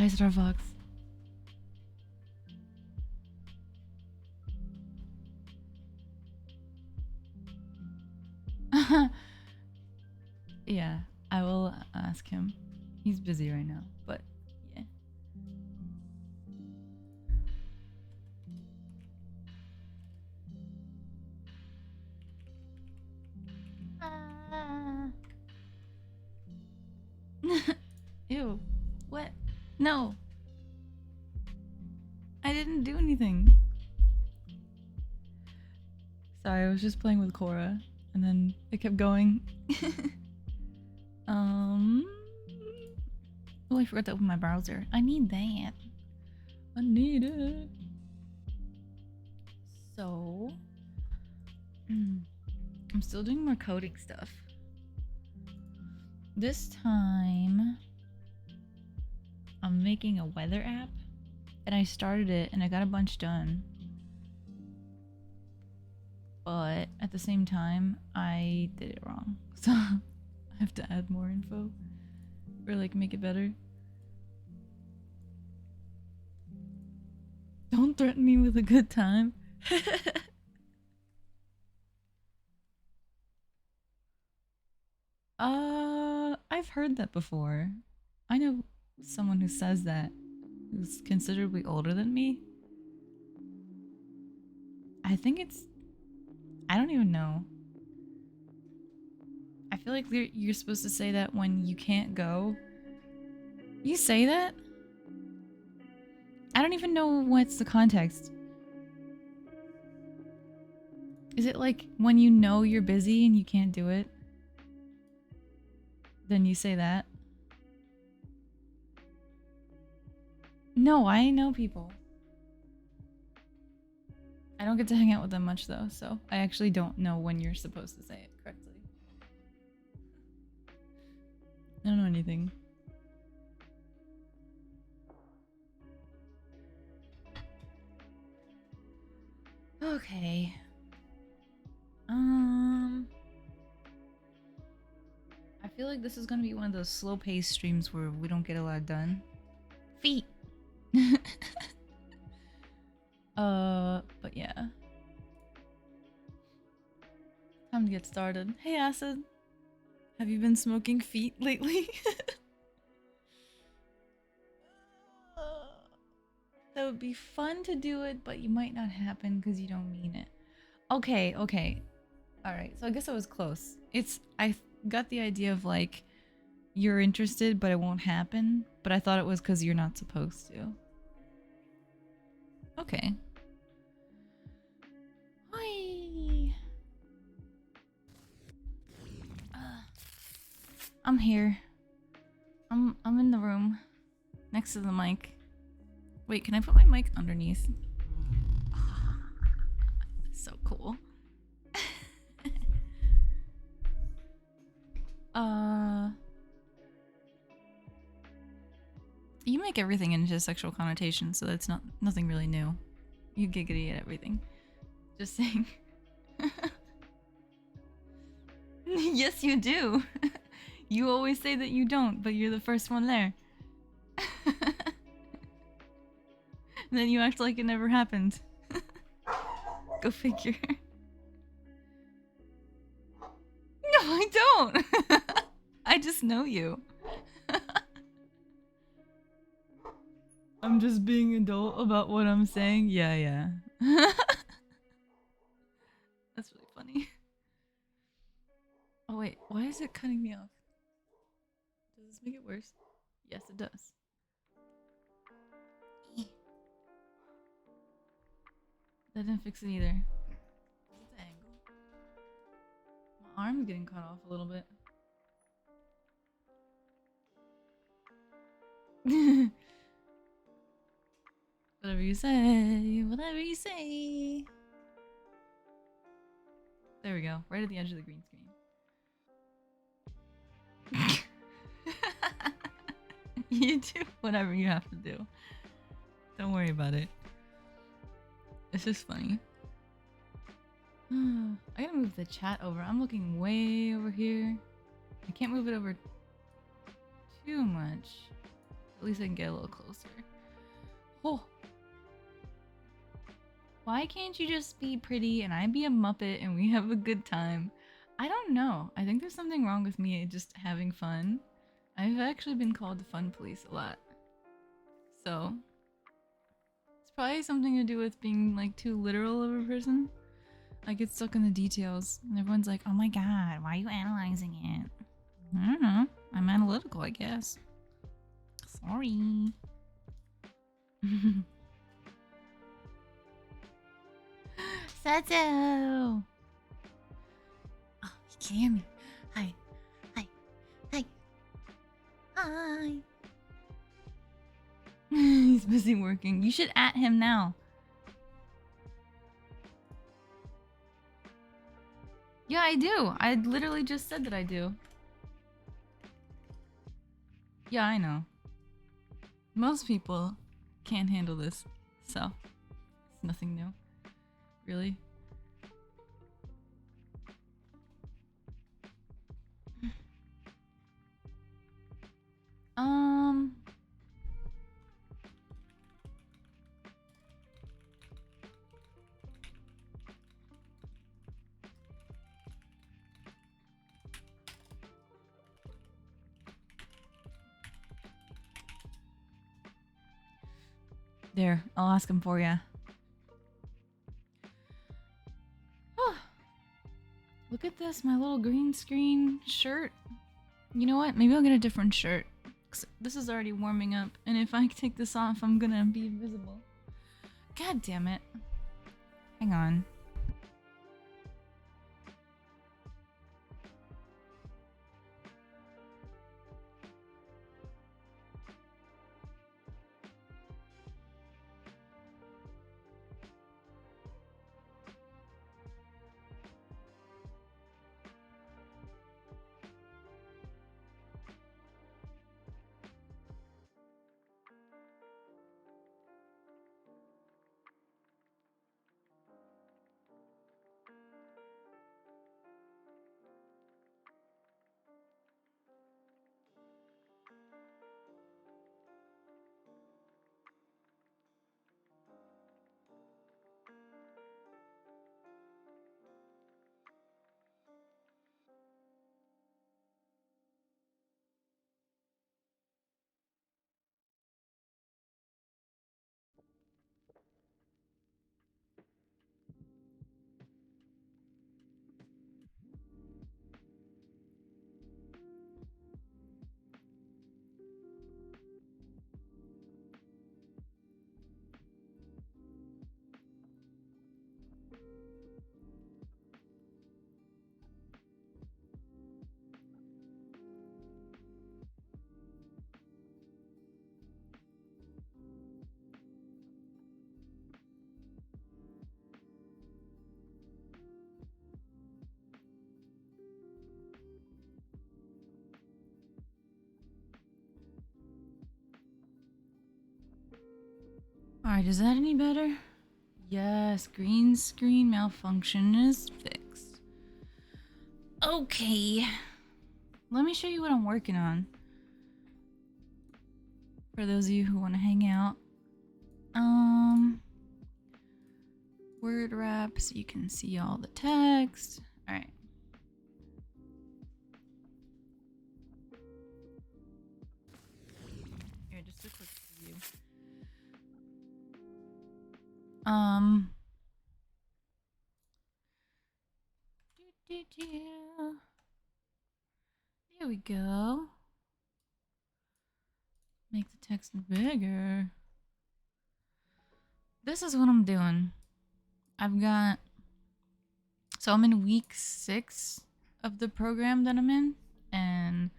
Hi, Star Fox. Yeah, I will ask him. He's busy right now, but yeah. Ew. What? No. I didn't do anything. Sorry, I was just playing with Cora, and then it kept going. Oh, I forgot to open my browser. I need that. I need it. So, I'm still doing more coding stuff. This time, I'm making a weather app, and I started it, and I got a bunch done. But at the same time, I did it wrong. So, I have to add more info, or like make it better. Don't threaten me with a good time. I've heard that before. I know someone who says that, who's considerably older than me. I think it's... I don't even know. I feel like you're supposed to say that when you can't go. You say that? I don't even know what's the context. Is it like when you know you're busy and you can't do it? Then you say that? No, I know people. I don't get to hang out with them much though, so I actually don't know when you're supposed to say it correctly. I don't know anything. Okay. I feel like this is gonna be one of those slow-paced streams where we don't get a lot done. Feet! But yeah. Time to get started. Hey, Acid! Have you been smoking feet lately? That would be fun to do it, but you might not happen because you don't mean it. Okay, okay. Alright, so I guess I was close. I got the idea of like, you're interested, but it won't happen. But I thought it was because you're not supposed to. Okay. Hi. I'm here. I'm in the room, next to the mic. Wait, can I put my mic underneath? So cool. You make everything into sexual connotation, so that's nothing really new. You giggity at everything. Just saying. Yes, you do. You always say that you don't, but you're the first one there. And then you act like it never happened. Go figure. No, I don't. I just know you. I'm just being adult about what I'm saying. Yeah. That's really funny. Oh wait, why is it cutting me off? Does this make it worse? Yes, it does. That didn't fix it either. What's the angle? My arm's getting cut off a little bit. Whatever you say, whatever you say. There we go, right at the edge of the green screen. You do whatever you have to do. Don't worry about it. It's just funny. I gotta move the chat over. I'm looking way over here. I can't move it over too much. At least I can get a little closer. Oh. Why can't you just be pretty and I be a Muppet and we have a good time? I don't know. I think there's something wrong with me just having fun. I've actually been called the fun police a lot. So, it's probably something to do with being like too literal of a person. I get stuck in the details and everyone's like, oh my god, why are you analyzing it? I don't know. I'm analytical, I guess. Sorry. Sato! Oh, he can hear me. Hi. Hi. Hi. Hi. He's busy working. You should at him now. Yeah, I do. I literally just said that I do. Yeah, I know. Most people can't handle this, so it's nothing new. Really? There, I'll ask him for ya. Look at this, my little green screen shirt. You know what? Maybe I'll get a different shirt. 'Cause this is already warming up, and if I take this off, I'm gonna be invisible. God damn it. Hang on. Alright, is that any better? Yes, green screen malfunction is fixed. Okay. Let me show you what I'm working on. For those of you who want to hang out. Word wrap so you can see all the text. Alright. Here, just a quick review. There we go. Make the text bigger. This is what I'm doing. So I'm in week 6 of the program that I'm in, and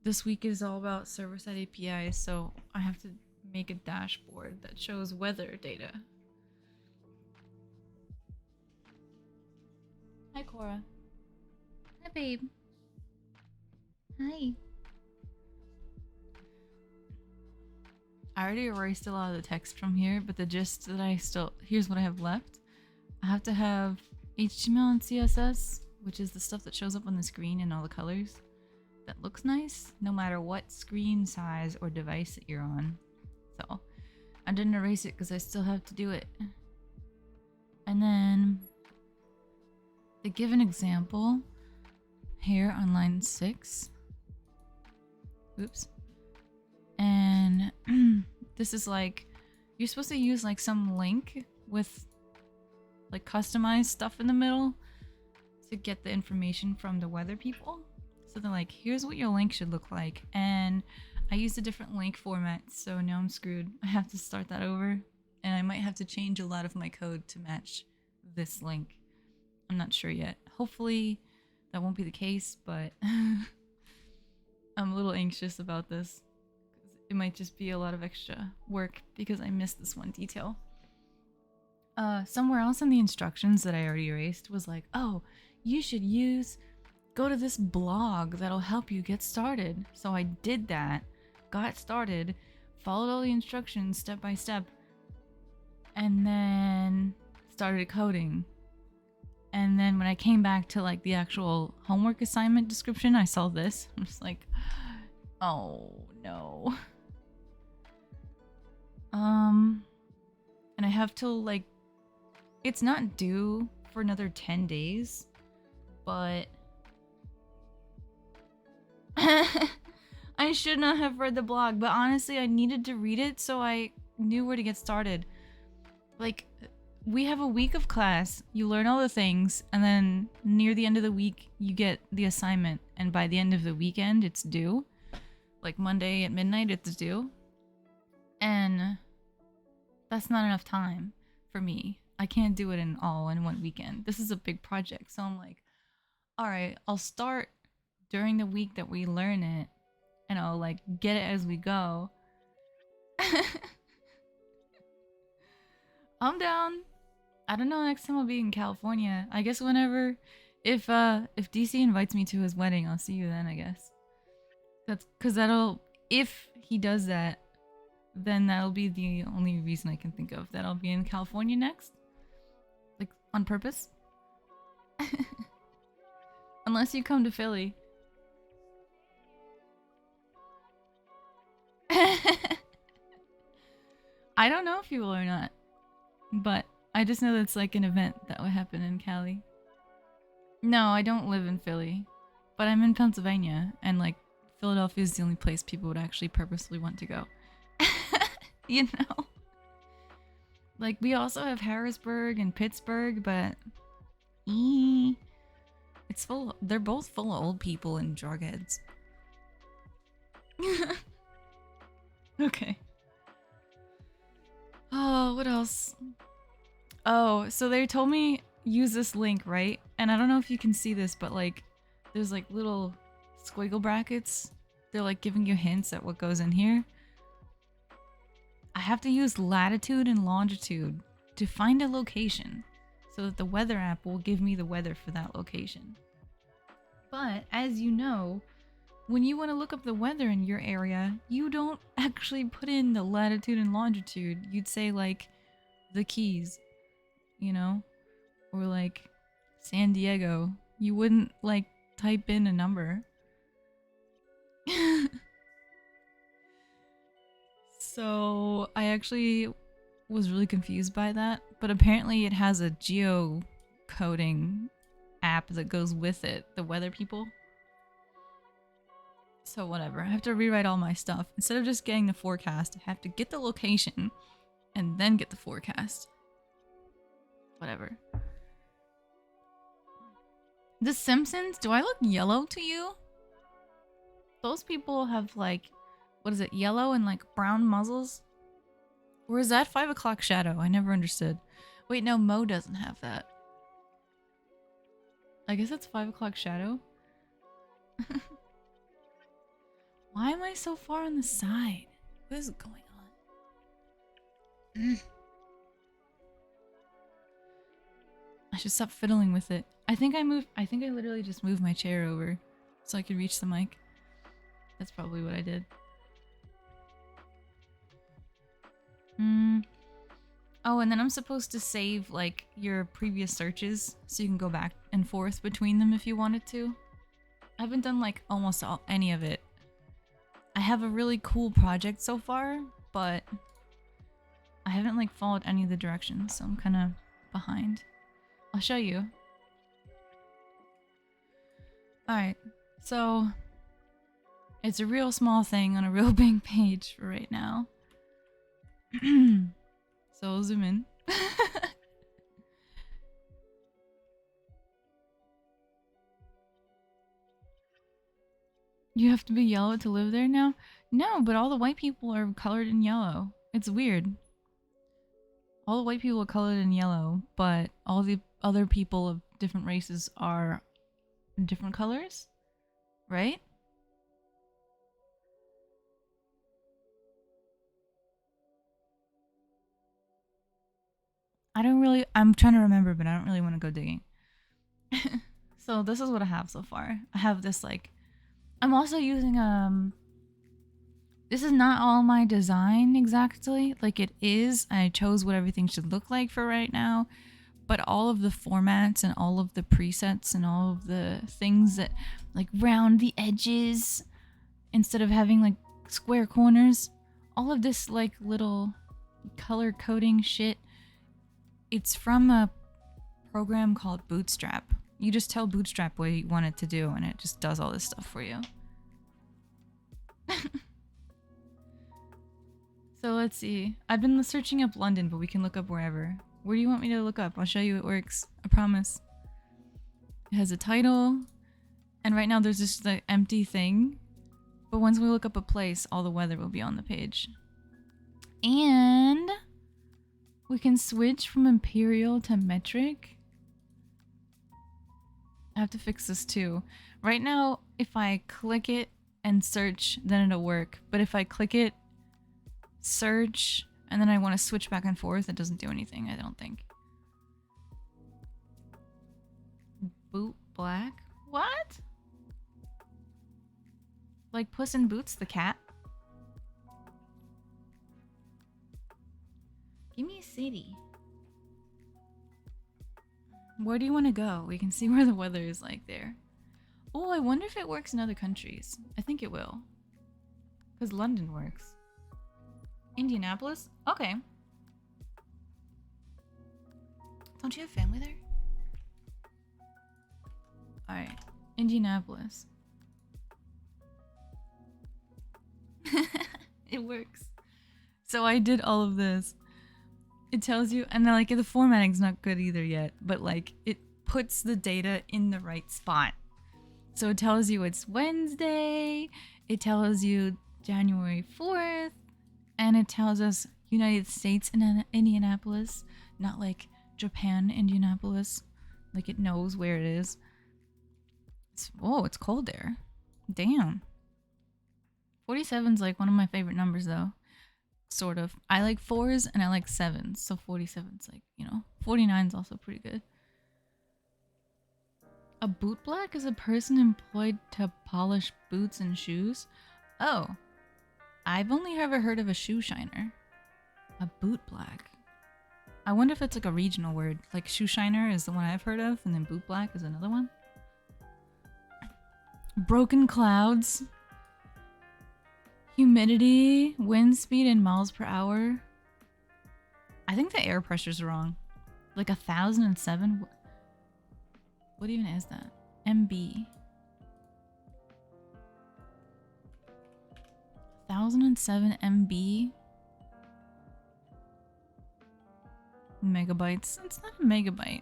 this week is all about server-side APIs, so I have to make a dashboard that shows weather data. Hi, Cora. Hi, babe. Hi. I already erased a lot of the text from here, but the gist that here's what I have left. I have to have HTML and CSS, which is the stuff that shows up on the screen in all the colors. that looks nice no matter what screen size or device that you're on. So I didn't erase it because I still have to do it. And then to give an example here on line 6. Oops. And this is like, you're supposed to use like some link with like customized stuff in the middle to get the information from the weather people. So they're like, here's what your link should look like. And I used a different link format, so now I'm screwed. I have to start that over. And I might have to change a lot of my code to match this link. I'm not sure yet. Hopefully that won't be the case, but I'm a little anxious about this. It might just be a lot of extra work because I missed this one detail. Somewhere else in the instructions that I already erased was like, oh, you should go to this blog that'll help you get started. So I did that, got started, followed all the instructions step by step, and then started coding. And then when I came back to like the actual homework assignment description, I saw this. I'm just like, oh no. And I have to like, it's not due for another 10 days, but I should not have read the blog, but honestly, I needed to read it so I knew where to get started. Like, we have a week of class, you learn all the things, and then near the end of the week, you get the assignment, and by the end of the weekend, it's due. Like Monday at midnight, it's due. And that's not enough time for me. I can't do it in one weekend. This is a big project, so I'm like, all right, I'll start during the week that we learn it, and I'll like get it as we go. I'm down. I don't know, next time I'll be in California. I guess whenever, if DC invites me to his wedding, I'll see you then, I guess. That's because if he does that, then that'll be the only reason I can think of that I'll be in California next. Like, on purpose. Unless you come to Philly. I don't know if you will or not, but I just know that's like an event that would happen in Cali. No, I don't live in Philly, but I'm in Pennsylvania, and like Philadelphia is the only place people would actually purposely want to go. You know? Like, we also have Harrisburg and Pittsburgh, but it's full. They're both full of old people and drug heads. Okay. Oh, what else? Oh, so they told me use this link, right? And I don't know if you can see this, but like there's like little squiggle brackets. They're like giving you hints at what goes in here. I have to use latitude and longitude to find a location so that the weather app will give me the weather for that location. But as you know, when you want to look up the weather in your area, you don't actually put in the latitude and longitude. You'd say like the Keys, you know, or like San Diego. You wouldn't like type in a number. So I actually was really confused by that, but apparently it has a geocoding app that goes with it, the weather people. So whatever, I have to rewrite all my stuff. Instead of just getting the forecast, I have to get the location and then get the forecast. Whatever. The Simpsons, do I look yellow to you? Those people have like, what is it, yellow and like brown muzzles? Or is that 5 o'clock shadow? I never understood. Wait, no, Mo doesn't have that. I guess that's 5 o'clock shadow. Why am I so far on the side? What is going on? I should stop fiddling with it. I think I literally just moved my chair over so I could reach the mic. That's probably what I did. Oh, and then I'm supposed to save like your previous searches so you can go back and forth between them if you wanted to. haven't done like almost any of it. I have a really cool project so far, but I haven't like followed any of the directions, so I'm kind of behind. I'll show you. Alright, so it's a real small thing on a real big page for right now. So I'll zoom in. You have to be yellow to live there now? No, but all the white people are colored in yellow. It's weird. All the white people are colored in yellow, but all the other people of different races are different colors, right? I'm trying to remember, but I don't really want to go digging. So this is what I have so far. I have this like, I'm also using, this is not all my design exactly, like it is. I chose what everything should look like for right now, but all of the formats and all of the presets and all of the things that like round the edges instead of having like square corners, all of this like little color coding shit, it's from a program called Bootstrap. You just tell Bootstrap what you want it to do and it just does all this stuff for you. So let's see. I've been searching up London, but we can look up wherever. Where do you want me to look up? I'll show you it works. I promise. It has a title. And right now there's just the empty thing. But once we look up a place, all the weather will be on the page. And we can switch from imperial to metric. I have to fix this too. Right now, if I click it and search, then it'll work. But if I click it, search, and then I want to switch back and forth, it doesn't do anything, I don't think. Boot black? What? Like Puss in Boots the cat? Give me a city. Where do you want to go? We can see where the weather is like there. Oh, I wonder if it works in other countries. I think it will. Because London works. Indianapolis? Okay. Don't you have family there? Alright. Indianapolis. It works. So I did all of this. It tells you, and like the formatting's not good either yet, but like it puts the data in the right spot. So it tells you it's Wednesday, it tells you January 4th, and it tells us United States in Indianapolis, not like Japan, Indianapolis. Like it knows where it is. Whoa, it's cold there. Damn. 47's like one of my favorite numbers though. Sort of. I like 4s and I like 7s. So 47's like, you know, 49's also pretty good. A boot black is a person employed to polish boots and shoes. Oh. I've only ever heard of a shoe shiner. A boot black. I wonder if it's like a regional word. Like shoe shiner is the one I've heard of, and then boot black is another one. Broken clouds. Humidity, wind speed in miles per hour. I think the air pressure's wrong. Like 1,007. What even is that? MB. 1,007 MB. Megabytes. It's not a megabyte.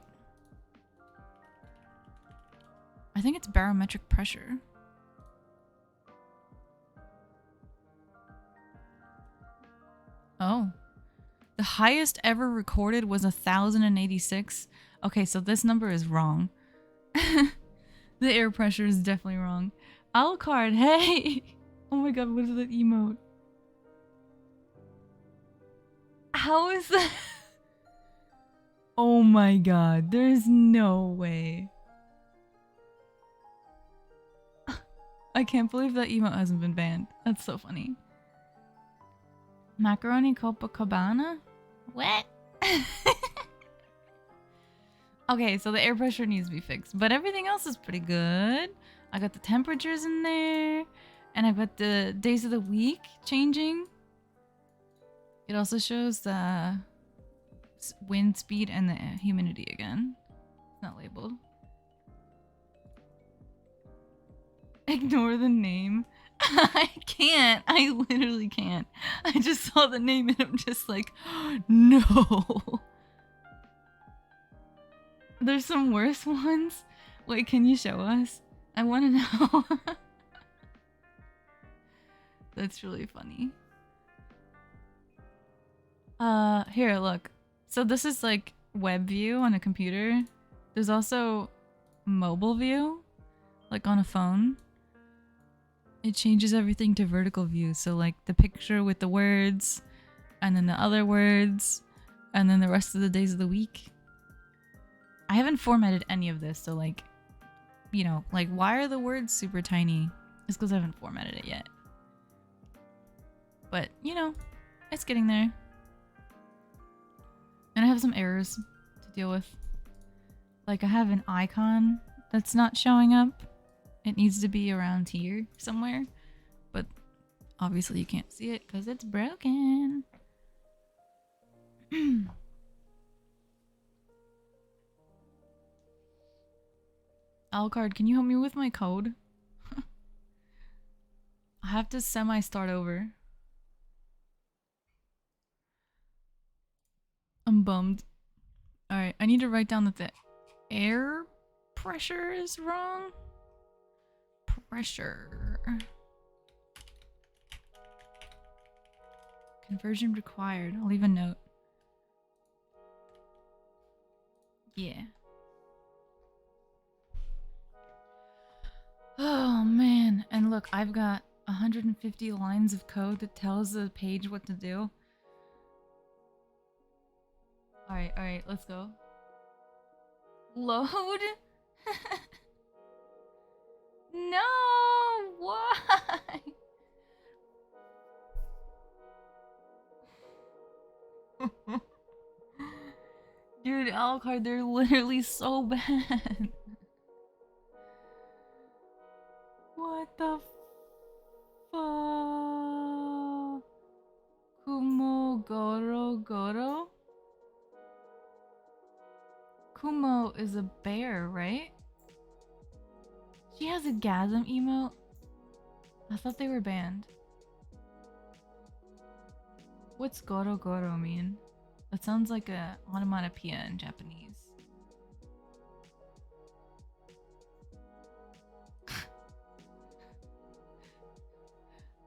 I think it's barometric pressure. Oh. The highest ever recorded was 1,086. Okay, so this number is wrong. The air pressure is definitely wrong. Alucard, hey! Oh my god, what is that emote? How is that? Oh my god, there's no way. I can't believe that emote hasn't been banned. That's so funny. Macaroni Copacabana? What? Okay, so the air pressure needs to be fixed, but everything else is pretty good. I got the temperatures in there, and I got the days of the week changing. It also shows the wind speed and the humidity again. It's not labeled. Ignore the name. I can't. I literally can't. I just saw the name and I'm just like, no. There's some worse ones. Wait, can you show us? I want to know. That's really funny. Here, look. So this is like web view on a computer. There's also mobile view, like on a phone. It changes everything to vertical view. So like the picture with the words, and then the other words, and then the rest of the days of the week. I haven't formatted any of this, so like, you know, like why are the words super tiny? It's because I haven't formatted it yet. But, you know, it's getting there. And I have some errors to deal with. Like I have an icon that's not showing up. It needs to be around here somewhere. But obviously you can't see it because it's broken. Alucard, can you help me with my code? I have to semi-start over. I'm bummed. Alright, I need to write down that the air pressure is wrong. Pressure. Conversion required. I'll leave a note. Yeah. Oh man, and look, I've got 150 lines of code that tells the page what to do. Alright, let's go. Load? No! Why? Dude, Alucard, they're literally so bad. What the fuck? Kumo Goro Goro? Kumo is a bear, right? She has a gasm emote? I thought they were banned. What's Goro Goro mean? That sounds like a onomatopoeia in Japanese.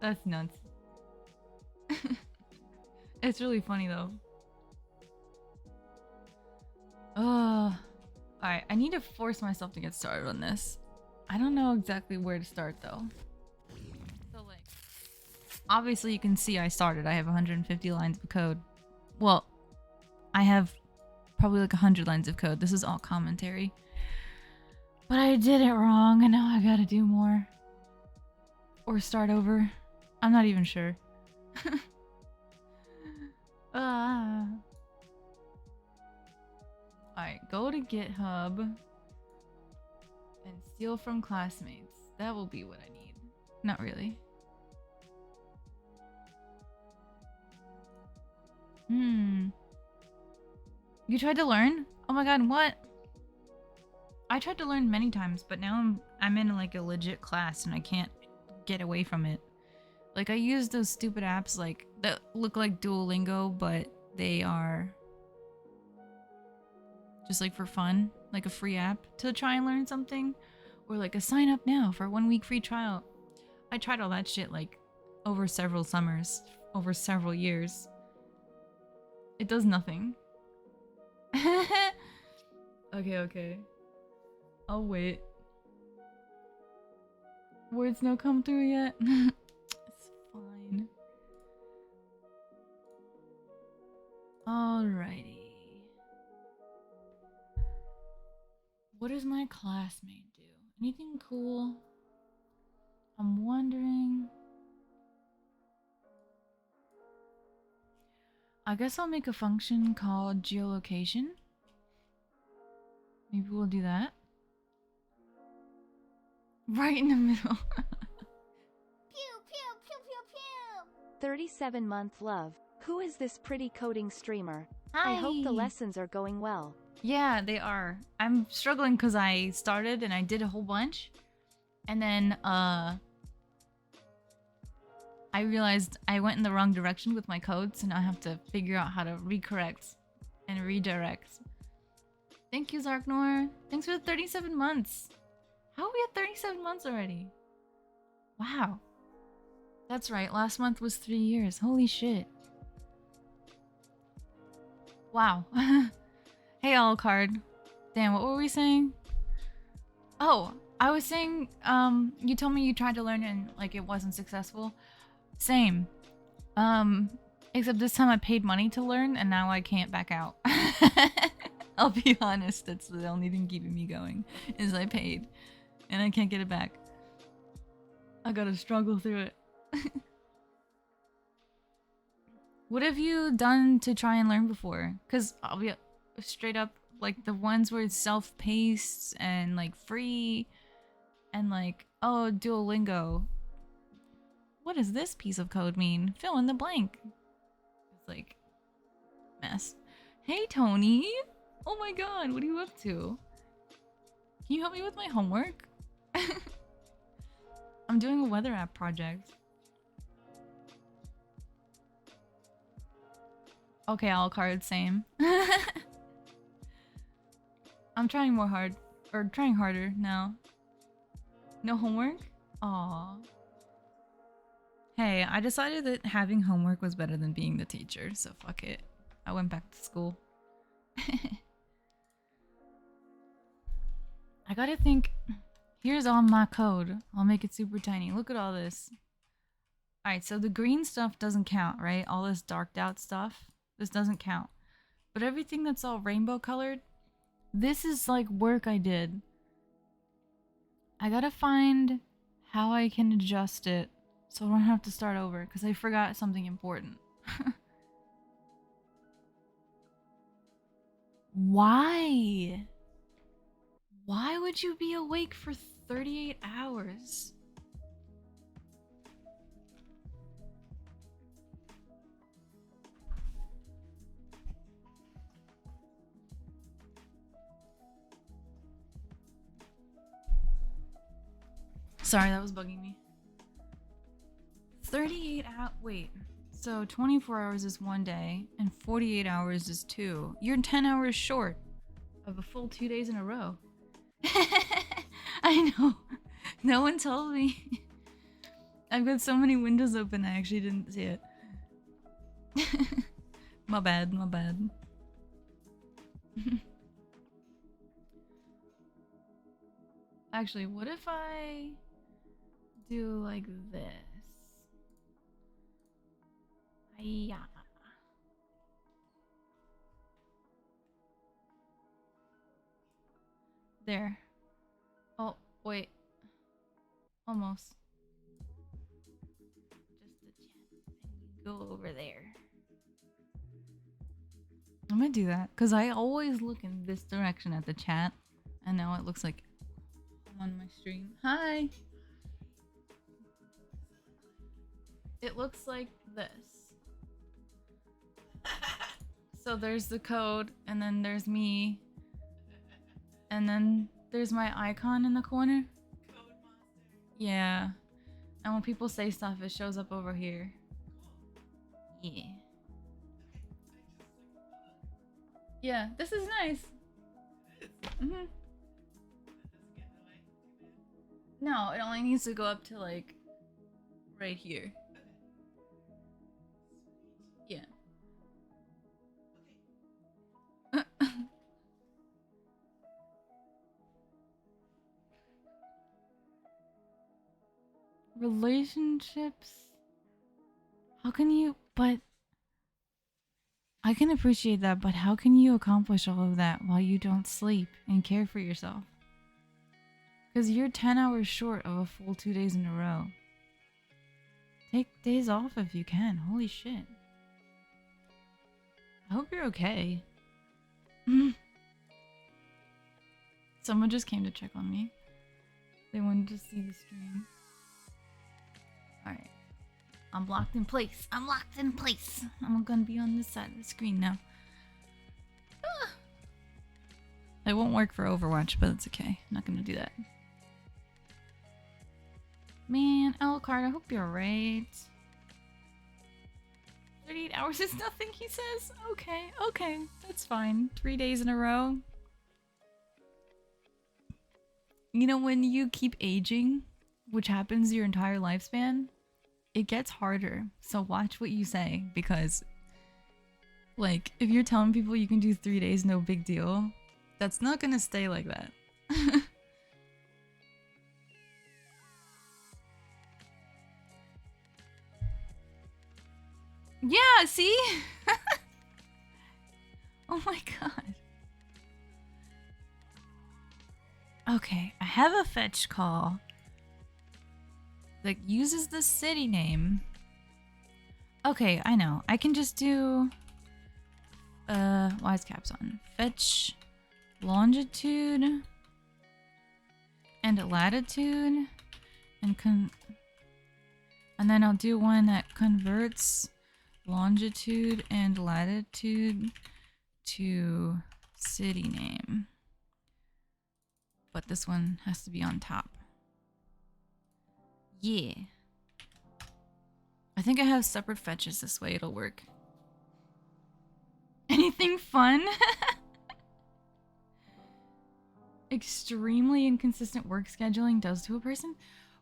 That's nuts. It's really funny though. Alright, I need to force myself to get started on this. I don't know exactly where to start though. So like, obviously you can see I started. I have 150 lines of code. Well, I have probably like 100 lines of code. This is all commentary. But I did it wrong and now I gotta do more. Or start over. I'm not even sure. Alright, go to GitHub and steal from classmates. That will be what I need. Not really. You tried to learn? Oh my god, what? I tried to learn many times, but now I'm in like a legit class and I can't get away from it. Like I use those stupid apps like that look like Duolingo, but they are just like for fun, like a free app to try and learn something, or like a sign up now for a 1 week free trial. I tried all that shit like over several summers, over several years. It does nothing. Okay. I'll wait. Words no come through yet? It's fine. Alrighty. What does my classmate do? Anything cool? I'm wondering. I guess I'll make a function called geolocation. Maybe we'll do that. Right in the middle. Pew, pew, pew, pew, pew. 37-month love. Who is this pretty coding streamer? Hi. I hope the lessons are going well. Yeah, they are. I'm struggling because I started and I did a whole bunch. And then, I realized I went in the wrong direction with my code, so now I have to figure out how to recorrect and redirect. Thank you, Zarknor. Thanks for the 37 months. How are we at 37 months already? Wow. That's right, last month was 3 years. Holy shit. Wow. Hey, Alucard. Damn, what were we saying? Oh, I was saying, you told me you tried to learn and, like, it wasn't successful. Same. Except this time I paid money to learn and now I can't back out. I'll be honest, that's the only thing keeping me going, is I paid. And I can't get it back. I gotta struggle through it. What have you done to try and learn before? Because I'll be straight up, like the ones where it's self-paced and like free and like, oh, Duolingo. What does this piece of code mean? Fill in the blank. It's like, mess. Hey, Tony. Oh my god, what are you up to? Can you help me with my homework? I'm doing a weather app project. Okay, Alucard, same. I'm trying more hard, or trying harder now. No homework? Aww. Hey, I decided that having homework was better than being the teacher, so fuck it. I went back to school. I gotta think. Here's all my code. I'll make it super tiny. Look at all this. Alright, so the green stuff doesn't count, right? All this darked out stuff. This doesn't count. But everything that's all rainbow colored, this is like work I did. I gotta find how I can adjust it so I don't have to start over because I forgot something important. Why? Why would you be awake for 38 hours? Sorry, that was bugging me. 38 hours. Wait. So 24 hours is 1 day, and 48 hours is 2. You're 10 hours short of a full 2 days in a row. I know. No one told me. I've got so many windows open, I actually didn't see it. My bad, my bad. Actually, what if I do like this? Yeah. There. Oh, wait. Almost. Just a chat. And you go over there. I'm gonna do that because I always look in this direction at the chat, and now it looks like I'm on my stream. Hi. It looks like this. So there's the code, and then there's me, and then there's my icon in the corner. Yeah. And when people say stuff, it shows up over here. Yeah. Yeah, this is nice. Mm-hmm. No, it only needs to go up to like right here. Yeah. Relationships? How can you, but I can appreciate that, but how can you accomplish all of that while you don't sleep and care for yourself? Because you're 10 hours short of a full 2 days in a row. Take days off if you can. Holy shit. I hope you're okay. Someone just came to check on me. They wanted to see the stream. Alright. I'm locked in place. I'm locked in place. I'm gonna be on this side of the screen now. Ah. It won't work for Overwatch, but it's okay. I'm not gonna do that. Man, Alucard, I hope you're alright. 38 hours is nothing, he says. Okay, okay, that's fine. 3 days in a row. You know, when you keep aging, which happens your entire lifespan, it gets harder. So watch what you say, because, like, if you're telling people you can do 3 days, no big deal, that's not gonna stay like that. Yeah, see? Oh my god. Okay, I have a fetch call that uses the city name. Okay, I know. I can just do wise caps on. Fetch longitude and latitude and then I'll do one that converts longitude and latitude to city name. But this one has to be on top. Yeah. I think I have separate fetches this way, it'll work. Anything fun? Extremely inconsistent work scheduling does to a person?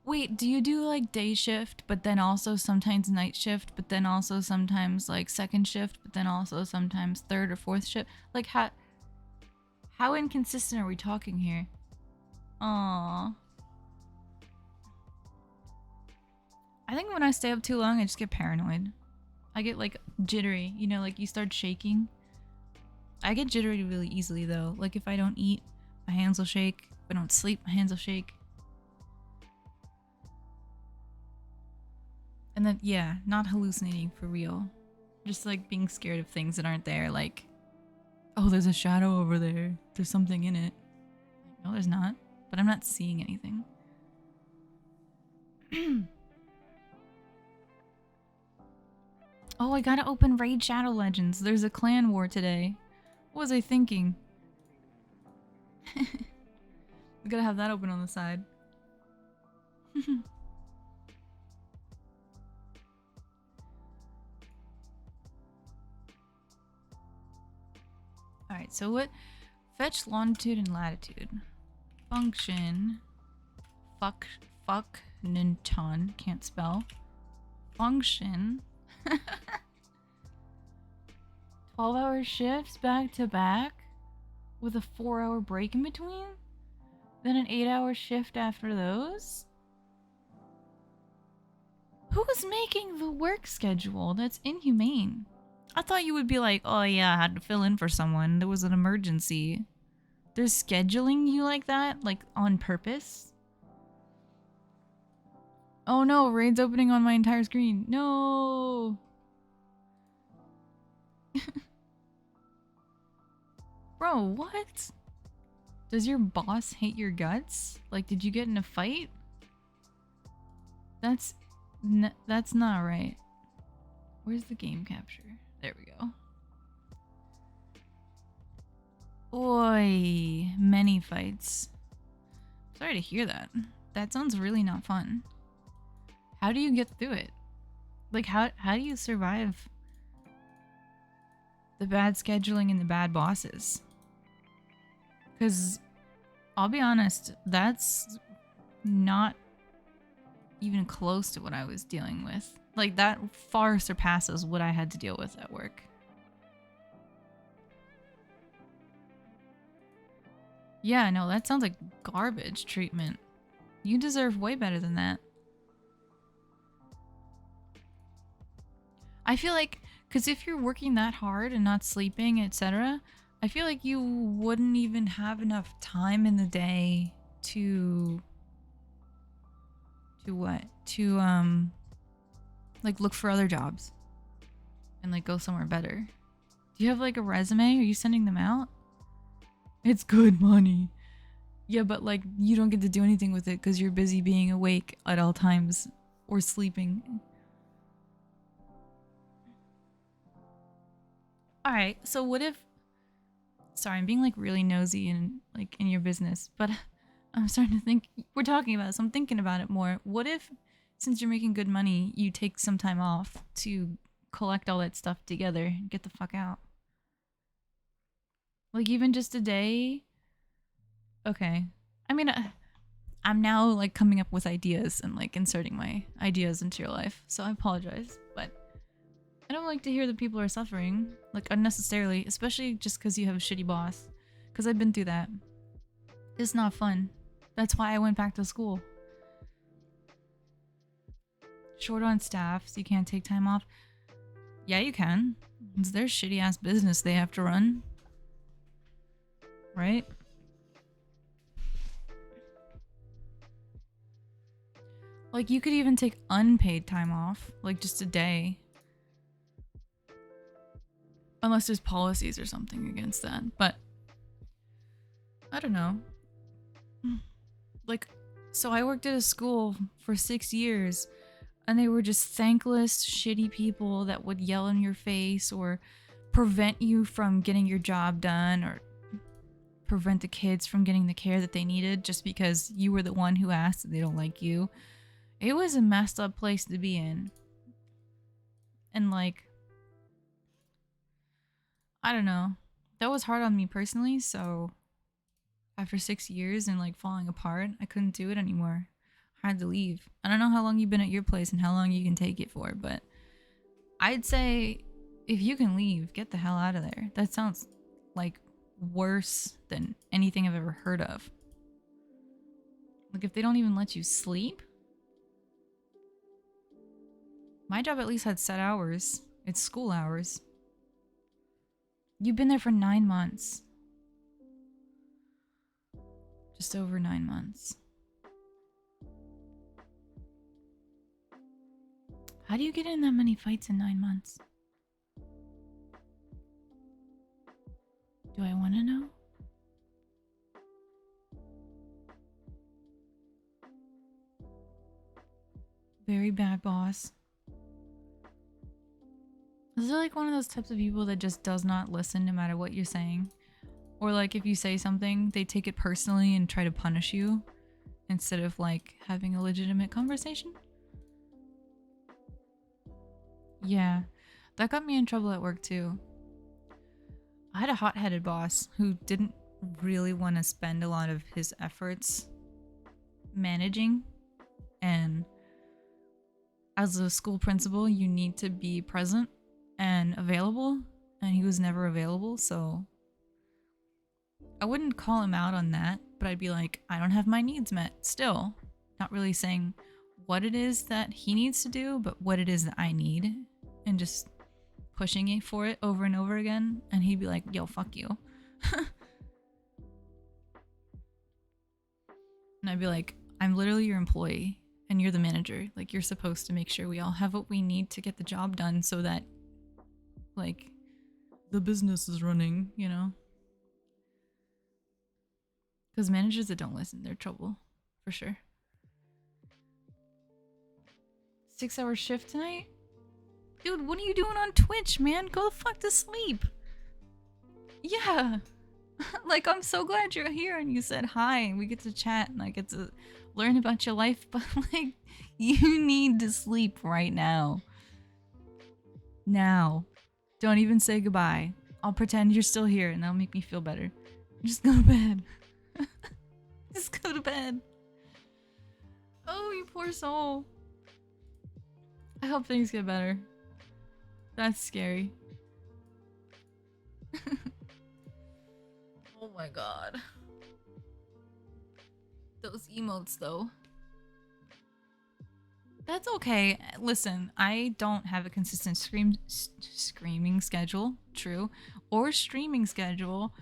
Wait, do you do like day shift, but then also sometimes night shift, but then also sometimes like second shift, but then also sometimes third or fourth shift? Like how inconsistent are we talking here? Aww. I think when I stay up too long, I just get paranoid. I get like jittery, you know, like you start shaking. I get jittery really easily though. Like if I don't eat, my hands will shake. If I don't sleep, my hands will shake. And then, yeah, not hallucinating for real. Just like being scared of things that aren't there. Like, oh, there's a shadow over there. There's something in it. Like, no, there's not. But I'm not seeing anything. Oh, I gotta open Raid Shadow Legends. There's a clan war today. What was I thinking? We gotta have that open on the side. Alright, so what? Fetch longitude and latitude. Function. Fuck Ninton. Can't spell. Function. 12-hour shifts back to back with a 4-hour break in between? Then an 8-hour shift after those? Who's making the work schedule? That's inhumane. I thought you would be like, oh yeah, I had to fill in for someone. There was an emergency. They're scheduling you like that? Like on purpose? Oh no, Raid's opening on my entire screen. No! Bro, what? Does your boss hate your guts? Like, did you get in a fight? That's not right. Where's the game capture? There we go. Oi, many fights. Sorry to hear that. That sounds really not fun. How do you get through it? Like, how do you survive the bad scheduling and the bad bosses? Because, I'll be honest, that's not even close to what I was dealing with. Like, that far surpasses what I had to deal with at work. Yeah, no, that sounds like garbage treatment. You deserve way better than that. I feel like, because if you're working that hard and not sleeping, etc., I feel like you wouldn't even have enough time in the day to what? To, like, look for other jobs. And, like, go somewhere better. Do you have, like, a resume? Are you sending them out? It's good money. Yeah, but like you don't get to do anything with it because you're busy being awake at all times or sleeping. All right, so what if? Sorry, I'm being like really nosy and like in your business, but I'm starting to think we're talking about it, so I'm thinking about it more. What if, since you're making good money, you take some time off to collect all that stuff together and get the fuck out? Like even just a day? Okay. I mean, I'm now like coming up with ideas and like inserting my ideas into your life, so I apologize, but I don't like to hear that people are suffering, like unnecessarily, especially just because you have a shitty boss. Because I've been through that. It's not fun. That's why I went back to school. Short on staff, so you can't take time off. Yeah, you can. It's their shitty ass business they have to run. Right? Like, you could even take unpaid time off, like just a day. Unless there's policies or something against that. But, I don't know. Like, so I worked at a school for 6 years, and they were just thankless, shitty people that would yell in your face or prevent you from getting your job done or prevent the kids from getting the care that they needed just because you were the one who asked and they don't like you. It was a messed up place to be in. And like, I don't know. That was hard on me personally, so after 6 years and like falling apart, I couldn't do it anymore. I had to leave. I don't know how long you've been at your place and how long you can take it for, but I'd say if you can leave, get the hell out of there. That sounds like worse than anything I've ever heard of. Like if they don't even let you sleep? My job at least had set hours. It's school hours. You've been there for 9 months. Just over 9 months. How do you get in that many fights in 9 months? Do I want to know? Very bad boss. Is there like one of those types of people that just does not listen no matter what you're saying? Or like if you say something, they take it personally and try to punish you instead of like having a legitimate conversation? Yeah, that got me in trouble at work too. I had a hot-headed boss who didn't really want to spend a lot of his efforts managing, and as a school principal, you need to be present and available, and he was never available, so I wouldn't call him out on that, but I'd be like, I don't have my needs met still. Not really saying what it is that he needs to do, but what it is that I need, and just pushing it for it over and over again, and he'd be like, yo, fuck you. And I'd be like, I'm literally your employee and you're the manager. Like, you're supposed to make sure we all have what we need to get the job done so that, like, the business is running, you know? Because managers that don't listen, they're trouble. For sure. 6-hour shift tonight? Dude, what are you doing on Twitch, man? Go the fuck to sleep. Yeah. Like, I'm so glad you're here and you said hi and we get to chat and I get to learn about your life, but like, you need to sleep right now. Now. Don't even say goodbye. I'll pretend you're still here and that'll make me feel better. Just go to bed. Just go to bed. Oh, you poor soul. I hope things get better. That's scary. Oh my god. Those emotes though. That's okay. Listen, I don't have a consistent screaming schedule, true, or streaming schedule.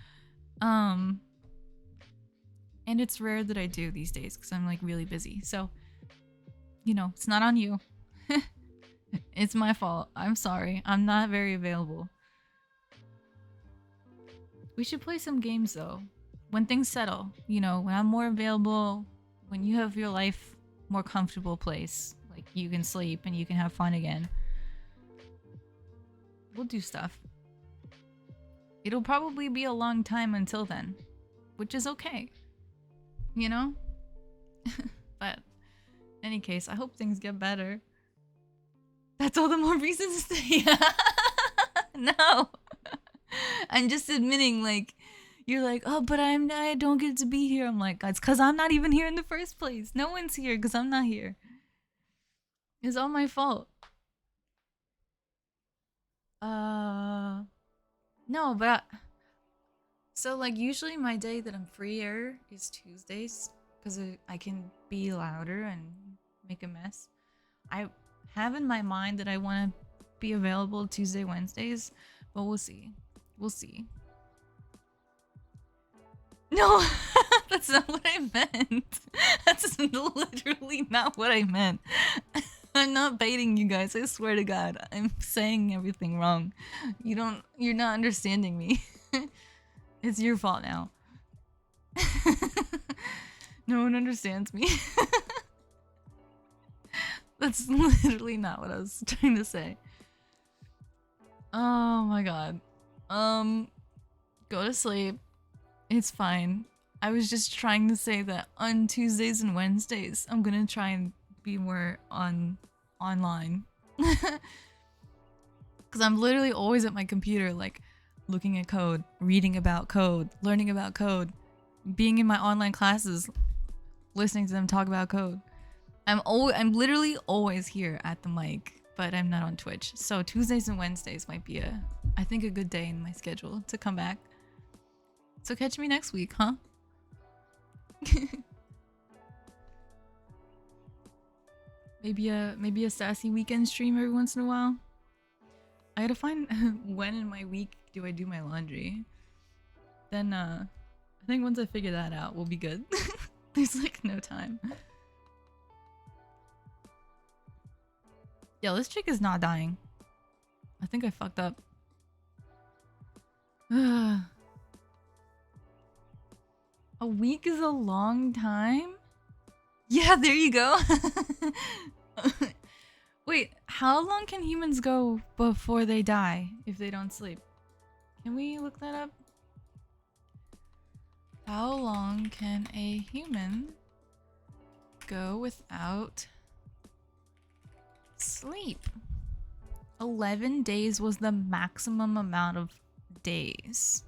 And it's rare that I do these days because I'm like really busy. So, you know, it's not on you. It's my fault. I'm sorry. I'm not very available. We should play some games though. when things settle, you know, when I'm more available, when you have your life more comfortable place, like you can sleep and you can have fun again, we'll do stuff. It'll probably be a long time until then, which is okay, you know? But in any case, I hope things get better. That's all the more reason to stay. No. I'm just admitting, like, you're like, oh, but I don't get to be here. I'm like, it's because I'm not even here in the first place. No one's here because I'm not here. It's all my fault. No, but so like usually my day that I'm freer is Tuesdays because I can be louder and make a mess. I have in my mind that I want to be available Tuesday, Wednesdays, but we'll see. We'll see. No, that's not what I meant. That's literally not what I meant. I'm not baiting you guys. I swear to God, I'm saying everything wrong. You're not understanding me. It's your fault now. No one understands me. That's literally not what I was trying to say. Oh my God. Go to sleep. It's fine. I was just trying to say that on Tuesdays and Wednesdays, I'm gonna try and be more online. Because I'm literally always at my computer, like, looking at code, reading about code, learning about code, being in my online classes, listening to them talk about code. I'm literally always here at the mic, but I'm not on Twitch. So Tuesdays and Wednesdays might be I think a good day in my schedule to come back. So catch me next week, huh? Maybe a sassy weekend stream every once in a while. I gotta find when in my week do I do my laundry. Then I think once I figure that out, we'll be good. There's like no time. Yo, this chick is not dying. I think I fucked up. A week is a long time? Yeah, there you go. Wait, how long can humans go before they die if they don't sleep? Can we look that up? How long can a human go without sleep? 11 days was the maximum amount of days.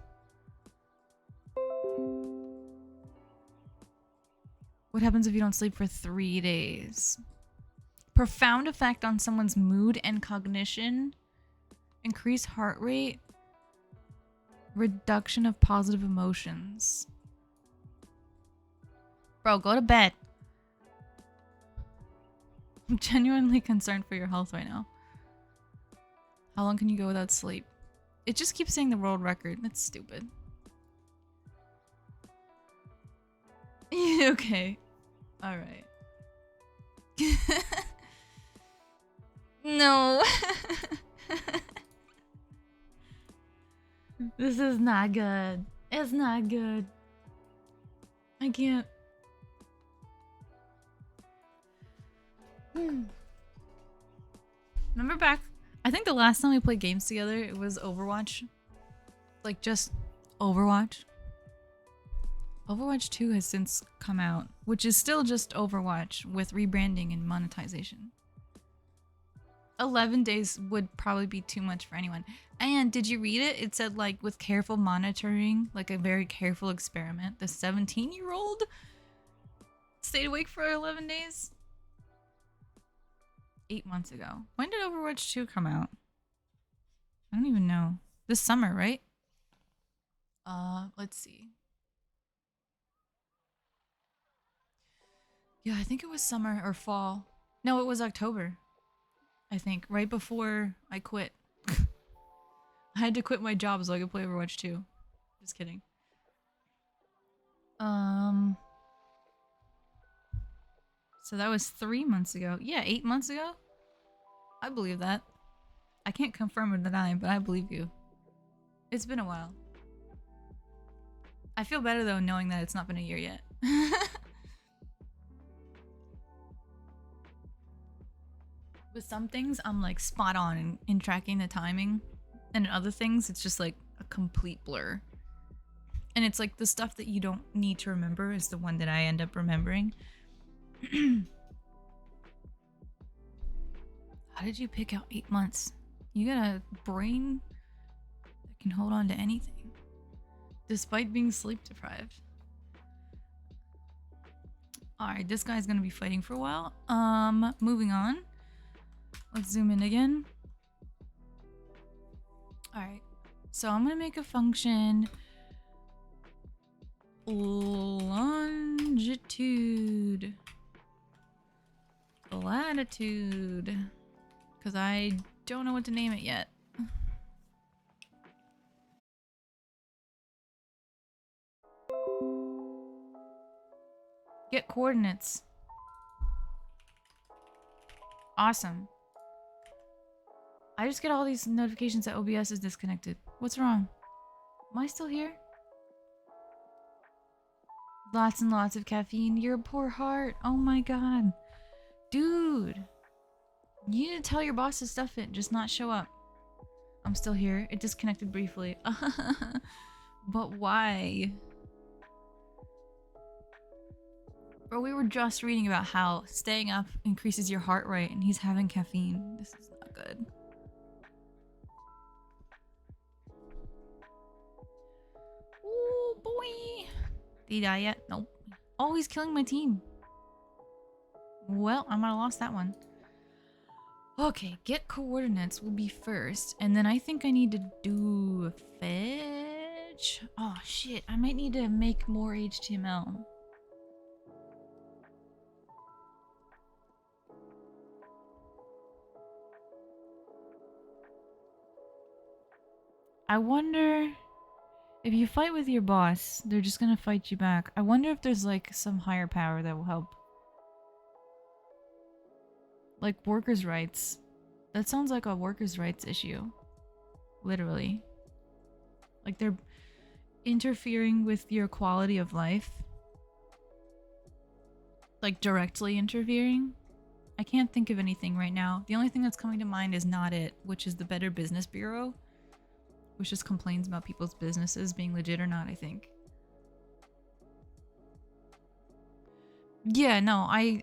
What happens if you don't sleep for 3 days? Profound effect on someone's mood and cognition. Increased heart rate. Reduction of positive emotions. Bro, go to bed. I'm genuinely concerned for your health right now. How long can you go without sleep? It just keeps saying the world record. That's stupid. Okay. Alright. No. This is not good. It's not good. I can't. Remember back? I think the last time we played games together, it was Overwatch. Like, just Overwatch. Overwatch 2 has since come out, which is still just Overwatch with rebranding and monetization. 11 days would probably be too much for anyone. And did you read it? It said, like, with careful monitoring, like a very careful experiment, the 17-year-old stayed awake for 11 days? 8 months ago. When did Overwatch 2 come out? I don't even know. This summer, right? Let's see. Yeah, I think it was summer or fall. No, it was October. I think, right before I quit. I had to quit my job so I could play Overwatch 2. Just kidding. So that was 3 months ago. Yeah, 8 months ago? I believe that. I can't confirm or deny, but I believe you. It's been a while. I feel better though knowing that it's not been a year yet. With some things, I'm like spot on in tracking the timing. And in other things, it's just like a complete blur. And it's like the stuff that you don't need to remember is the one that I end up remembering. How did you pick out 8 months? You got a brain that can hold on to anything, despite being sleep deprived. Alright, this guy's gonna be fighting for a while. Moving on. Let's zoom in again. Alright, so I'm gonna make a function longitude, latitude, because I don't know what to name it yet. Get coordinates. Awesome. I just get all these notifications that OBS is disconnected. What's wrong? Am I still here? Lots and lots of caffeine. Your poor heart. Oh my god. Dude. You need to tell your boss to stuff it. Just not show up. I'm still here. It disconnected briefly. But why? Bro, we were just reading about how staying up increases your heart rate and he's having caffeine. This is not good. Ooh, boy. Did he die yet? Nope. Oh, he's killing my team. Well, I might have lost that one. Okay, get coordinates will be first. And then I think I need to do a fetch. Oh, shit. I might need to make more HTML. I wonder if you fight with your boss, they're just gonna fight you back. I wonder if there's like some higher power that will help. Like workers' rights. That sounds like a workers' rights issue. Literally. Like they're interfering with your quality of life. Like directly interfering. I can't think of anything right now. The only thing that's coming to mind is Not It, which is the Better Business Bureau. Which just complains about people's businesses being legit or not, I think. Yeah, no, I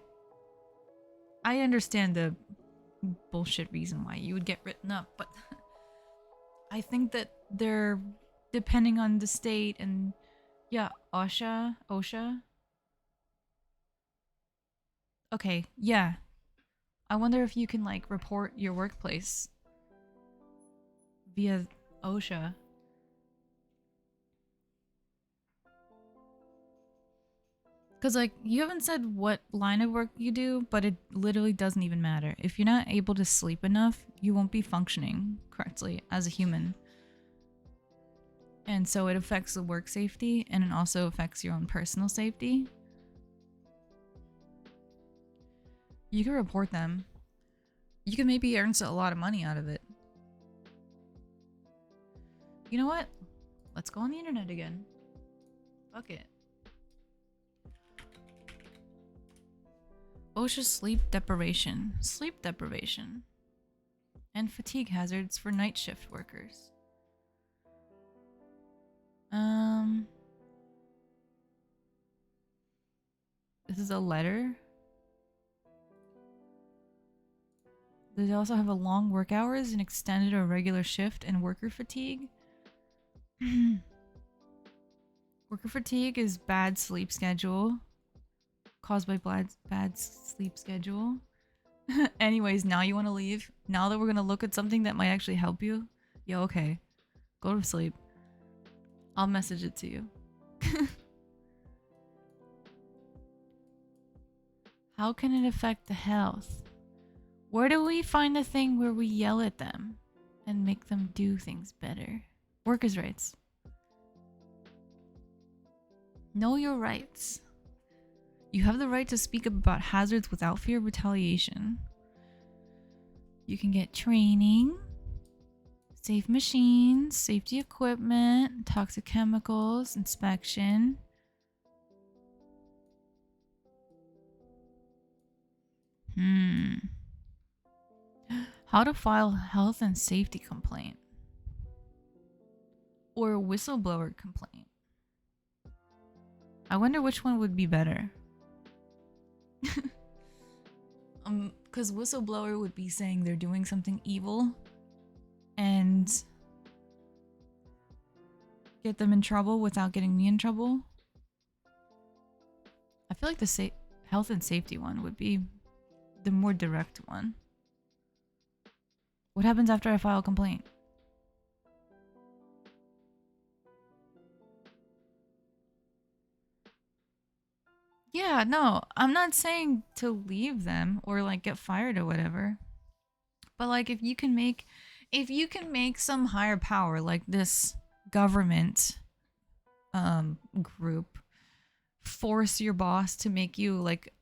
understand the bullshit reason why you would get written up, but I think that they're depending on the state and yeah, OSHA. Okay, yeah. I wonder if you can like report your workplace via OSHA. Because, like, you haven't said what line of work you do, but it literally doesn't even matter. If you're not able to sleep enough, you won't be functioning correctly as a human. And so it affects the work safety, and it also affects your own personal safety. You can report them. You can maybe earn a lot of money out of it. You know what? Let's go on the internet again. Fuck it. OSHA sleep deprivation. Sleep deprivation. And fatigue hazards for night shift workers. This is a letter. They also have a long work hours, an extended or regular shift, and worker fatigue. Worker fatigue is bad sleep schedule. Caused by bad sleep schedule. Anyways, now you want to leave? Now that we're going to look at something that might actually help you? Yeah, okay. Go to sleep. I'll message it to you. How can it affect the health? Where do we find the thing where we yell at them and make them do things better? Workers' rights. Know your rights. You have the right to speak up about hazards without fear of retaliation. You can get training, Safe machines, safety equipment, toxic chemicals, inspection. How to file health and safety complaint. Or a whistleblower complaint. I wonder which one would be better. Because whistleblower would be saying they're doing something evil and get them in trouble without getting me in trouble. I feel like the health and safety one would be the more direct one. What happens after I file a complaint? Yeah, no, I'm not saying to leave them or like get fired or whatever. But like if you can make some higher power like this government group force your boss to make you like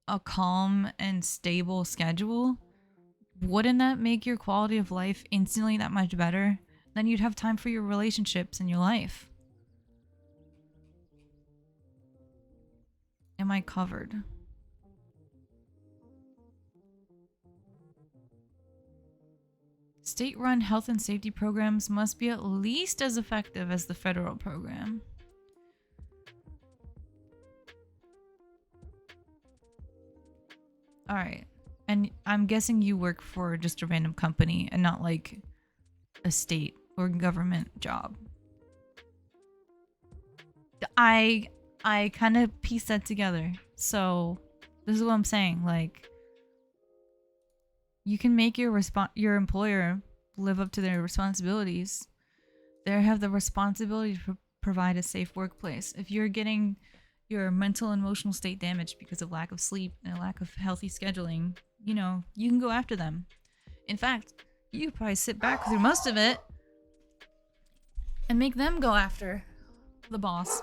a calm and stable schedule, wouldn't that make your quality of life instantly that much better? Then you'd have time for your relationships and your life. Am I covered? State-run health and safety programs must be at least as effective as the federal program. Alright. And I'm guessing you work for just a random company and not like a state or government job. I kind of pieced that together. So this is what I'm saying. Like, you can make your employer live up to their responsibilities. They have the responsibility to provide a safe workplace. If you're getting your mental and emotional state damaged because of lack of sleep and a lack of healthy scheduling, you know, you can go after them. In fact, you could probably sit back through most of it and make them go after the boss.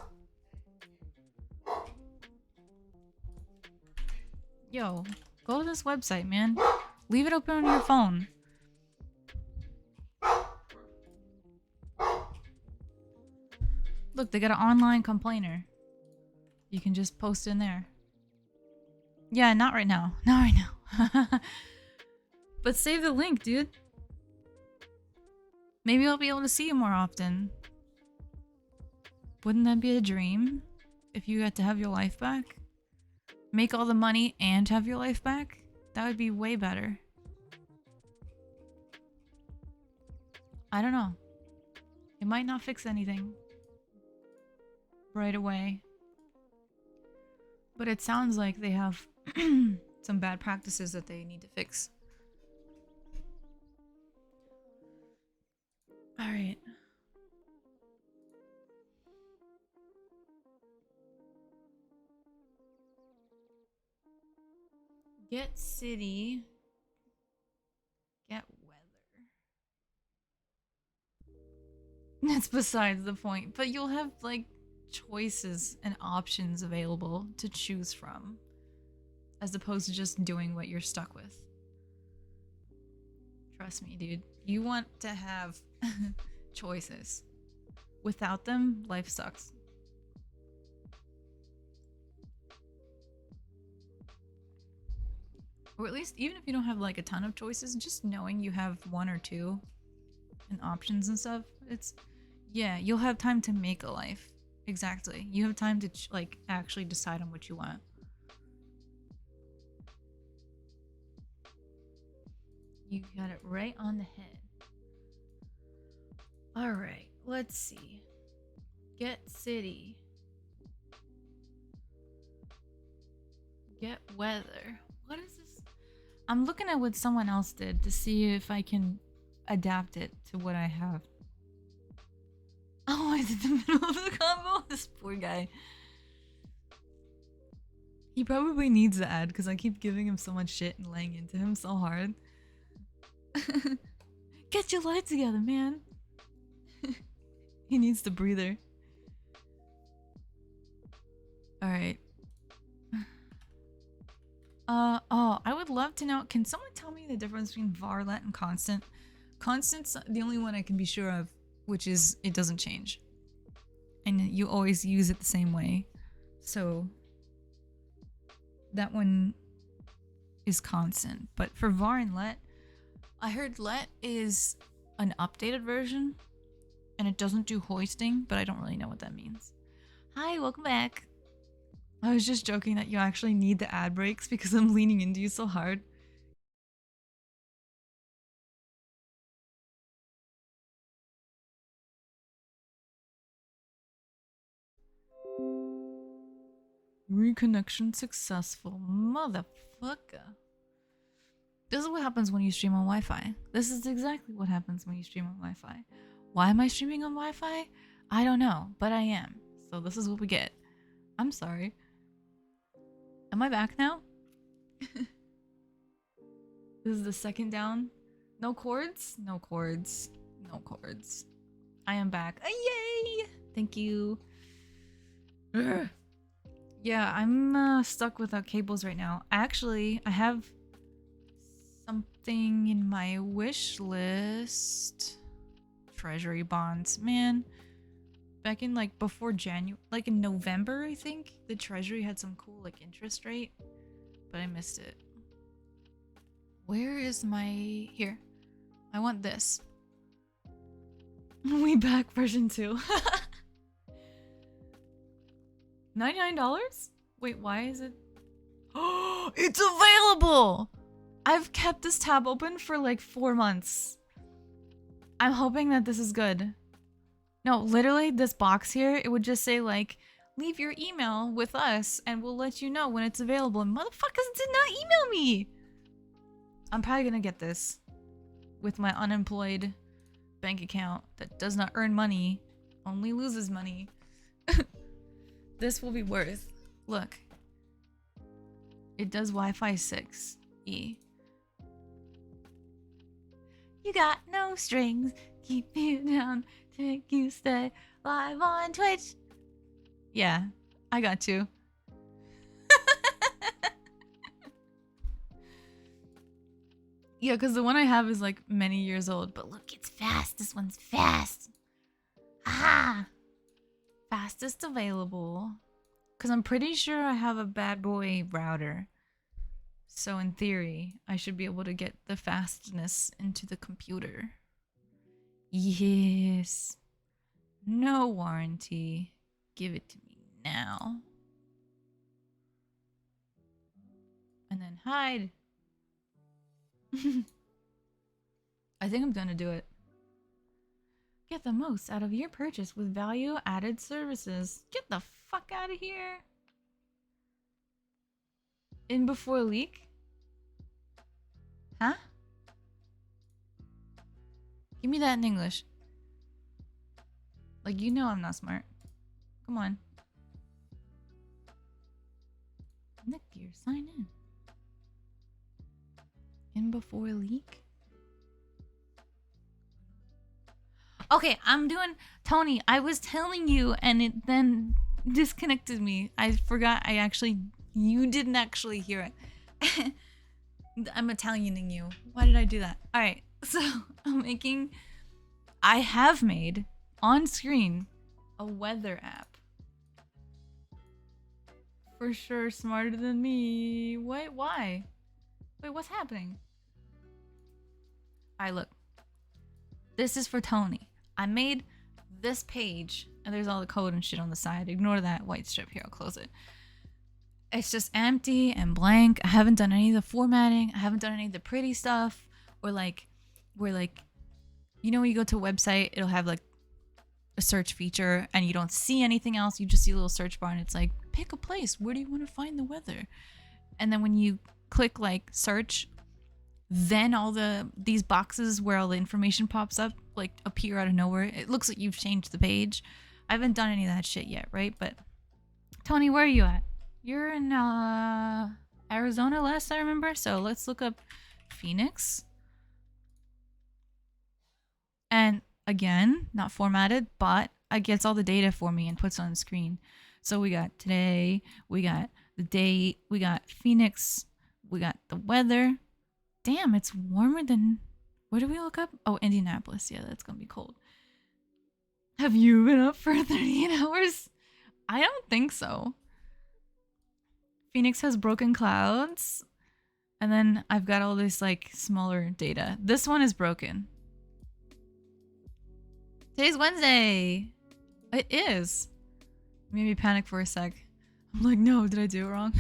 Yo, go to this website, man. Leave it open on your phone. Look, they got an online complainer. You can just post in there. Yeah, not right now. Not right now. But save the link, dude. Maybe I'll be able to see you more often. Wouldn't that be a dream? If you had to have your life back? Make all the money and have your life back? That would be way better. I don't know. It might not fix anything right away. But it sounds like they have some bad practices that they need to fix. Alright. Get city. Get weather. That's besides the point. But you'll have, like, choices and options available to choose from. As opposed to just doing what you're stuck with. Trust me, dude. You want to have choices. Without them, life sucks. Or at least, even if you don't have like a ton of choices, just knowing you have one or two and options and stuff, it's, yeah, you'll have time to make a life. Exactly. You have time to like actually decide on what you want. You got it right on the head. Alright, let's see. Get city. Get weather. What is this? I'm looking at what someone else did to see if I can adapt it to what I have. Oh, it's in the middle of the combo? This poor guy. He probably needs the ad because I keep giving him so much shit and laying into him so hard. Get your life together, man. He needs the breather. Alright. Oh, I would love to know. Can someone tell me the difference between varlet and constant? Constant's the only one I can be sure of, which is it doesn't change. And you always use it the same way. So that one is constant. But for var and let, I heard let is an updated version and it doesn't do hoisting, but I don't really know what that means. Hi, welcome back. I was just joking that you actually need the ad breaks because I'm leaning into you so hard. Reconnection successful. Motherfucker. This is what happens when you stream on Wi-Fi. This is exactly what happens when you stream on Wi-Fi. Why am I streaming on Wi-Fi? I don't know, but I am. So this is what we get. I'm sorry. Am I back now? This is the second down. No chords? No chords. No chords. I am back. Yay! Thank you. Ugh. Yeah, I'm stuck without cables right now. Actually, I have something in my wish list. Treasury bonds. Man, back in like before January, like in November, I think, the Treasury had some cool like interest rate, but I missed it. Where is my... Here. I want this. We back version 2. $99? Wait, why is it? Oh, it's available! I've kept this tab open for like 4 months. I'm hoping that this is good. No, literally this box here, it would just say like, leave your email with us and we'll let you know when it's available. And motherfuckers did not email me! I'm probably gonna get this with my unemployed bank account that does not earn money, only loses money. This will be worth. Look. It does Wi-Fi 6E. You got no strings, keep you down, to make you stay live on Twitch. Yeah, I got you. Yeah, because the one I have is like many years old, but look, it's fast. This one's fast. Ah! Fastest available. Because I'm pretty sure I have a bad boy router. So in theory, I should be able to get the fastness into the computer. Yes. No warranty. Give it to me now. And then hide. I think I'm gonna do it. Get the most out of your purchase with value-added services. Get the fuck out of here. In before leak? Huh? Give me that in English. Like, you know I'm not smart. Come on. Nick gear, sign in. In before leak? Okay, I'm doing... Tony, I was telling you and it then disconnected me. I forgot I actually... You didn't actually hear it. I'm Italianing you. Why did I do that? Alright, so I'm making... I have made, on screen, a weather app. For sure smarter than me. Wait, why? Wait, what's happening? Alright, look. This is for Tony. I made this page, and there's all the code and shit on the side. Ignore that white strip here. I'll close it. It's just empty and blank. I haven't done any of the formatting. I haven't done any of the pretty stuff. Or like, where like, you know when you go to a website, it'll have like a search feature and you don't see anything else. You just see a little search bar and it's like, pick a place. Where do you want to find the weather? And then when you click like search, then all these boxes where all the information pops up like appear out of nowhere. It looks like you've changed the page. I haven't done any of that shit yet, right? But Tony, where are you at? You're in Arizona last I remember. So let's look up Phoenix. And again, not formatted, but it gets all the data for me and puts it on the screen. So we got today, we got the date, we got Phoenix, we got the weather. Damn, it's warmer than What did we look up? Oh, Indianapolis. Yeah, that's gonna be cold. Have you been up for 38 hours? I don't think so. Phoenix has broken clouds. And then I've got all this like smaller data. This one is broken. Today's Wednesday. It is. Made me panic for a sec. I'm like, no, did I do it wrong?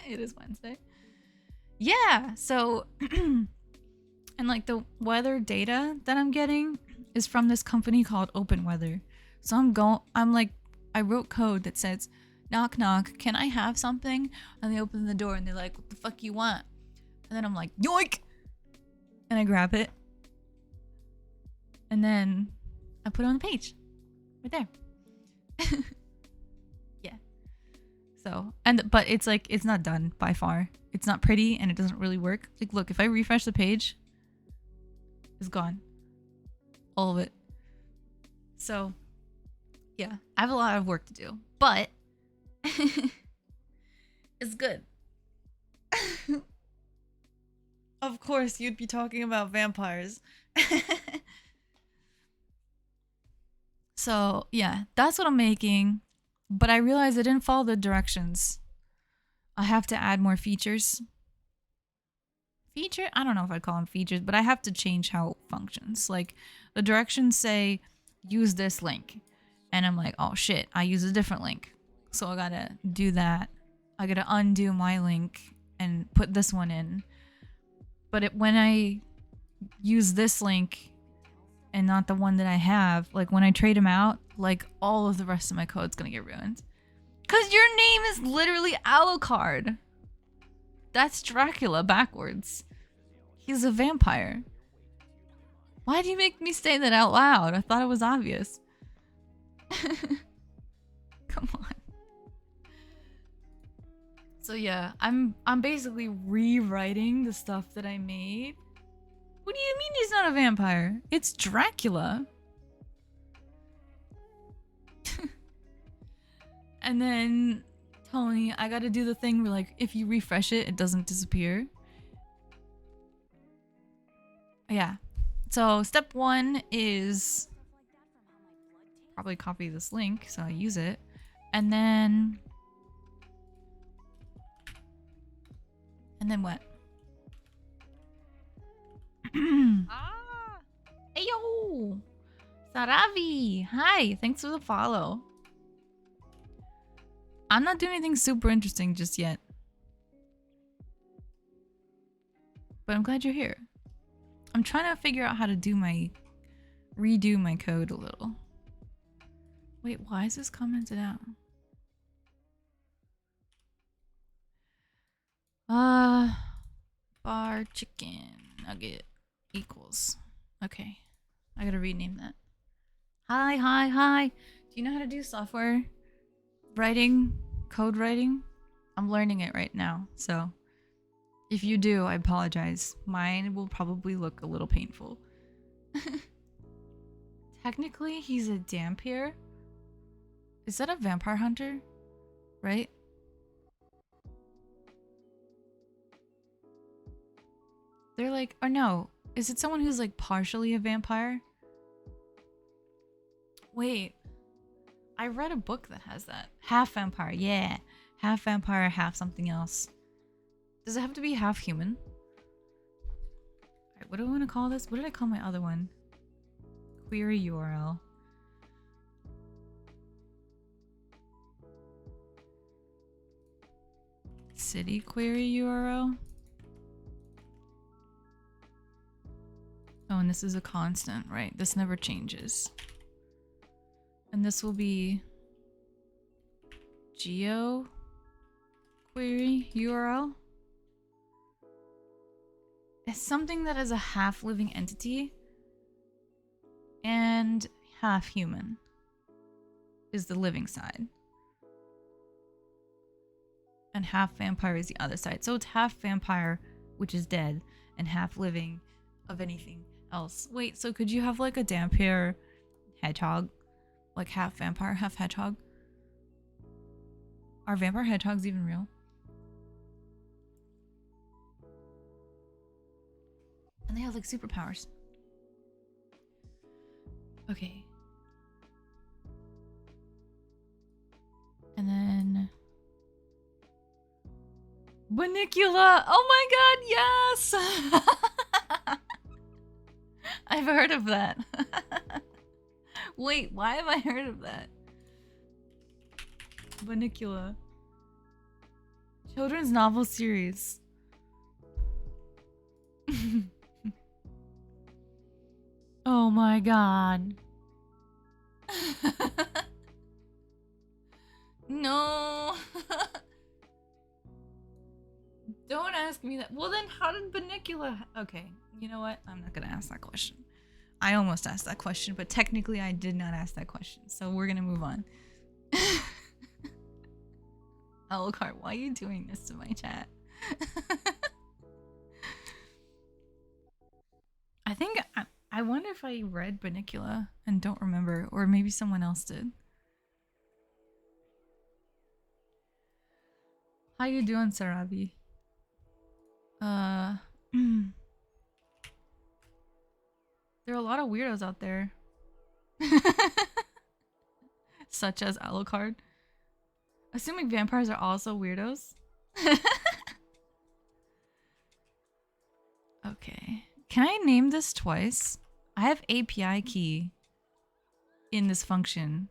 It is Wednesday. Yeah, so and like the weather data that I'm getting is from this company called OpenWeather. So I wrote code that says, knock knock, can I have something? And they open the door and they're like, what the fuck you want? And then I'm like, yoink! And I grab it. And then I put it on the page. Right there. Yeah. So, but it's like, it's not done by far. It's not pretty and it doesn't really work. Like, look, if I refresh the page, it's gone. All of it. So, yeah, I have a lot of work to do, but it's good. Of course, you'd be talking about vampires. So, yeah, that's what I'm making. But I realized I didn't follow the directions. I have to add more features. I don't know if I'd call them features, but I have to change how it functions. Like, the directions say, use this link. And I'm like, oh shit, I use a different link. So I gotta do that. I gotta undo my link and put this one in. But when I use this link and not the one that I have, like when I trade them out, like all of the rest of my code's gonna get ruined. Cause your name is literally Alucard. That's Dracula backwards. He's a vampire. Why do you make me say that out loud? I thought it was obvious. Come on. So yeah, I'm basically rewriting the stuff that I made. What do you mean he's not a vampire? It's Dracula. And then Tony, I gotta do the thing where like if you refresh it, it doesn't disappear. Yeah. So step 1 is probably copy this link so I use it. And then what? Hey yo! Saravi! Hi! Thanks for the follow. I'm not doing anything super interesting just yet. But I'm glad you're here. I'm trying to figure out how to redo my code a little. Wait, why is this commented out? Bar chicken nugget equals. Okay. I gotta rename that. Hi. Do you know how to do software writing? Code writing? I'm learning it right now, so if you do, I apologize. Mine will probably look a little painful. Technically, he's a Dampier. Is that a vampire hunter? Right? They're like, or no, is it someone who's like partially a vampire? Wait, I read a book that has that. Half vampire, yeah. Half vampire, half something else. Does it have to be half human? Alright, what do I want to call this? What did I call my other one? Query URL. City query URL. Oh, and this is a constant, right? This never changes. And this will be geo query URL. It's something that is a half living entity and half human is the living side. And half vampire is the other side. So it's half vampire, which is dead, and half living of anything else. Wait, so could you have like a Dampier hedgehog? Like half vampire, half hedgehog? Are vampire hedgehogs even real? And they have like superpowers. Okay. And then Banicula. Oh my god, yes! I've heard of that. Wait, why have I heard of that? Banicula. Children's novel series. Oh my god. No. Don't ask me that. Well then, how did Banicula... Okay, you know what? I'm not gonna ask that question. I almost asked that question, but technically I did not ask that question. So we're gonna move on. Alucard, why are you doing this to my chat? I think... I wonder if I read Banicula and don't remember, or maybe someone else did. How you doing, Sarabi? There are a lot of weirdos out there. Such as Alucard. Assuming vampires are also weirdos. Okay. Can I name this twice? I have API key in this function.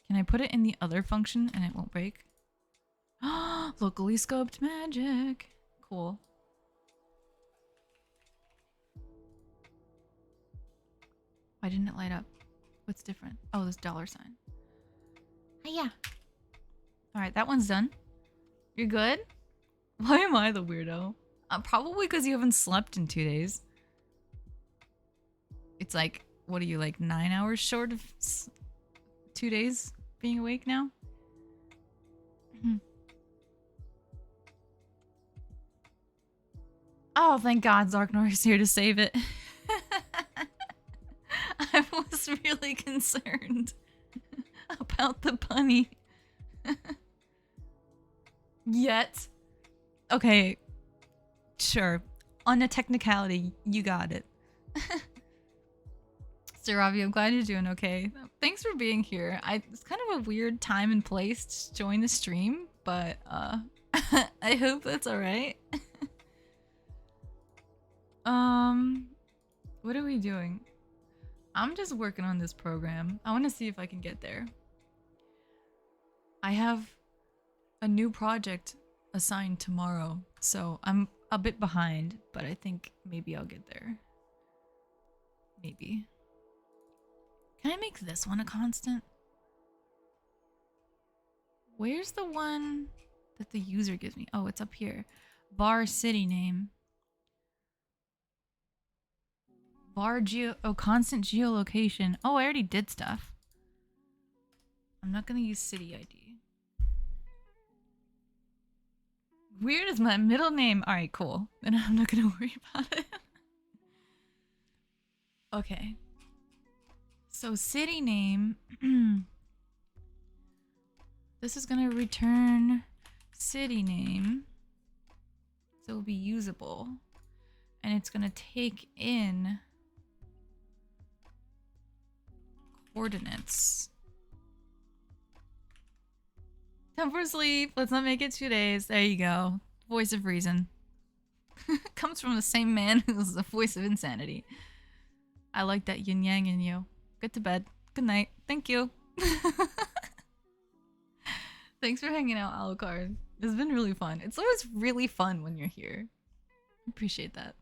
Can I put it in the other function and it won't break? Locally scoped magic. Cool. Why didn't it light up? What's different? Oh, this dollar sign. Yeah. Alright, that one's done. You're good? Why am I the weirdo? Probably because you haven't slept in 2 days. It's like, what are you, like 9 hours short of 2 days being awake now? Oh, thank God Zarknor is here to save it. I was really concerned about the bunny. Yet. Okay. Sure. On a technicality, you got it. Saravi, I'm glad you're doing okay. Thanks for being here. It's kind of a weird time and place to join the stream, but I hope that's alright. What are we doing? I'm just working on this program. I want to see if I can get there. I have a new project assigned tomorrow, so I'm a bit behind, but I think maybe I'll get there. Maybe. Can I make this one a constant? Where's the one that the user gives me? Oh, it's up here. Var city name. Var constant geolocation. Oh, I already did stuff. I'm not gonna use city ID. Weird is my middle name. Alright, cool. Then I'm not gonna worry about it. Okay. So city name. This is gonna return city name. So it'll be usable. And it's gonna take in coordinates. Time for sleep. Let's not make it 2 days. There you go. Voice of reason. Comes from the same man who's the voice of insanity. I like that yin yang in you. Get to bed. Good night. Thank you. Thanks for hanging out, Alucard. It's been really fun. It's always really fun when you're here. Appreciate that.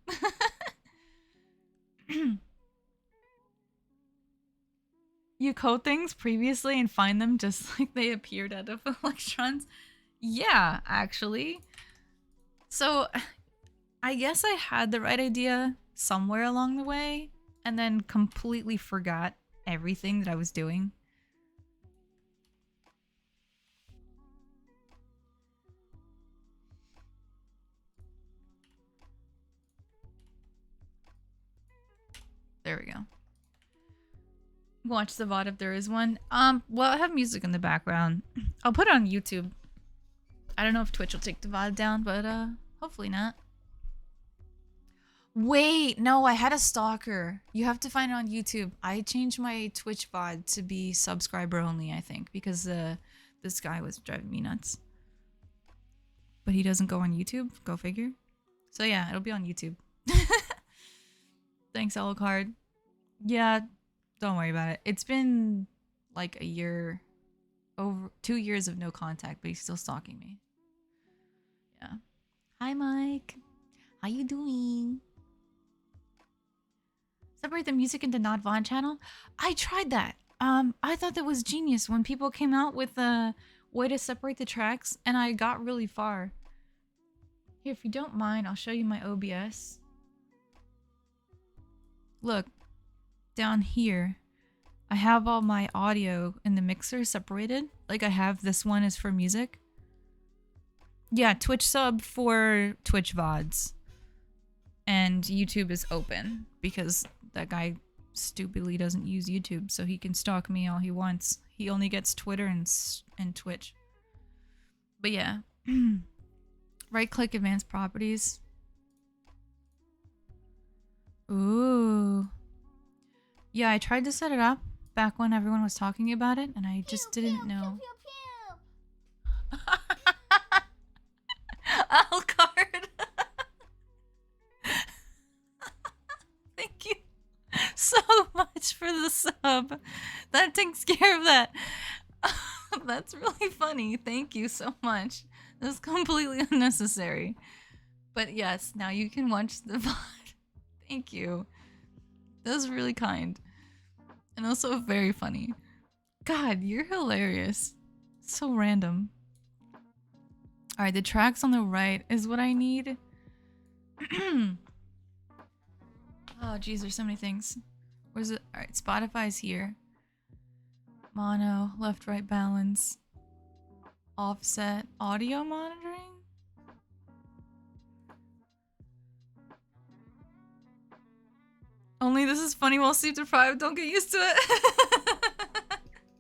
You code things previously and find them just like they appeared out of electrons? Yeah, actually. So, I guess I had the right idea somewhere along the way and then completely forgot everything that I was doing. There we go. Watch the VOD if there is one. Well, I have music in the background. I'll put it on YouTube. I don't know if Twitch will take the VOD down, but hopefully not. Wait, no, I had a stalker. You have to find it on YouTube. I changed my Twitch VOD to be subscriber only, I think, because this guy was driving me nuts. But he doesn't go on YouTube. Go figure. So yeah, it'll be on YouTube. Thanks, Alucard. Yeah, don't worry about it. It's been like a year, over 2 years of no contact, but he's still stalking me. Yeah. Hi, Mike. How you doing? Separate the music into not Vaughn channel. I tried that. I thought that was genius when people came out with a way to separate the tracks, and I got really far. Here, if you don't mind, I'll show you my OBS. Look, down here, I have all my audio in the mixer separated. Like I have this one is for music. Yeah, Twitch sub for Twitch VODs. And YouTube is open because that guy stupidly doesn't use YouTube, so he can stalk me all he wants. He only gets Twitter and Twitch. But yeah. Right click advanced properties. Ooh. Yeah, I tried to set it up back when everyone was talking about it, and I just didn't know. Alcard. Thank you so much for the sub. That takes care of that. That's really funny. Thank you so much. That was completely unnecessary. But yes, now you can watch the VOD. Thank you. That was really kind. And also very funny. God, you're hilarious. So random. Alright, the tracks on the right is what I need. Oh, geez, there's so many things. Where's it? Alright, Spotify's here. Mono, left, right balance. Offset, audio monitoring? Only this is funny while sleep deprived. Don't get used to it.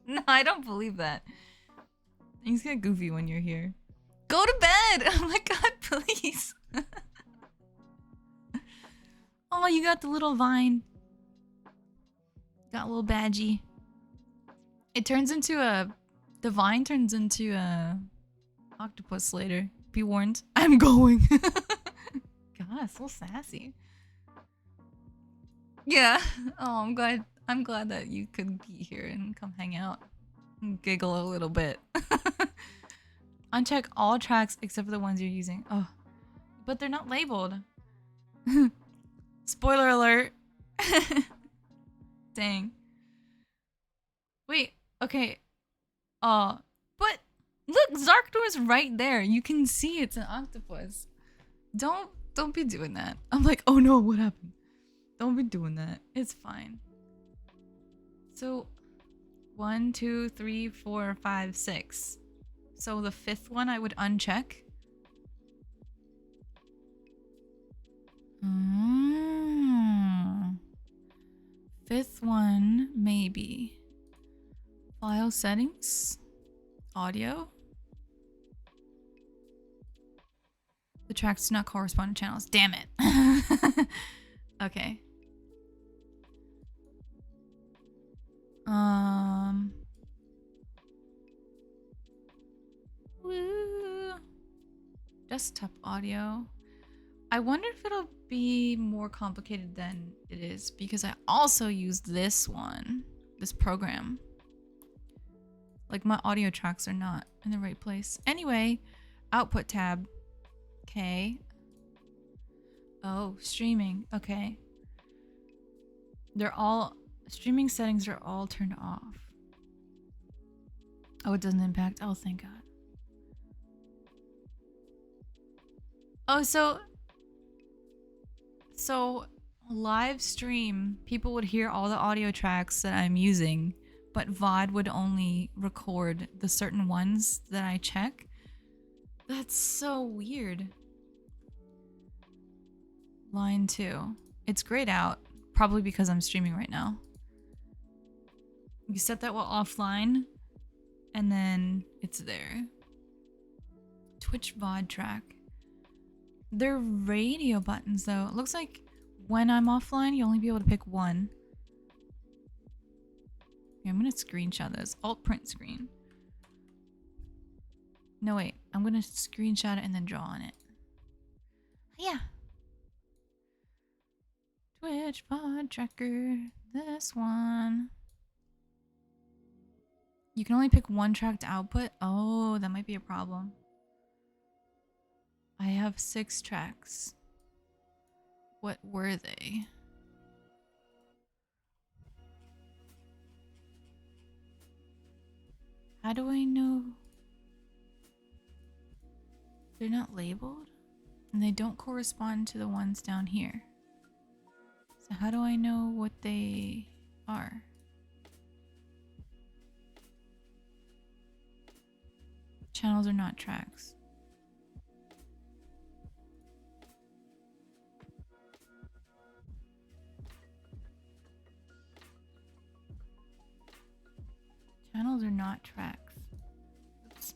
No, I don't believe that. Things get goofy when you're here. Go to bed! Oh my god, please. Oh, you got the little vine. Got a little badgie. It turns into a... The vine turns into a... octopus later. Be warned. I'm going. God, so sassy. Yeah. Oh, I'm glad that you could be here and come hang out. And giggle a little bit. Uncheck all tracks except for the ones you're using. Oh. But they're not labeled. Spoiler alert. Dang. Wait, okay. But look, Zarktor is right there. You can see it's an octopus. Don't be doing that. I'm like, oh no, what happened? Don't be doing that. It's fine. So 1, 2, 3, 4, 5, 6. So the 5th one I would uncheck. Mm. 5th one, maybe. File settings. Audio. The tracks do not correspond to channels. Damn it. Okay. Woo. Desktop audio. I wonder if it'll be more complicated than it is because I also use this one, this program. Like my audio tracks are not in the right place. Anyway, output tab. Okay. Oh, streaming. Okay. They're all, streaming settings are all turned off. Oh, it doesn't impact. Oh, thank God. Oh, so live stream, people would hear all the audio tracks that I'm using, but VOD would only record the certain ones that I check. That's so weird. Line 2. It's grayed out, probably because I'm streaming right now. You set that while offline, and then it's there. Twitch VOD track. They're radio buttons though. It looks like when I'm offline, you'll only be able to pick one. Okay, I'm gonna screenshot this. Alt print screen. No, wait. I'm gonna screenshot it and then draw on it. Yeah. Twitch pod tracker. This one. You can only pick one track to output. Oh, that might be a problem. I have 6 tracks. What were they? How do I know? They're not labeled? And they don't correspond to the ones down here. So how do I know what they are? Channels are not tracks. Channels are not tracks. Oops.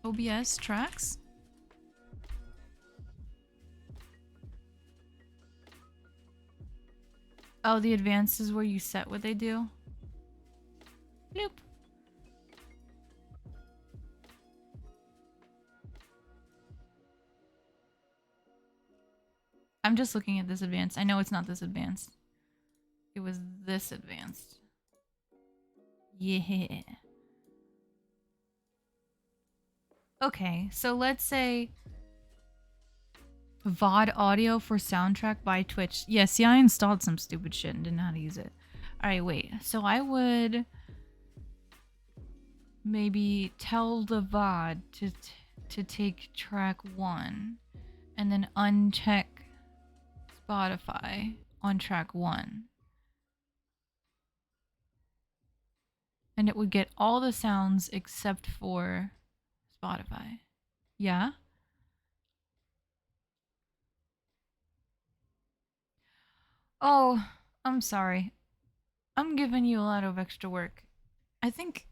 OBS tracks? Oh, the advanced is where you set what they do? Bloop. I'm just looking at this advanced. I know it's not this advanced. It was this advanced. Yeah. Okay, so let's say VOD audio for soundtrack by Twitch. Yeah, see, I installed some stupid shit and didn't know how to use it. Alright, wait. So I would maybe tell the VOD to take track 1 and then uncheck Spotify on track 1. And it would get all the sounds except for Spotify. Yeah? Oh, I'm sorry. I'm giving you a lot of extra work. I think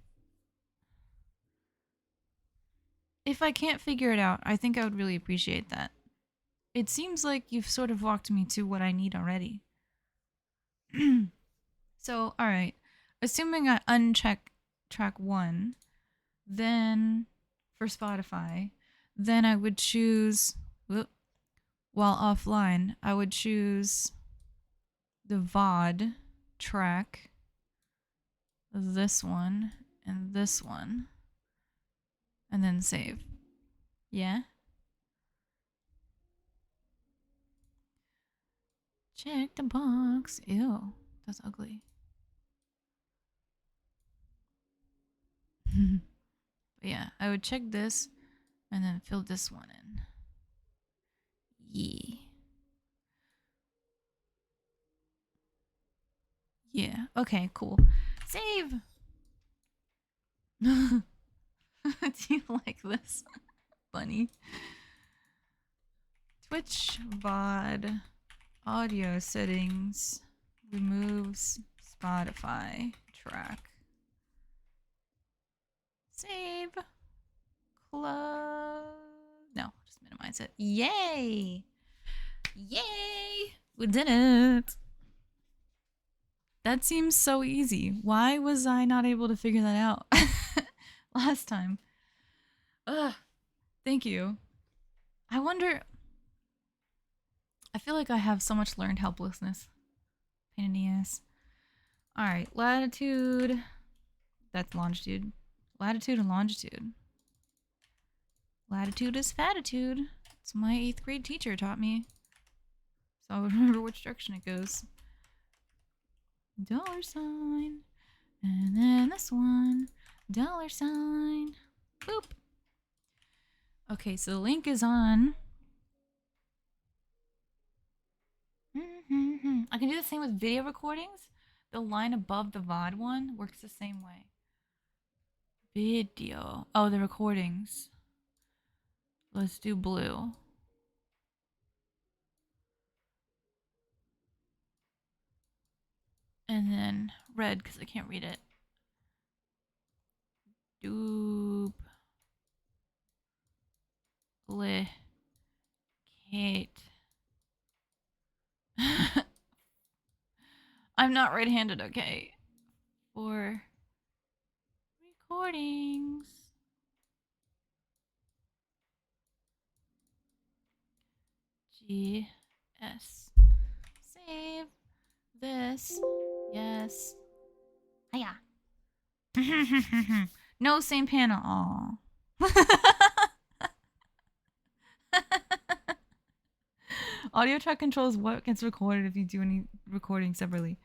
if I can't figure it out, I think I would really appreciate that. It seems like you've sort of walked me to what I need already. So, alright. Assuming I uncheck track 1, then for Spotify, then I would choose, while offline, I would choose the VOD track, this one, and this one, and then save. Yeah? Check the box. Ew, that's ugly. But yeah, I would check this and then fill this one in. Yeah. Yeah. Okay, cool. Save! Do you like this? Bunny. Twitch VOD audio settings removes Spotify track. Save. Close. No, just minimize it. Yay! Yay! We did it! That seems so easy. Why was I not able to figure that out last time? Ugh. Thank you. I wonder... I feel like I have so much learned helplessness. Pain in the ass. Alright, latitude. That's longitude. Latitude and longitude. Latitude is fatitude. It's my 8th grade teacher taught me. So I would remember which direction it goes. $sign. And then this one. $sign. Boop. Okay, so the link is on. I can do the same with video recordings. The line above the VOD one works the same way. Video. Oh, the recordings. Let's do blue. And then red because I can't read it. Duplicate. I'm not right-handed, okay? For recordings. G S. Save this. Yes. Hiya. No, same panel. Aw. Audio track controls what gets recorded if you do any recording separately.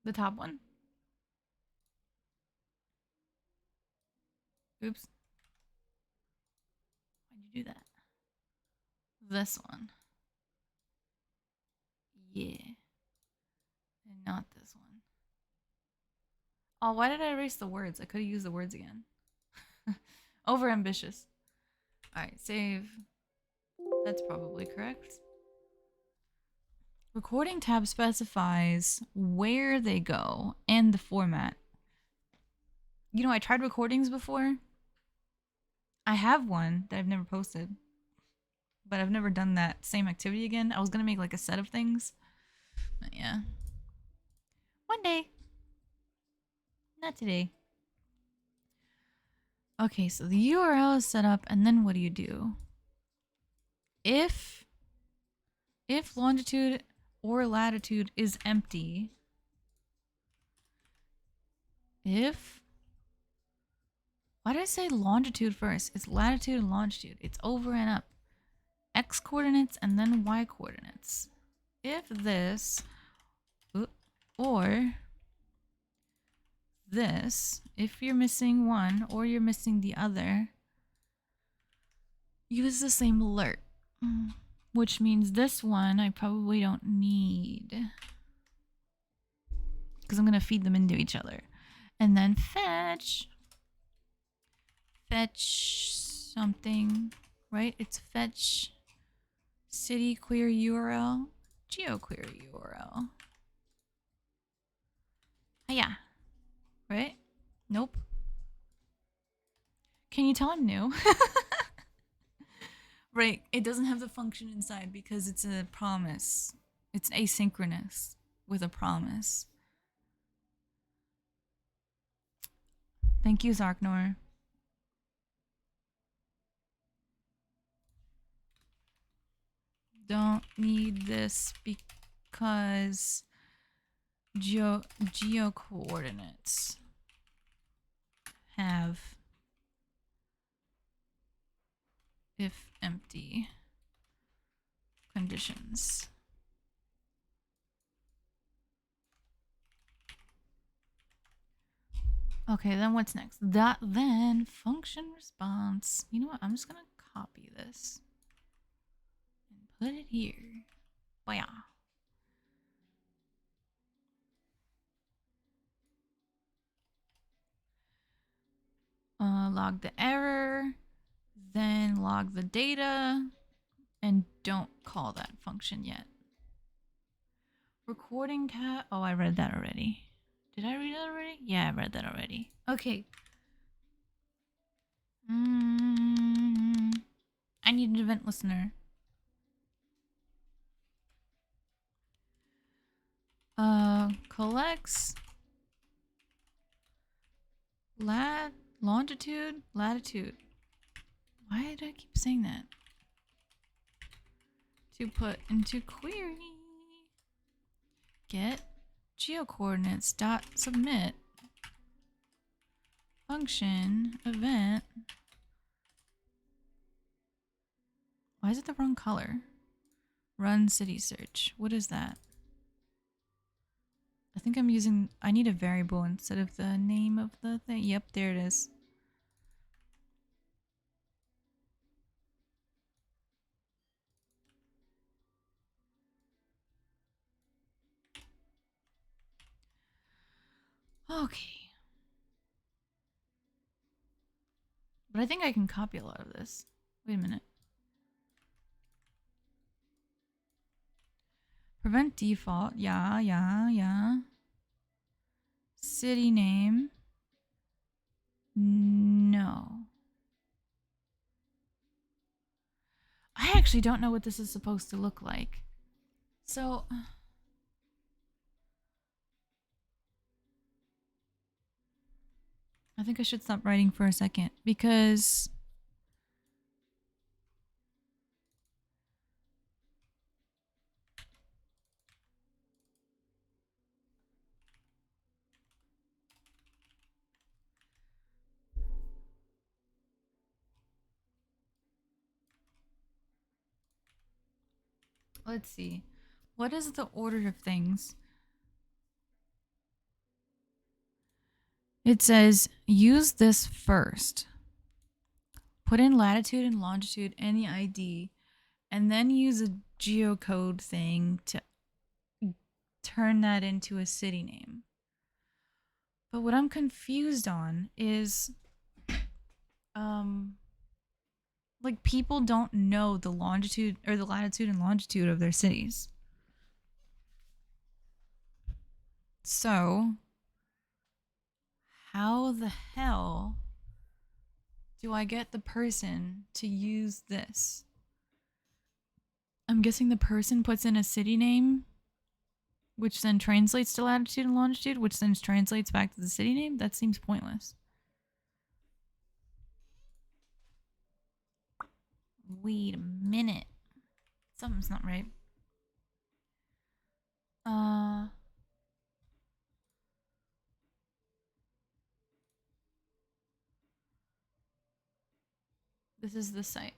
The top one. Oops. Why'd you do that? This one. Yeah. And not this one. Oh, why did I erase the words? I could have used the words again. Over ambitious. Alright, save. That's probably correct. Recording tab specifies where they go and the format. You know, I tried recordings before. I have one that I've never posted. But I've never done that same activity again. I was gonna make like a set of things. But yeah. One day. Not today. Okay, so the URL is set up, and then what do? If longitude or latitude is empty, why did I say longitude first? It's latitude and longitude. It's over and up. X coordinates and then Y coordinates. If this or this, if you're missing one or you're missing the other, use the same alert. Which means this one I probably don't need. Because I'm going to feed them into each other. And then fetch something, right? It's fetch city query URL, geoquery URL. Yeah. Right? Nope. Can you tell I'm new? Right, it doesn't have the function inside because it's a promise. It's asynchronous with a promise. Thank you, Zarknor. Don't need this because geo coordinates have if empty conditions. Okay, then what's next? That then function response. You know what? I'm just gonna copy this and put it here. Baya. Log the error, then log the data, and don't call that function yet. Recording tab. Oh, I read that already. Did I read that already? Yeah, I read that already. Okay. I need an event listener. Collects longitude, latitude. Why do I keep saying that? To put into query. Get geocoordinates dot submit function event. Why is it the wrong color? Run city search. What is that? I think I'm using, I need a variable instead of the name of the thing. Yep, there it is. Okay. But I think I can copy a lot of this. Wait a minute. Prevent default. Yeah. City name. No. I actually don't know what this is supposed to look like. So I think I should stop writing for a second because let's see. What is the order of things? It says use this first. Put in latitude and longitude and the ID, and then use a geocode thing to turn that into a city name. But what I'm confused on is um like people don't know the longitude or the latitude and longitude of their cities. So, how the hell do I get the person to use this? I'm guessing the person puts in a city name, which then translates to latitude and longitude, which then translates back to the city name? That seems pointless. Wait a minute. Something's not right. Uh, this is the site.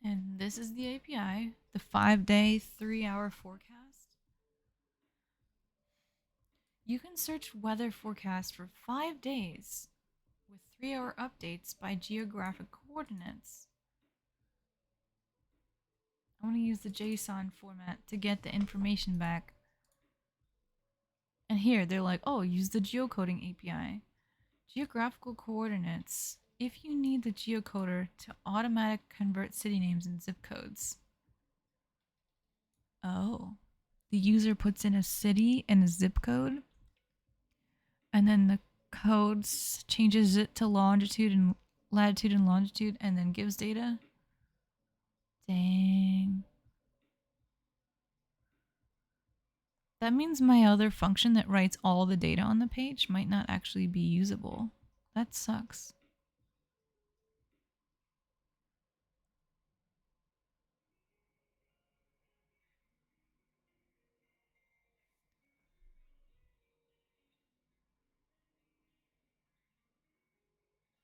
And this is the API, the 5-day, 3-hour forecast. You can search weather forecast for 5 days with 3-hour updates by geographic coordinates. I want to use the JSON format to get the information back. And here they're like, oh, use the geocoding API. Geographical coordinates. If you need the geocoder to automatic convert city names and zip codes. Oh. The user puts in a city and a zip code, and then the code changes it to longitude and latitude and longitude, and then gives data. Dang. That means my other function that writes all the data on the page might not actually be usable. That sucks.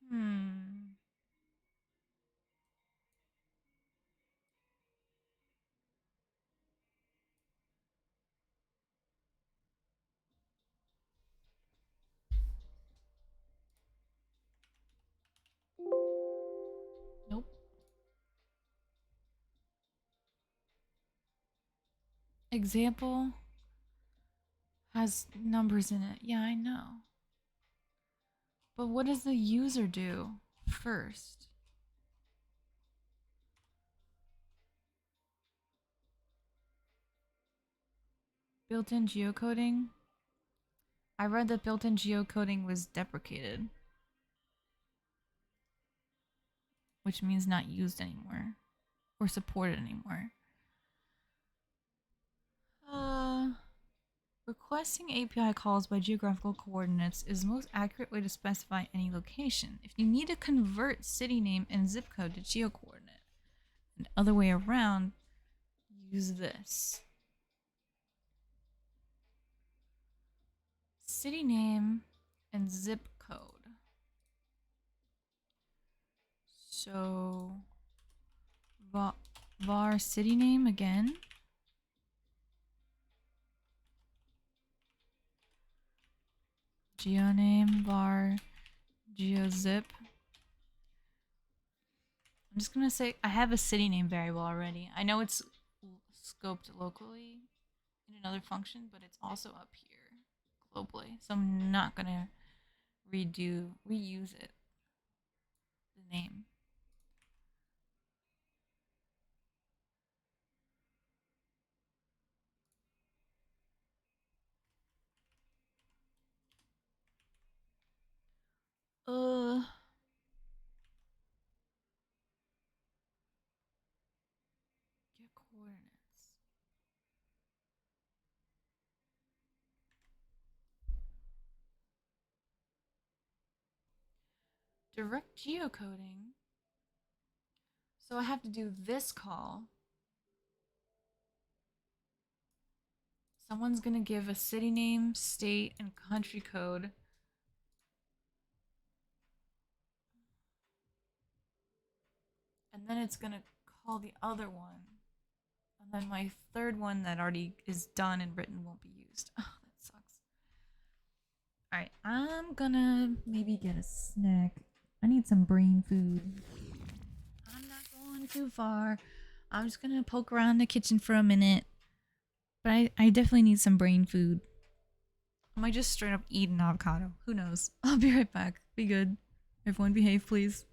Hmm. Nope. Example has numbers in it. Yeah, I know. But what does the user do first? Built-in geocoding? I read that built-in geocoding was deprecated, which means not used anymore or supported anymore. Uh, Requesting API calls by geographical coordinates is the most accurate way to specify any location. If you need to convert city name and zip code to geocoordinate, and other way around, use this. City name and zip code. So var city name again. Geoname var geozip. I'm just gonna say I have a city name variable already. I know it's scoped locally in another function, but it's also up here globally. So I'm not gonna reuse it. The name. Uh coordinates. Direct geocoding. So I have to do this call. Someone's gonna give a city name, state, and country code. And then it's gonna call the other one. And then my third one that already is done and written won't be used. Oh, that sucks. Alright, I'm gonna maybe get a snack. I need some brain food. I'm not going too far. I'm just gonna poke around the kitchen for a minute. But I definitely need some brain food. I might just straight up eat an avocado. Who knows? I'll be right back. Be good. Everyone behave, please.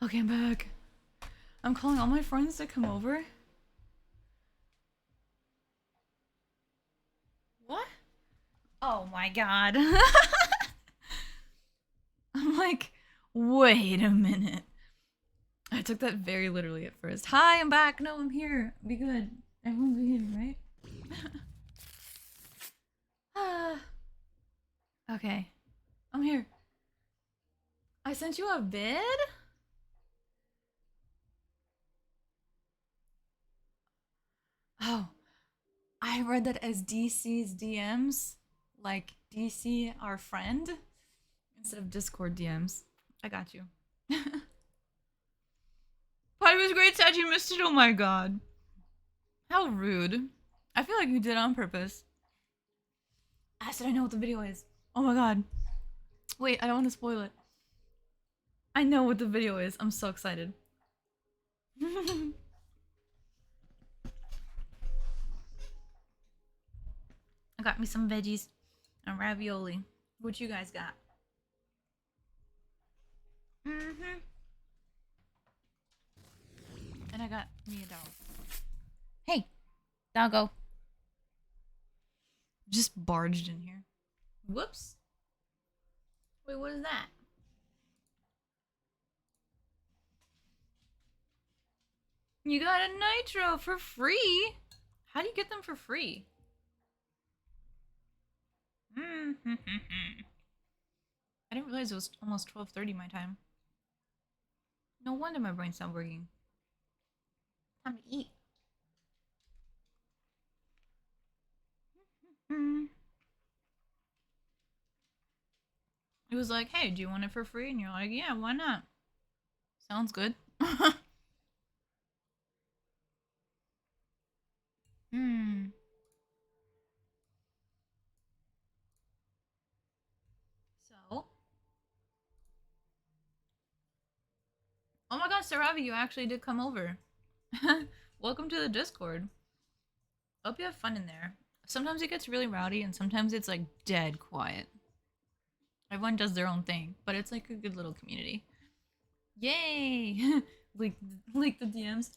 Okay, I'm back. I'm calling all my friends to come over. What? Oh my god. I'm like, wait a minute. I took that very literally at first. Hi, I'm back. No, I'm here. Be good. Everyone be here, right? Okay. I'm here. I sent you a vid? Oh, I read that as DC's DMs. Like, DC, our friend, instead of Discord DMs. I got you. Party was great, Sad you missed it. Oh my god. How rude. I feel like you did it on purpose. I said I know what the video is. Oh my god. Wait, I don't want to spoil it. I know what the video is. I'm so excited. I got me some veggies and ravioli. What you guys got? Mm-hmm. And I got me a dog. Hey, doggo. Just barged in here. Whoops. Wait, what is that? You got a nitro for free? How do you get them for free? I didn't realize it was almost 12:30 my time. No wonder my brain stopped working. Time to eat. It was like, hey, do you want it for free? And you're like, yeah, why not? Sounds good. So, oh my god, Saravi, you actually did come over. Welcome to the Discord. Hope you have fun in there. Sometimes it gets really rowdy and sometimes it's like dead quiet. Everyone does their own thing, but it's like a good little community. Yay! leak the DMs.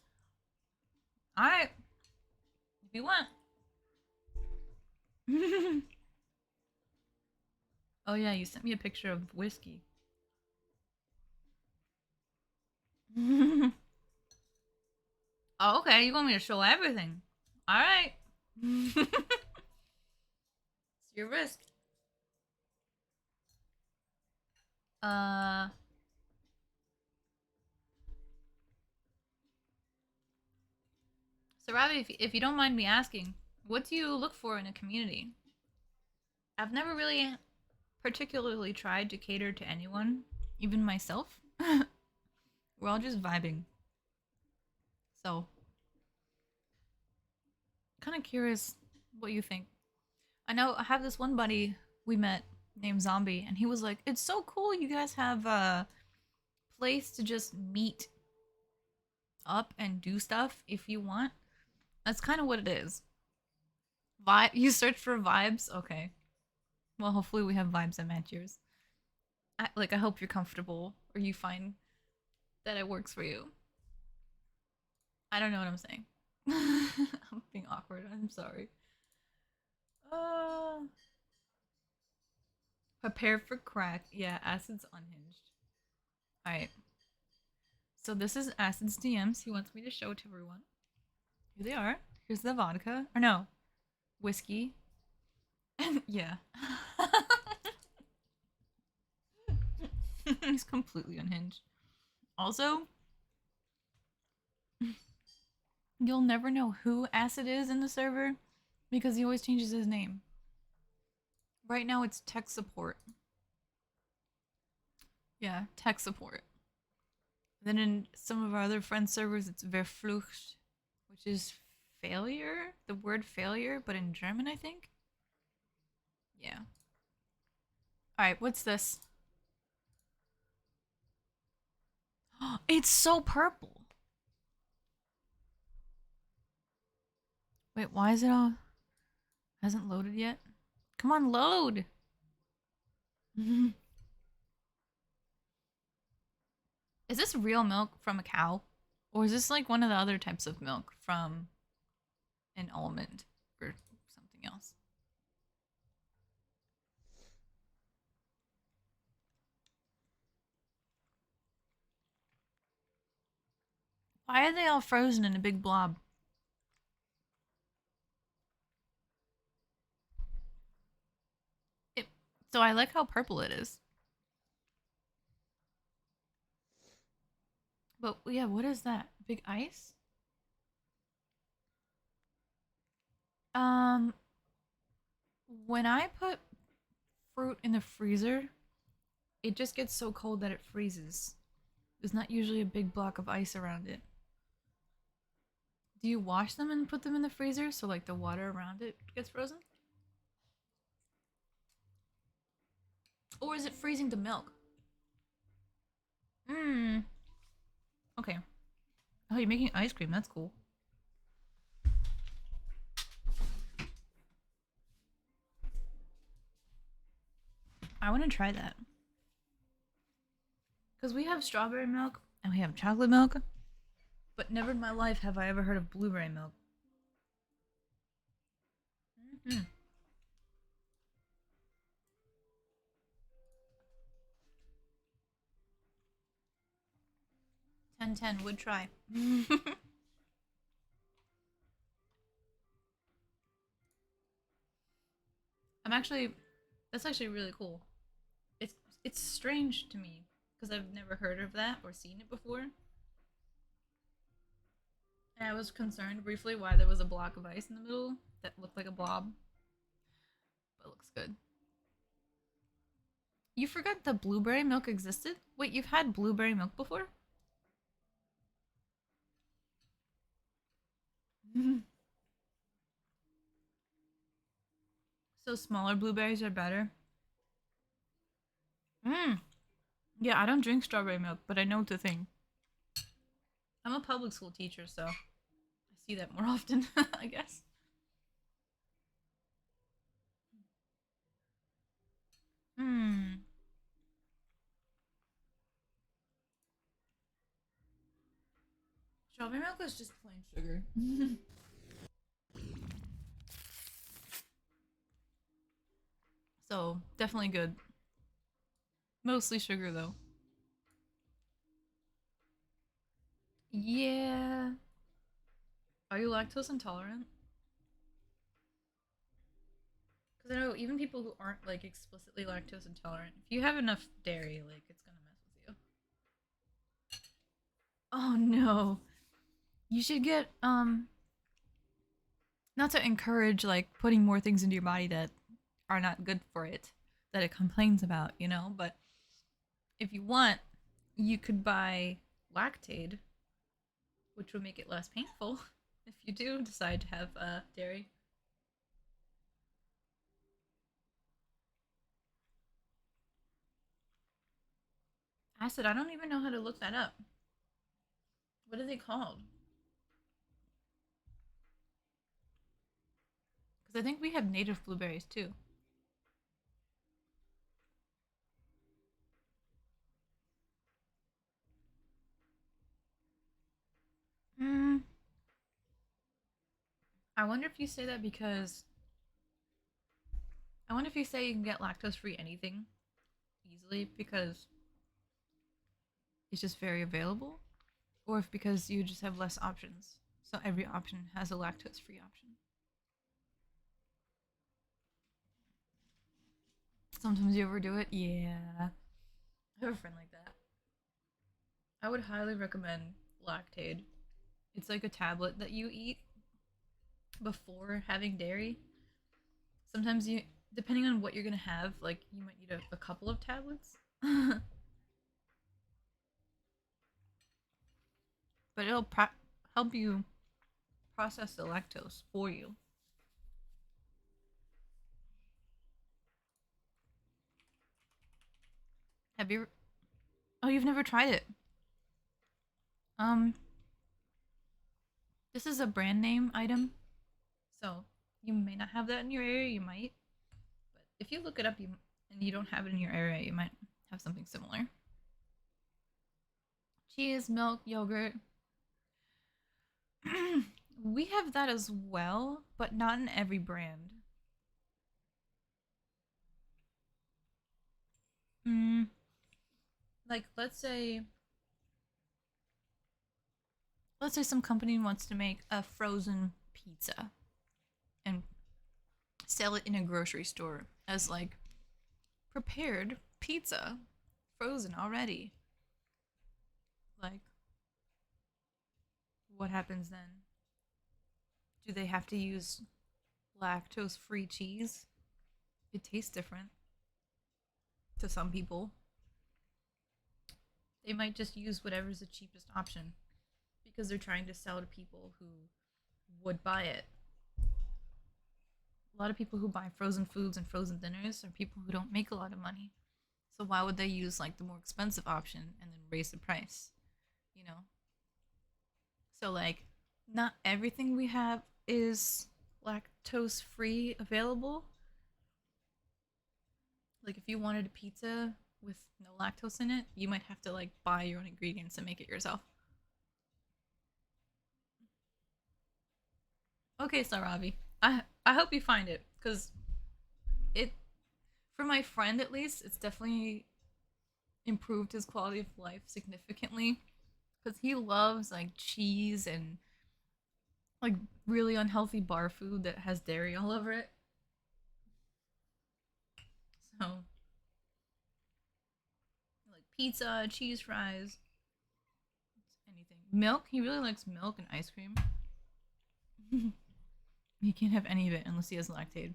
Alright. If you want. Oh yeah, you sent me a picture of whiskey. Oh, okay, you want me to show everything. Alright. It's your risk. So Ravi, if you don't mind me asking, what do you look for in a community? I've never really particularly tried to cater to anyone, even myself. We're all just vibing. So, kind of curious what you think. I know I have this one buddy we met named Zombie, and he was like, "It's so cool you guys have a place to just meet up and do stuff if you want." That's kind of what it is. Vibe. You search for vibes. Okay. Well, hopefully we have vibes that match yours. I hope you're comfortable or you find that it works for you. I don't know what I'm saying. I'm being awkward. I'm sorry. Uh, prepare for crack. Yeah, Acid's unhinged. Alright. So this is Acid's DMs. He wants me to show to everyone. Here they are. Here's the vodka. Or no. Whiskey. And yeah. He's completely unhinged. Also, you'll never know who Acid is in the server because he always changes his name. Right now it's tech support. Yeah, tech support. Then in some of our other friend servers it's Verflucht, which is failure, the word failure, but in German I think. Yeah. Alright, what's this? It's so purple. Wait, why is it all... Hasn't loaded yet? Come on, load! Is this real milk from a cow? Or is this like one of the other types of milk from an almond or something else? Why are they all frozen in a big blob? It, so I like how purple it is. But yeah, what is that? Big ice? Um, when I put fruit in the freezer, it just gets so cold that it freezes. There's not usually a big block of ice around it. Do you wash them and put them in the freezer so like the water around it gets frozen? Or is it freezing the milk? Mmm. Okay. Oh, you're making ice cream. That's cool. I want to try that. Because we have strawberry milk and we have chocolate milk, but never in my life have I ever heard of blueberry milk. Mm-hmm. 10/10 would try. I'm actually, that's actually really cool. It's it's strange to me because I've never heard of that or seen it before. And I was concerned briefly why there was a block of ice in the middle that looked like a blob, but looks good. You forgot the blueberry milk existed? Wait, you've had blueberry milk before? So smaller blueberries are better. Mm. Yeah, I don't drink strawberry milk, but I know it's a thing. I'm a public school teacher, so I see that more often, I guess. Hmm. Strawberry milk is just plain sugar. So, definitely good. Mostly sugar, though. Yeah. Are you lactose intolerant? Because I know even people who aren't like explicitly lactose intolerant, if you have enough dairy, like it's gonna mess with you. Oh no. You should get not to encourage like putting more things into your body that are not good for it that it complains about, but if you want, you could buy Lactaid, which would make it less painful if you do decide to have dairy. Acid, I don't even know how to look that up. What are they called? Because I think we have native blueberries too. Mm, I wonder if you say that because I wonder if you say you can get lactose free anything easily because it's just very available, or if because you just have less options. So every option has a lactose free option. Sometimes you overdo it. Yeah. I have a friend like that. I would highly recommend Lactaid. It's like a tablet that you eat before having dairy. Sometimes you, depending on what you're gonna have, like you might need a couple of tablets. But it'll help you process the lactose for you. Have you? Oh, you've never tried it. Um, this is a brand name item, so you may not have that in your area. You might, but if you look it up, and you don't have it in your area, you might have something similar. Cheese, milk, yogurt. We have that as well, but not in every brand. Mm, like let's say some company wants to make a frozen pizza and sell it in a grocery store as like prepared pizza, frozen already. Like, what happens then? Do they have to use lactose free cheese? It tastes different to some people. They might just use whatever's the cheapest option because they're trying to sell to people who would buy it. A lot of people who buy frozen foods and frozen dinners are people who don't make a lot of money. So why would they use like the more expensive option and then raise the price? You know? So like not everything we have is lactose free available. Like if you wanted a pizza with no lactose in it, you might have to like buy your own ingredients and make it yourself. Okay, Sarabi. I hope you find it cuz it for my friend at least, it's definitely improved his quality of life significantly cuz he loves like cheese and like really unhealthy bar food that has dairy all over it. So, like pizza, cheese fries, anything. Milk, he really likes milk and ice cream. He can't have any of it unless he has lactate.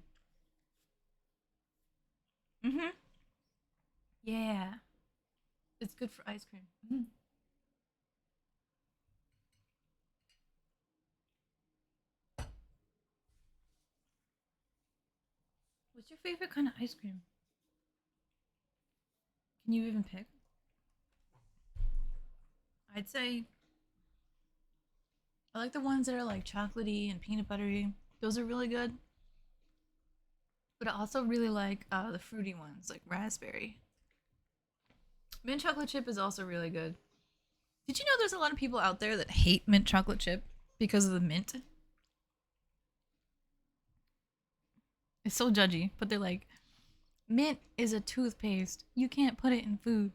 Mhm. Yeah. It's good for ice cream. Mhm. What's your favorite kind of ice cream? Can you even pick? I'd say I like the ones that are like chocolatey and peanut buttery. Those are really good. But I also really like the fruity ones, like raspberry. Mint chocolate chip is also really good. Did you know there's a lot of people out there that hate mint chocolate chip because of the mint? It's so judgy, but they're like, mint is a toothpaste. You can't put it in food.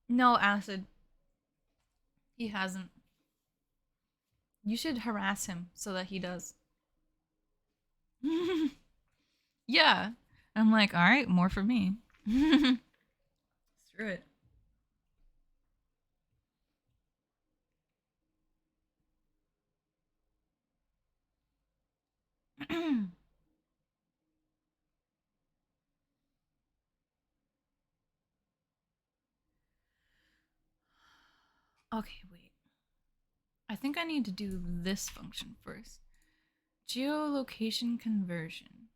No acid. He hasn't. You should harass him so that he does. Yeah. I'm like, all right, more for me. Screw it. Okay, wait. I think I need to do this function first. Geolocation conversion.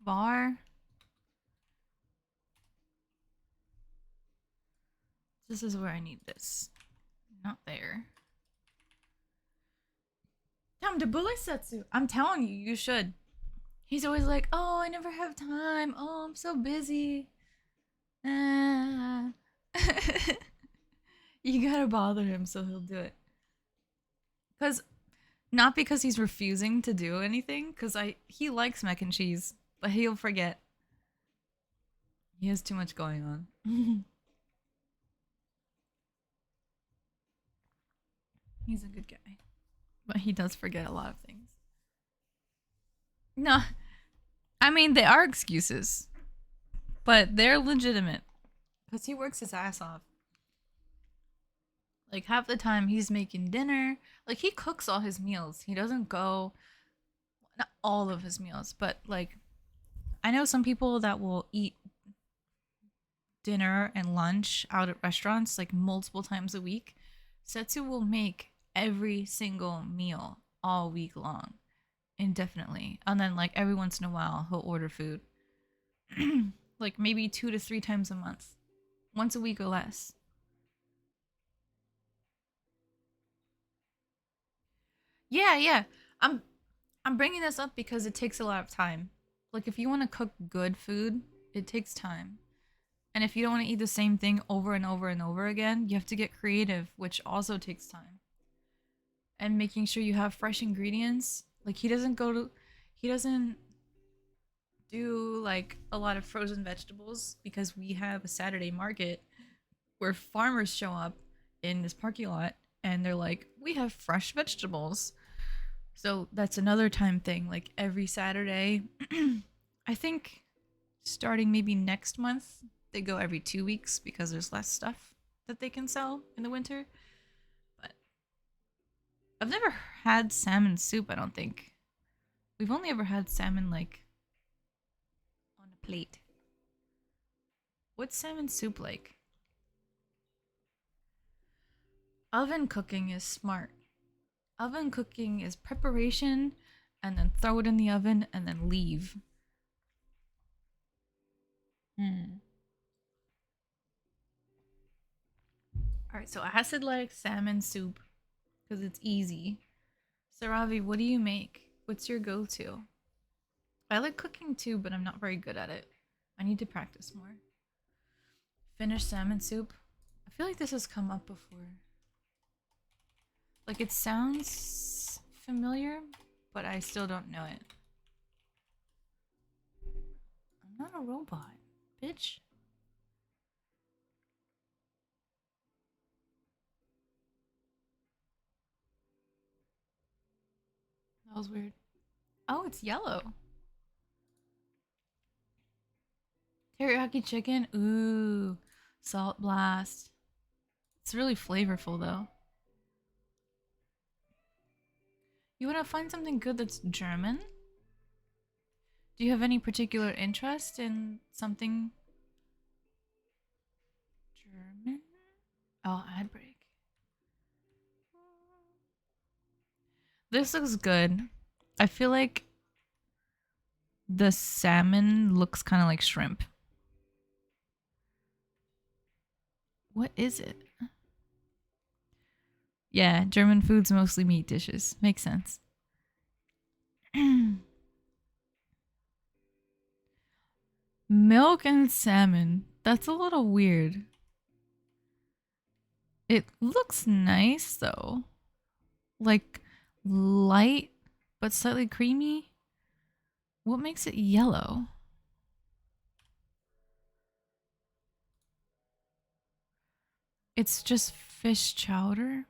Var. This is where I need this. Not there. Tom Debule Setsu. I'm telling you, you should. He's always like, oh, I never have time. Oh, I'm so busy. Ah. You gotta bother him so he'll do it. Cause not because he's refusing to do anything, cause he likes mac and cheese, but he'll forget. He has too much going on. He's a good guy, but he does forget a lot of things. No, I mean they are excuses, but they're legitimate. Cause he works his ass off. Like half the time he's making dinner. Like he cooks all his meals. He doesn't go not all of his meals, but like I know some people that will eat dinner and lunch out at restaurants like multiple times a week. Setsu will make every single meal all week long, indefinitely. And then like every once in a while he'll order food. Like maybe 2 to 3 times a month. Once a week or less. Yeah, yeah. I'm I'm bringing this up because it takes a lot of time. Like if you want to cook good food, it takes time. And if you don't want to eat the same thing over and over and over again, you have to get creative, which also takes time. And making sure you have fresh ingredients. Like he doesn't do like a lot of frozen vegetables because we have a Saturday market where farmers show up in this parking lot and they're like, "We have fresh vegetables." So that's another time thing. Like every Saturday, I think starting maybe next month, they go every 2 weeks because there's less stuff that they can sell in the winter. But I've never had salmon soup, I don't think. We've only ever had salmon like on a plate. What's salmon soup like? Oven cooking is smart. Oven cooking is preparation and then throw it in the oven and then leave. Hmm. All right, so acid like salmon soup because it's easy. Saravi, what do you make? What's your go to? I like cooking too, but I'm not very good at it. I need to practice more. Finished salmon soup. I feel like this has come up before. Like it sounds familiar, but I still don't know it. I'm not a robot, bitch. That was weird. Oh, it's yellow. Teriyaki chicken. Ooh, salt blast. It's really flavorful though. You want to find something good that's German? Do you have any particular interest in something German? Oh, ad break. This looks good. I feel like the salmon looks kind of like shrimp. What is it? Yeah, German food's mostly meat dishes. Makes sense. Milk and salmon. That's a little weird. It looks nice though. Like light but slightly creamy. What makes it yellow? It's just fish chowder.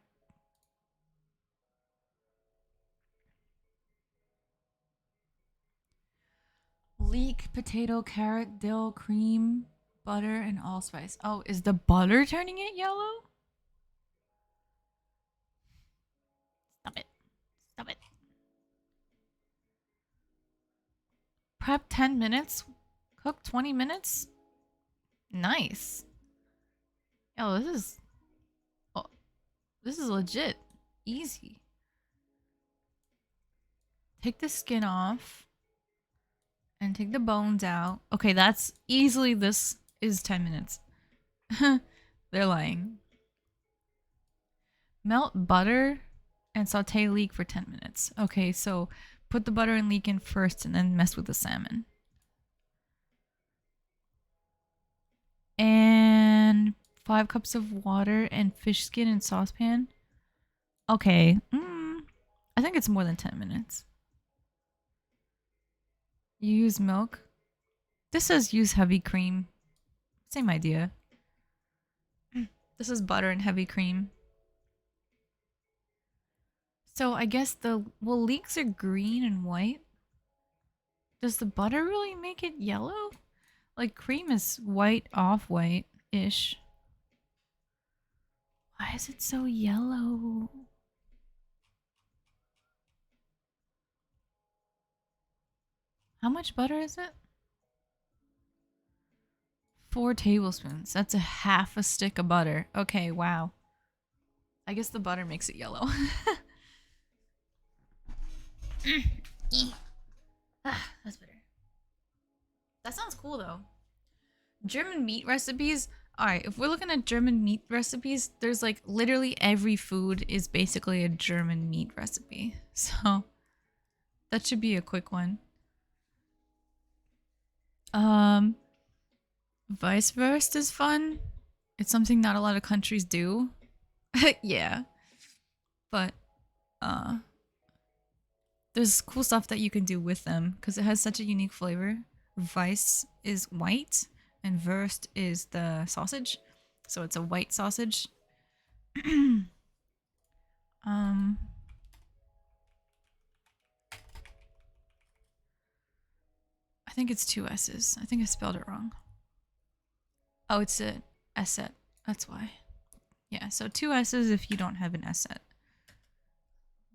Leek, potato, carrot, dill, cream, butter, and allspice. Oh, is the butter turning it yellow? Stop it. Stop it. Prep 10 minutes? Cook 20 minutes? Nice. Oh, oh, this is legit. Easy. Take the skin off and take the bones out. Okay, that's easily this is 10 minutes. They're lying. Melt butter and saute leek for 10 minutes. Okay, so put the butter and leek in first and then mess with the salmon. And 5 cups of water and fish skin in saucepan. Okay. I think it's more than 10 minutes. You use milk. This says use heavy cream. Same idea. This is butter and heavy cream. So I guess leeks are green and white. Does the butter really make it yellow? Like cream is white, off-white-ish. Why is it so yellow? How much butter is it? 4 tablespoons. That's a half a stick of butter. Okay, wow. I guess the butter makes it yellow. That's better. That sounds cool though. German meat recipes. Alright, if we're looking at German meat recipes, there's like literally every food is basically a German meat recipe. So that should be a quick one. Um, Weisswurst is fun. It's something not a lot of countries do. Yeah. But uh there's cool stuff that you can do with them because it has such a unique flavor. Weiss is white and Wurst is the sausage. So it's a white sausage. um I think it's two S's. I think I spelled it wrong. Oh, it's a S set. That's why. Yeah, so two S's if you don't have an S set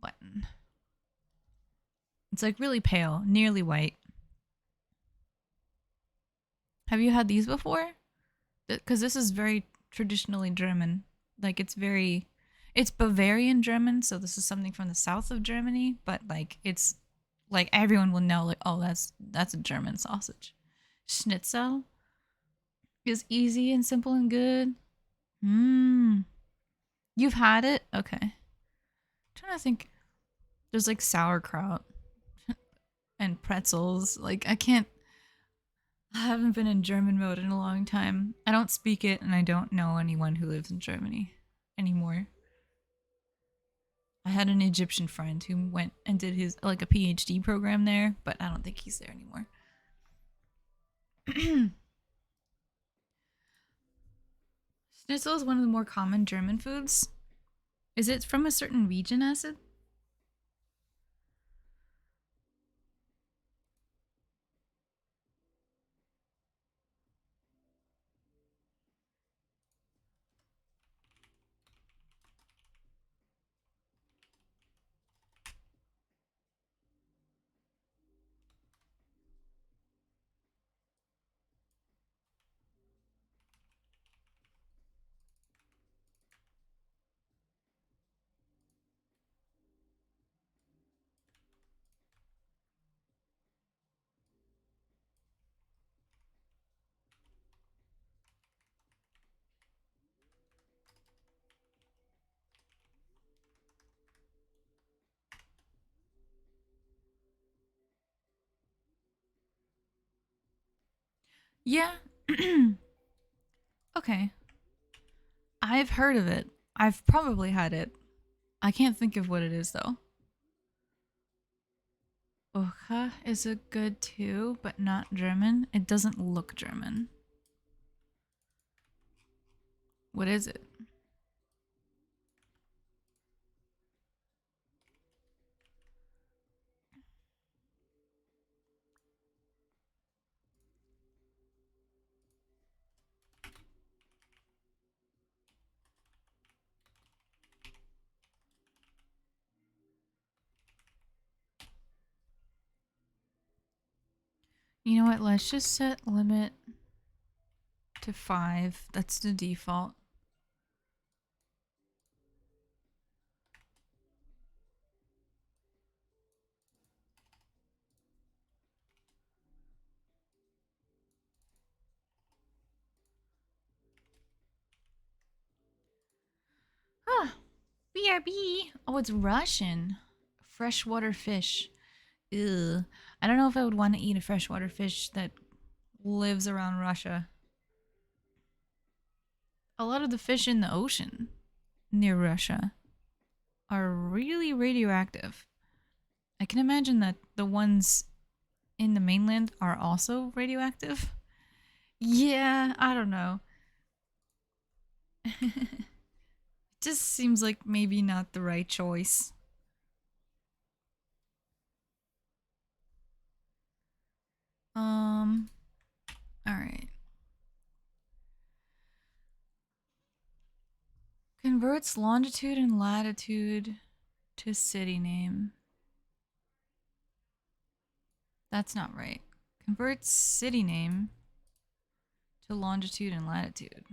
button. It's like really pale, nearly white. Have you had these before? Because this is very traditionally German. Like it's Bavarian German, so this is something from the south of Germany, but like it's like everyone will know like, oh, that's a German sausage. Schnitzel is easy and simple and good. Mmm. You've had it? Okay. I'm trying to think. There's like sauerkraut and pretzels. Like I haven't been in German mode in a long time. I don't speak it and I don't know anyone who lives in Germany anymore. I had an Egyptian friend who went and did his like a PhD program there, but I don't think he's there anymore. Schnitzel is one of the more common German foods. Is it from a certain region, Acid? Yeah. Okay. I've heard of it. I've probably had it. I can't think of what it is though. Ocha is a good too, but not German. It doesn't look German. What is it? You know what? Let's just set limit to 5. That's the default. Ah, BRB. Oh, it's Russian. Freshwater fish. Ew. I don't know if I would want to eat a freshwater fish that lives around Russia. A lot of the fish in the ocean near Russia are really radioactive. I can imagine that the ones in the mainland are also radioactive. Yeah, I don't know. Just seems like maybe not the right choice. All right. Converts longitude and latitude to city name. That's not right. Converts city name to longitude and latitude.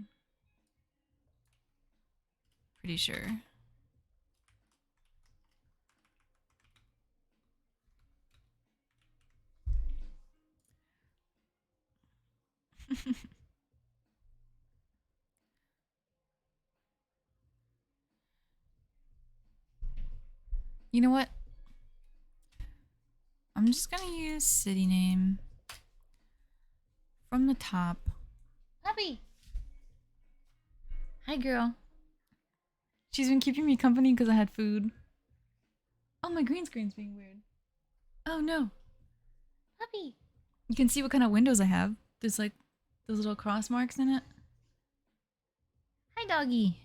Pretty sure. You know what? I'm just gonna use city name from the top. Puppy! Hi, girl. She's been keeping me company because I had food. Oh, my green screen's being weird. Oh, no. Puppy! You can see what kind of windows I have. There's like those little cross marks in it. Hi, doggy.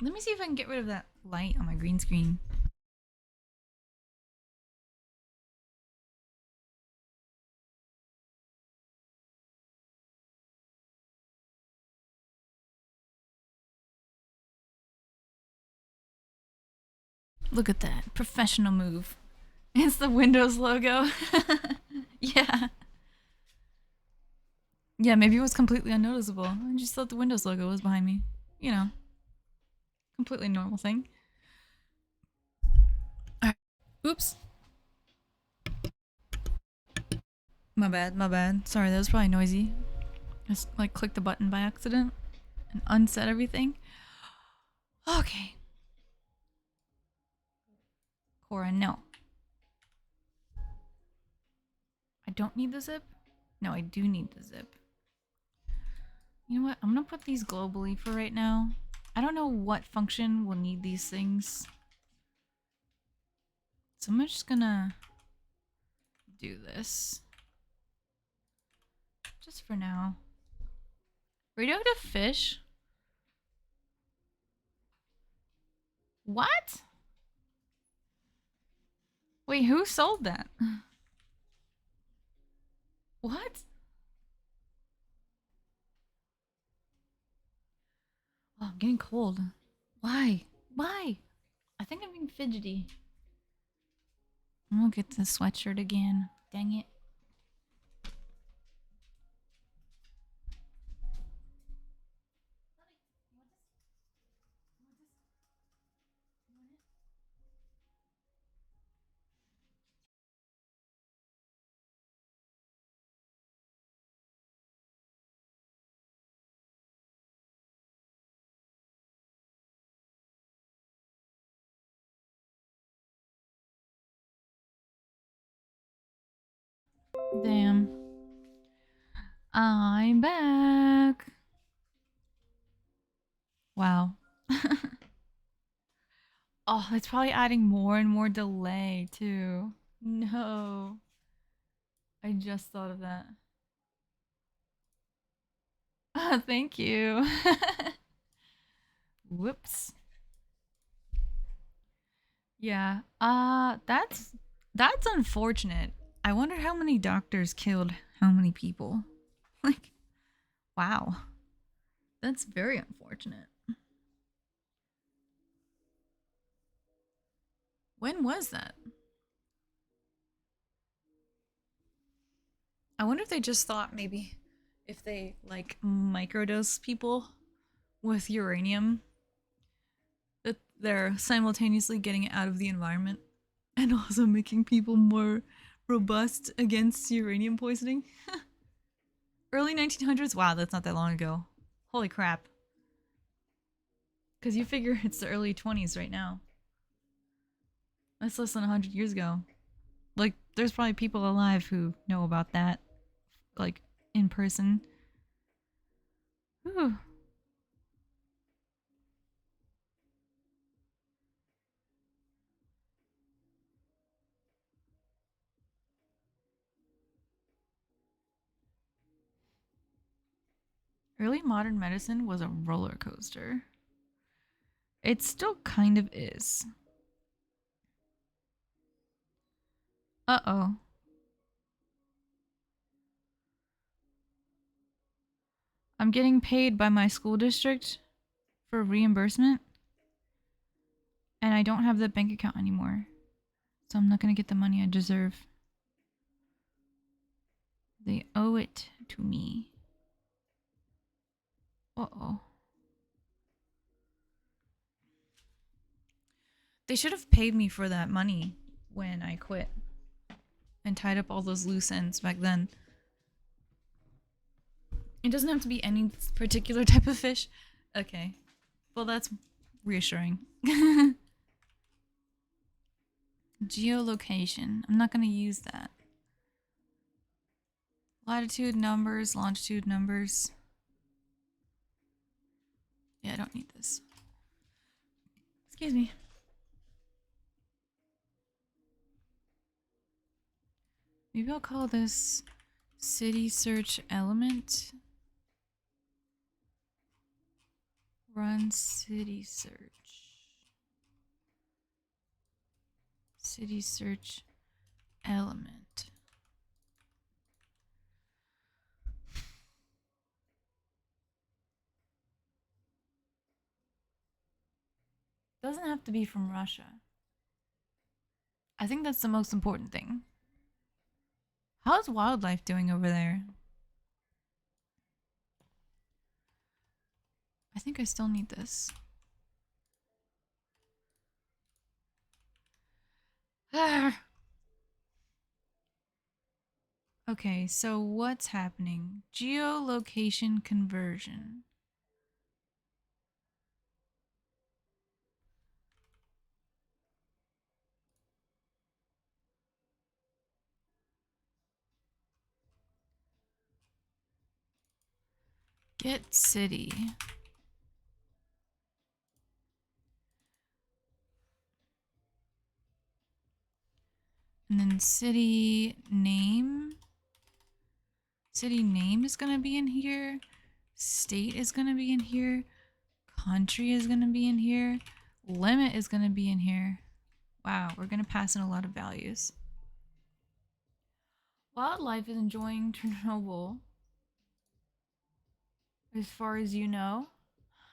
Let me see if I can get rid of that light on my green screen. Look at that. Professional move. It's the Windows logo. Yeah. Yeah, maybe it was completely unnoticeable. I just thought the Windows logo was behind me. You know, completely normal thing. Alright. Oops. My bad, my bad. Sorry, that was probably noisy. Just like clicked the button by accident and unset everything. Okay. Cora, no. I don't need the zip? No, I do need the zip. You know what? I'm gonna put these globally for right now. I don't know what function will need these things. So I'm just gonna do this. Just for now. Radioactive fish? What? Wait, who sold that? What? Oh, I'm getting cold. Why? Why? I think I'm being fidgety. I'm gonna get this sweatshirt again. Dang it. Damn. I'm back. Wow. Oh, it's probably adding more and more delay too. No. I just thought of that. Thank you. Whoops. Yeah. That's unfortunate. I wonder how many doctors killed how many people. Like, wow. That's very unfortunate. When was that? I wonder if they just thought maybe if they like microdose people with uranium that they're simultaneously getting it out of the environment and also making people more robust against uranium poisoning. Early 1900s? Wow, that's not that long ago. Holy crap. Because you figure it's the early 20s right now. That's less than 100 years ago. Like, there's probably people alive who know about that, like, in person. Whew. Early modern medicine was a roller coaster. It still kind of is. Uh-oh. I'm getting paid by my school district for reimbursement, and I don't have the bank account anymore. So I'm not gonna get the money I deserve. They owe it to me. Uh-oh. They should have paid me for that money when I quit and tied up all those loose ends back then. It doesn't have to be any particular type of fish. Okay. Well, that's reassuring. Geolocation. I'm not going to use that. Latitude numbers, longitude numbers. Yeah, I don't need this. Excuse me. Maybe I'll call this city search element. Run city search. City search element. Doesn't have to be from Russia. I think that's the most important thing. How's wildlife doing over there? I think I still need this. Okay, so what's happening? Geolocation conversion. Get city. And then city name. City name is going to be in here. State is going to be in here. Country is going to be in here. Limit is going to be in here. Wow, we're going to pass in a lot of values. Wildlife is enjoying Chernobyl. As far as you know.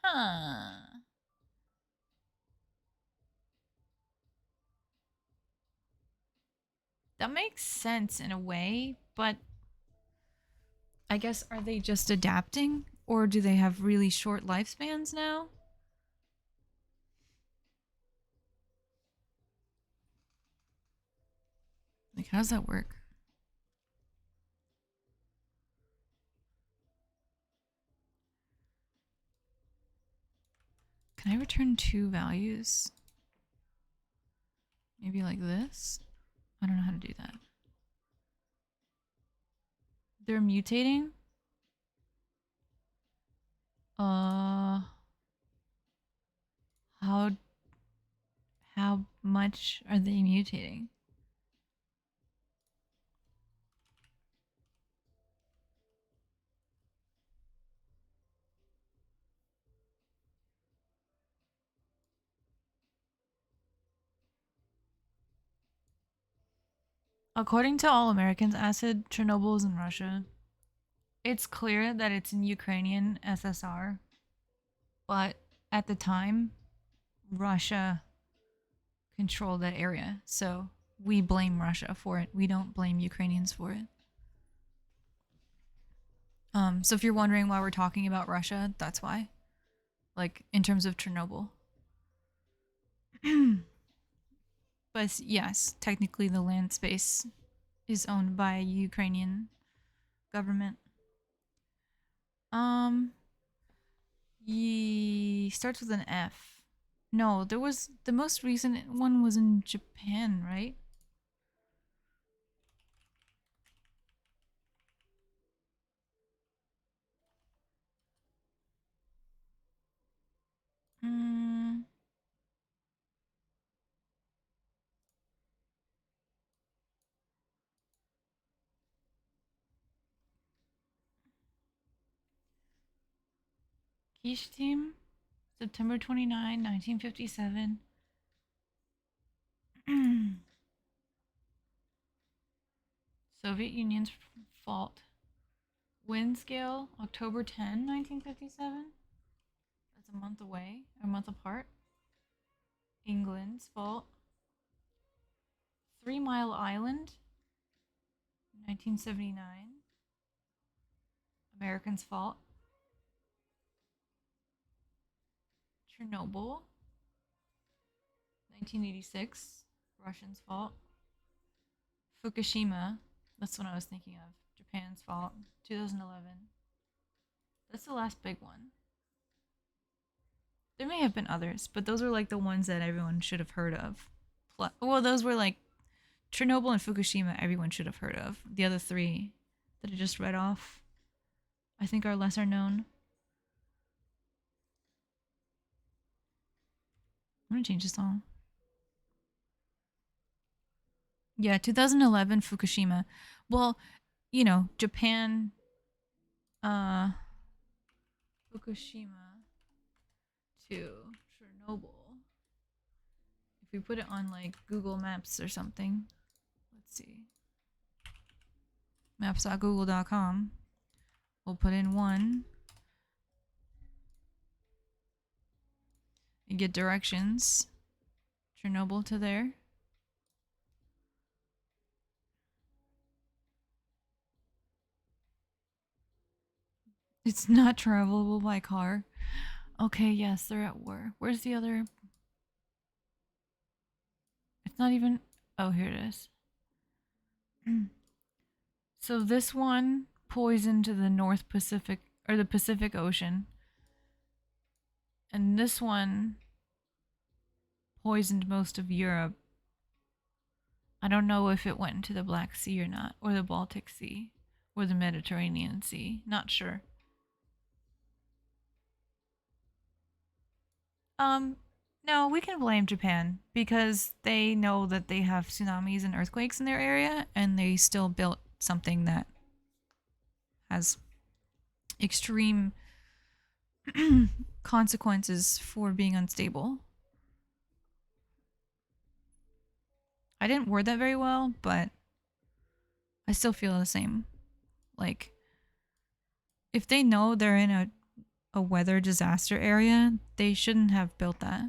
Huh. That makes sense in a way, but I guess are they just adapting? Or do they have really short lifespans now? Like, how does that work? Can I return 2 values? Maybe like this? I don't know how to do that. They're mutating? How much are they mutating? According to All Americans Acid, Chernobyl is in Russia. It's clear that it's in Ukrainian SSR, but at the time, Russia controlled that area, so we blame Russia for it. We don't blame Ukrainians for it. So if you're wondering why we're talking about Russia, that's why. Like, in terms of Chernobyl. But yes, technically the land space is owned by Ukrainian government. Starts with an F. No, there was the most recent one was in Japan, right? Quiche team, September 29, 1957. Soviet Union's fault. Wind scale, October 10, 1957. That's a month away, a month apart. England's fault. 3 Mile Island, 1979. Americans' fault. Chernobyl, 1986. Russians' fault. Fukushima, that's what I was thinking of. Japan's fault. 2011. That's the last big one. There may have been others, but those are like the ones that everyone should have heard of. Well, those were like Chernobyl and Fukushima. Everyone should have heard of. The other three that I just read off, I think, are lesser known. I'm gonna change the song. Yeah, 2011 Fukushima. Well, you know, Japan, uh, Fukushima to Chernobyl. If we put it on like Google Maps or something, let's see. Maps.google.com. We'll put in one. You get directions. Chernobyl to there. It's not travelable by car. Okay, yes, they're at war. Where's the other? It's not even. Oh, here it is. So this one poisoned to the North Pacific or the Pacific Ocean. And this one poisoned most of Europe. I don't know if it went into the Black Sea or not, or the Baltic Sea, or the Mediterranean Sea. Not sure. No, we can blame Japan because they know that they have tsunamis and earthquakes in their area, and they still built something that has extreme consequences for being unstable. I didn't word that very well, but I still feel the same. Like, if they know they're in a weather disaster area, they shouldn't have built that.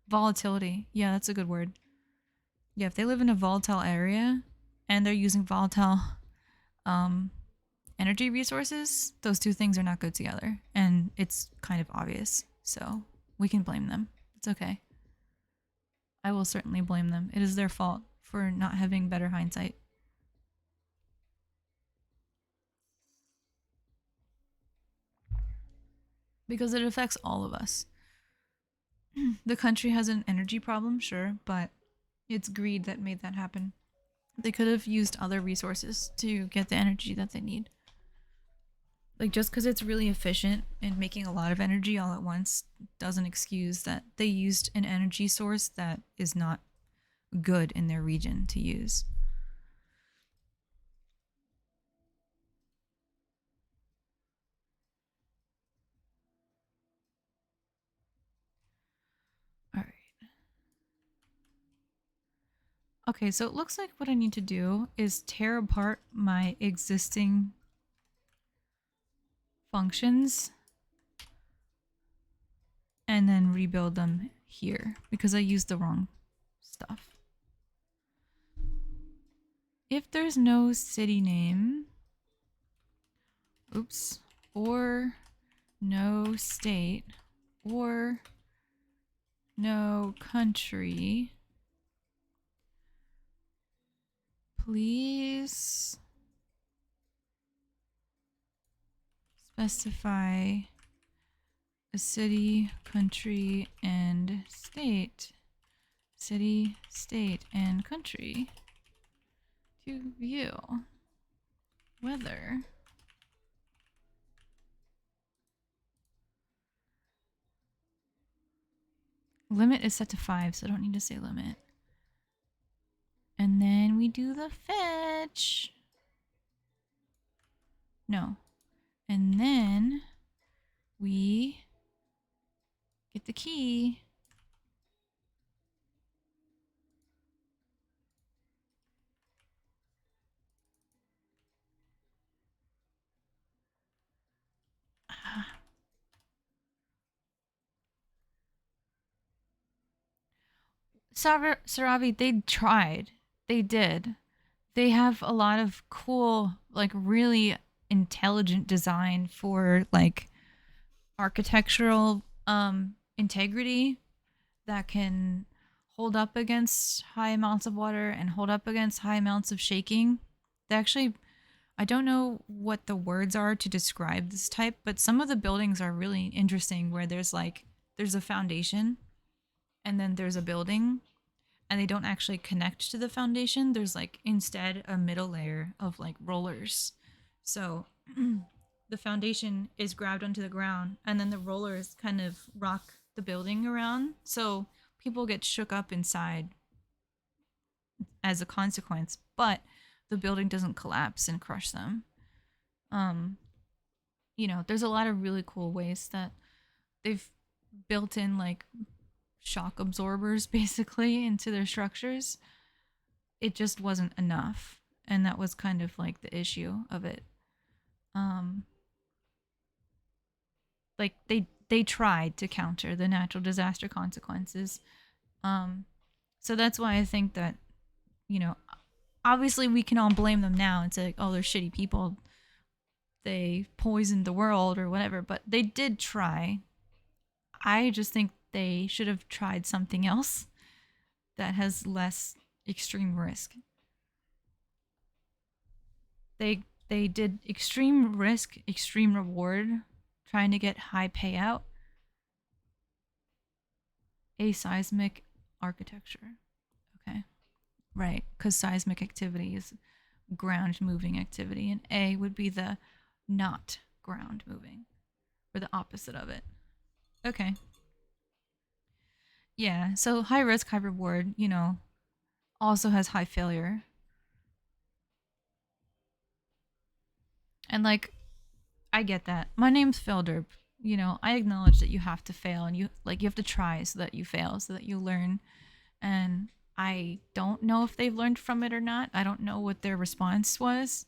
Volatility. Yeah, that's a good word. Yeah, if they live in a volatile area and they're using volatile energy resources, those two things are not good together. And it's kind of obvious. So we can blame them. It's okay. I will certainly blame them. It is their fault for not having better hindsight. Because it affects all of us. The country has an energy problem, sure, but it's greed that made that happen. They could have used other resources to get the energy that they need. Like, just because it's really efficient and making a lot of energy all at once doesn't excuse that they used an energy source that is not good in their region to use. All right. Okay, so it looks like what I need to do is tear apart my existing functions and then rebuild them here because I used the wrong stuff. If there's no city name, oops, or no state, or no country, please specify a city, country, and state. City, state, and country to view weather. Limit is set to 5, so I don't need to say limit. And then we do the fetch. No. And then we get the key. Saravi, they tried. They did. They have a lot of cool, like really intelligent design for like architectural integrity that can hold up against high amounts of water and hold up against high amounts of shaking. They actually, I don't know what the words are to describe this type, but some of the buildings are really interesting where there's a foundation and then there's a building and they don't actually connect to the foundation. There's like instead a middle layer of like rollers. So the foundation is grabbed onto the ground, and then the rollers kind of rock the building around. So people get shook up inside as a consequence, but the building doesn't collapse and crush them. Um, there's a lot of really cool ways that they've built in like shock absorbers basically into their structures. It just wasn't enough, and that was kind of like the issue of it. Um, like they tried to counter the natural disaster consequences. Um, so that's why I think that you know, obviously we can all blame them now and say like, oh, they're shitty people. They poisoned the world or whatever, but they did try. I just think they should have tried something else that has less extreme risk. They did extreme risk, extreme reward, trying to get high payout. Aseismic architecture. Okay. Right, because seismic activity is ground moving activity, and A would be the not ground moving, or the opposite of it. Okay. Yeah, so high risk, high reward, also has high failure. And like, I get that. My name's Felderp. I acknowledge that you have to fail, and you have to try so that you fail, so that you learn. And I don't know if they've learned from it or not. I don't know what their response was.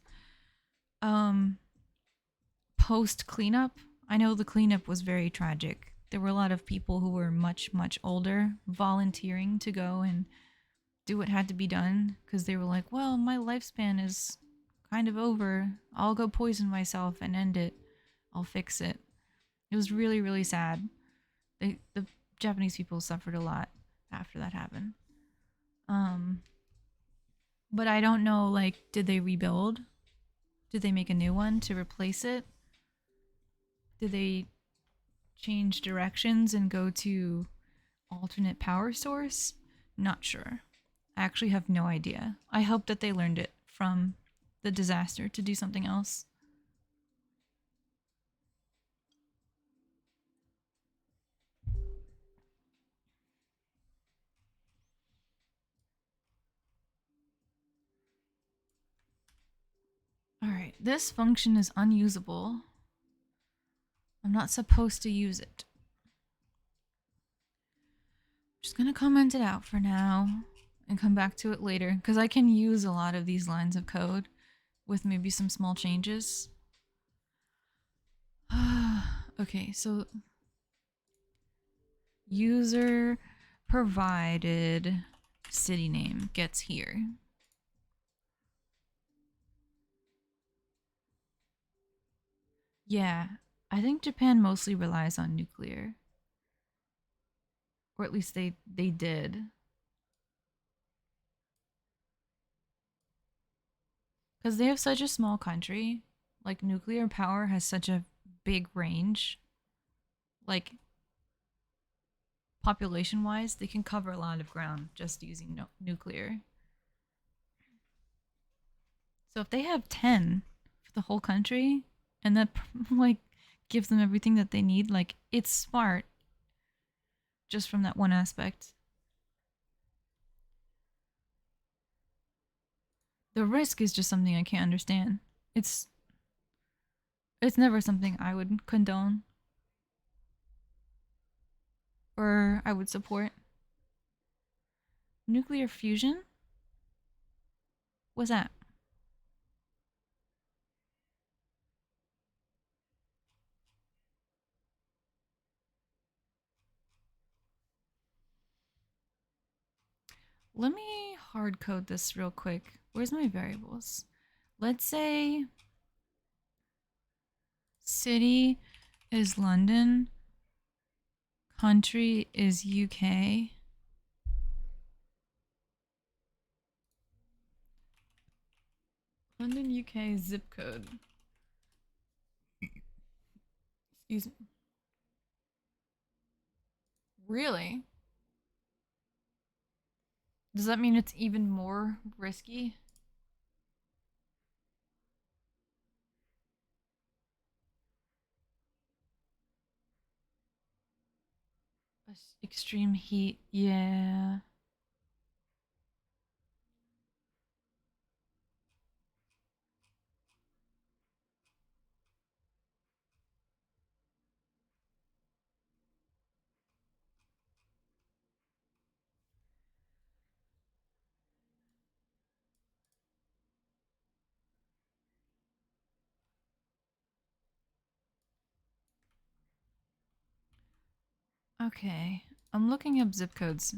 Post cleanup, I know the cleanup was very tragic. There were a lot of people who were much, much older volunteering to go and do what had to be done because they were like, well, my lifespan is kind of over. I'll go poison myself and end it. I'll fix it. It was really, really sad. The Japanese people suffered a lot after that happened. Um, but I don't know, like, did they rebuild? Did they make a new one to replace it? Did they change directions and go to alternate power source? Not sure. I actually have no idea. I hope that they learned it from the disaster to do something else. Alright, this function is unusable. I'm not supposed to use it. Just gonna comment it out for now and come back to it later because I can use a lot of these lines of code with maybe some small changes. Okay, so user provided city name gets here. Yeah, I think Japan mostly relies on nuclear. Or at least they did. Because they have such a small country, like nuclear power has such a big range. Like population wise, they can cover a lot of ground just using nuclear. So if they have 10 for the whole country, and that like gives them everything that they need, like it's smart just from that one aspect. The risk is just something I can't understand. It's it's never something I would condone or I would support. Nuclear fusion? What's that? Let me hard code this real quick. Where's my variables? Let's say city is London, country is UK. London, UK zip code. Excuse me. Really? Does that mean it's even more risky? Extreme heat, yeah. Okay, I'm looking up zip codes.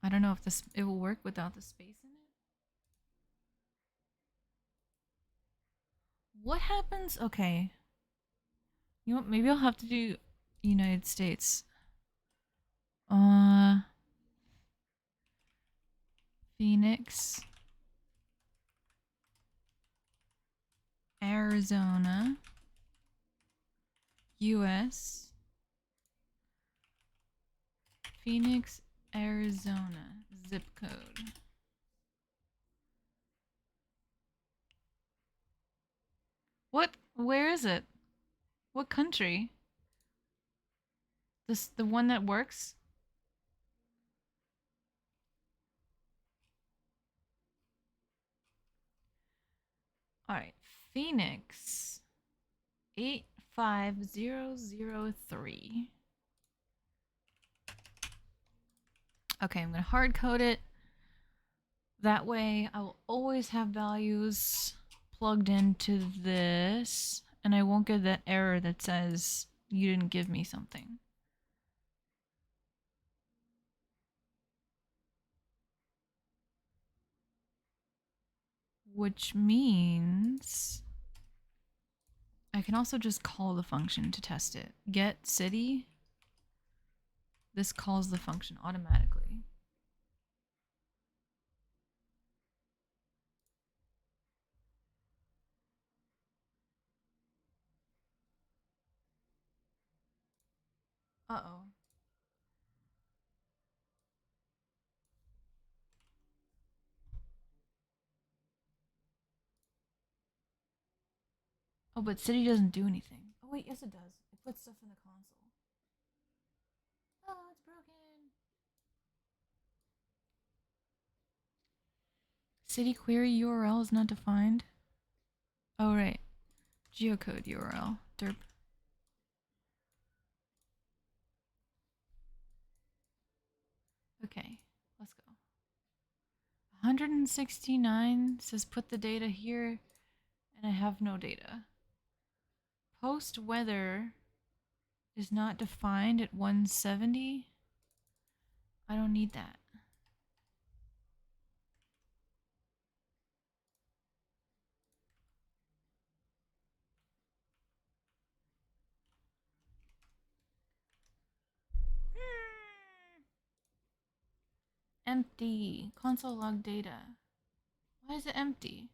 I don't know if this it will work without the space in it. What happens? Okay, you know what? Maybe I'll have to do United States. Uh, Phoenix, Arizona, U.S. Phoenix, Arizona zip code. What? Where is it? What country? This the one that works? All right, Phoenix 85003. Okay, I'm gonna hard code it. That way I will always have values plugged into this, and I won't get that error that says you didn't give me something. Which means I can also just call the function to test it. Get city. This calls the function automatically. Uh-oh. Oh, but city doesn't do anything. Oh wait, yes it does. It puts stuff in the console. Oh, it's broken. City query URL is not defined. Oh right. Geocode URL. Derp. Okay, let's go. 169 says put the data here, and I have no data. Post weather is not defined at 170. I don't need that. Empty. Console log data. Why is it empty?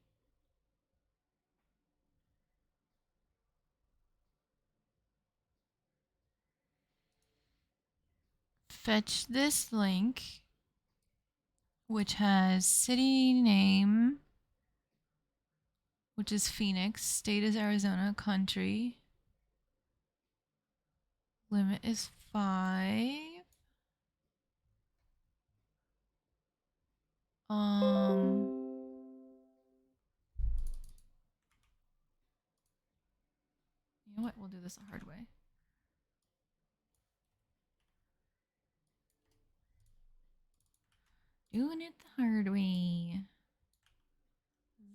Fetch this link, which has city name, which is Phoenix, state is Arizona, country, limit is 5. You know what? We'll do this the hard way. Doing it the hard way.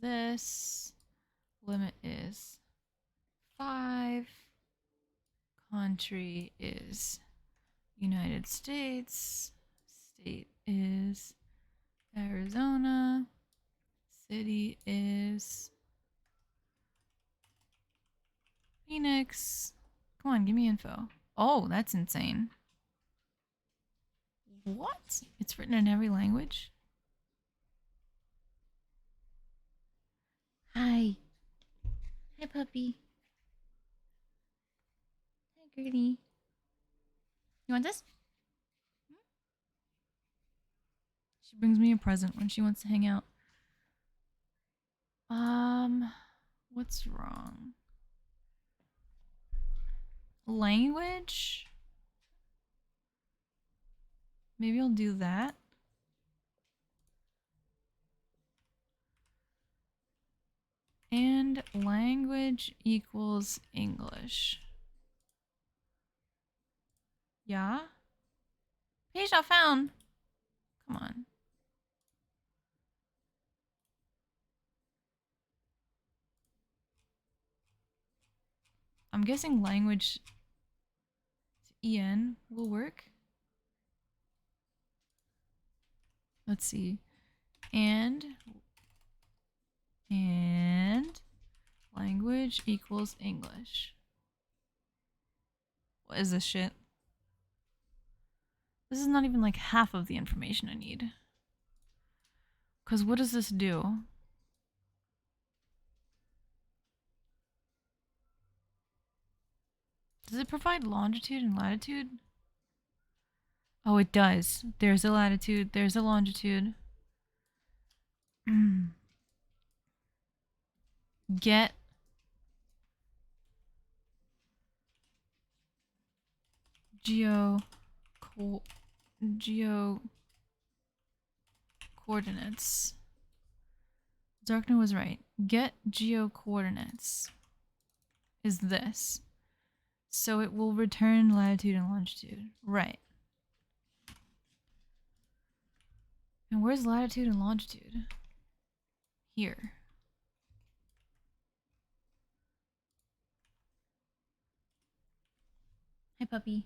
This limit is 5. Country is United States. State is Arizona. City is Phoenix. Come on, give me info. Oh, that's insane. What? It's written in every language? Hi. Hi, puppy. Hi, Gertie. You want this? She brings me a present when she wants to hang out. What's wrong? Language? Maybe I'll do that. And language equals English. Yeah? Page not found. Come on. I'm guessing language EN will work. Let's see. And language equals English. What is this shit? This is not even like half of the information I need. Because what does this do? Does it provide longitude and latitude? Oh, it does. There's a latitude, there's a longitude. Get geo coordinates. Darkner was right. Get geo coordinates is this. So it will return latitude and longitude. Right. And where's latitude and longitude? Here. Hi, puppy.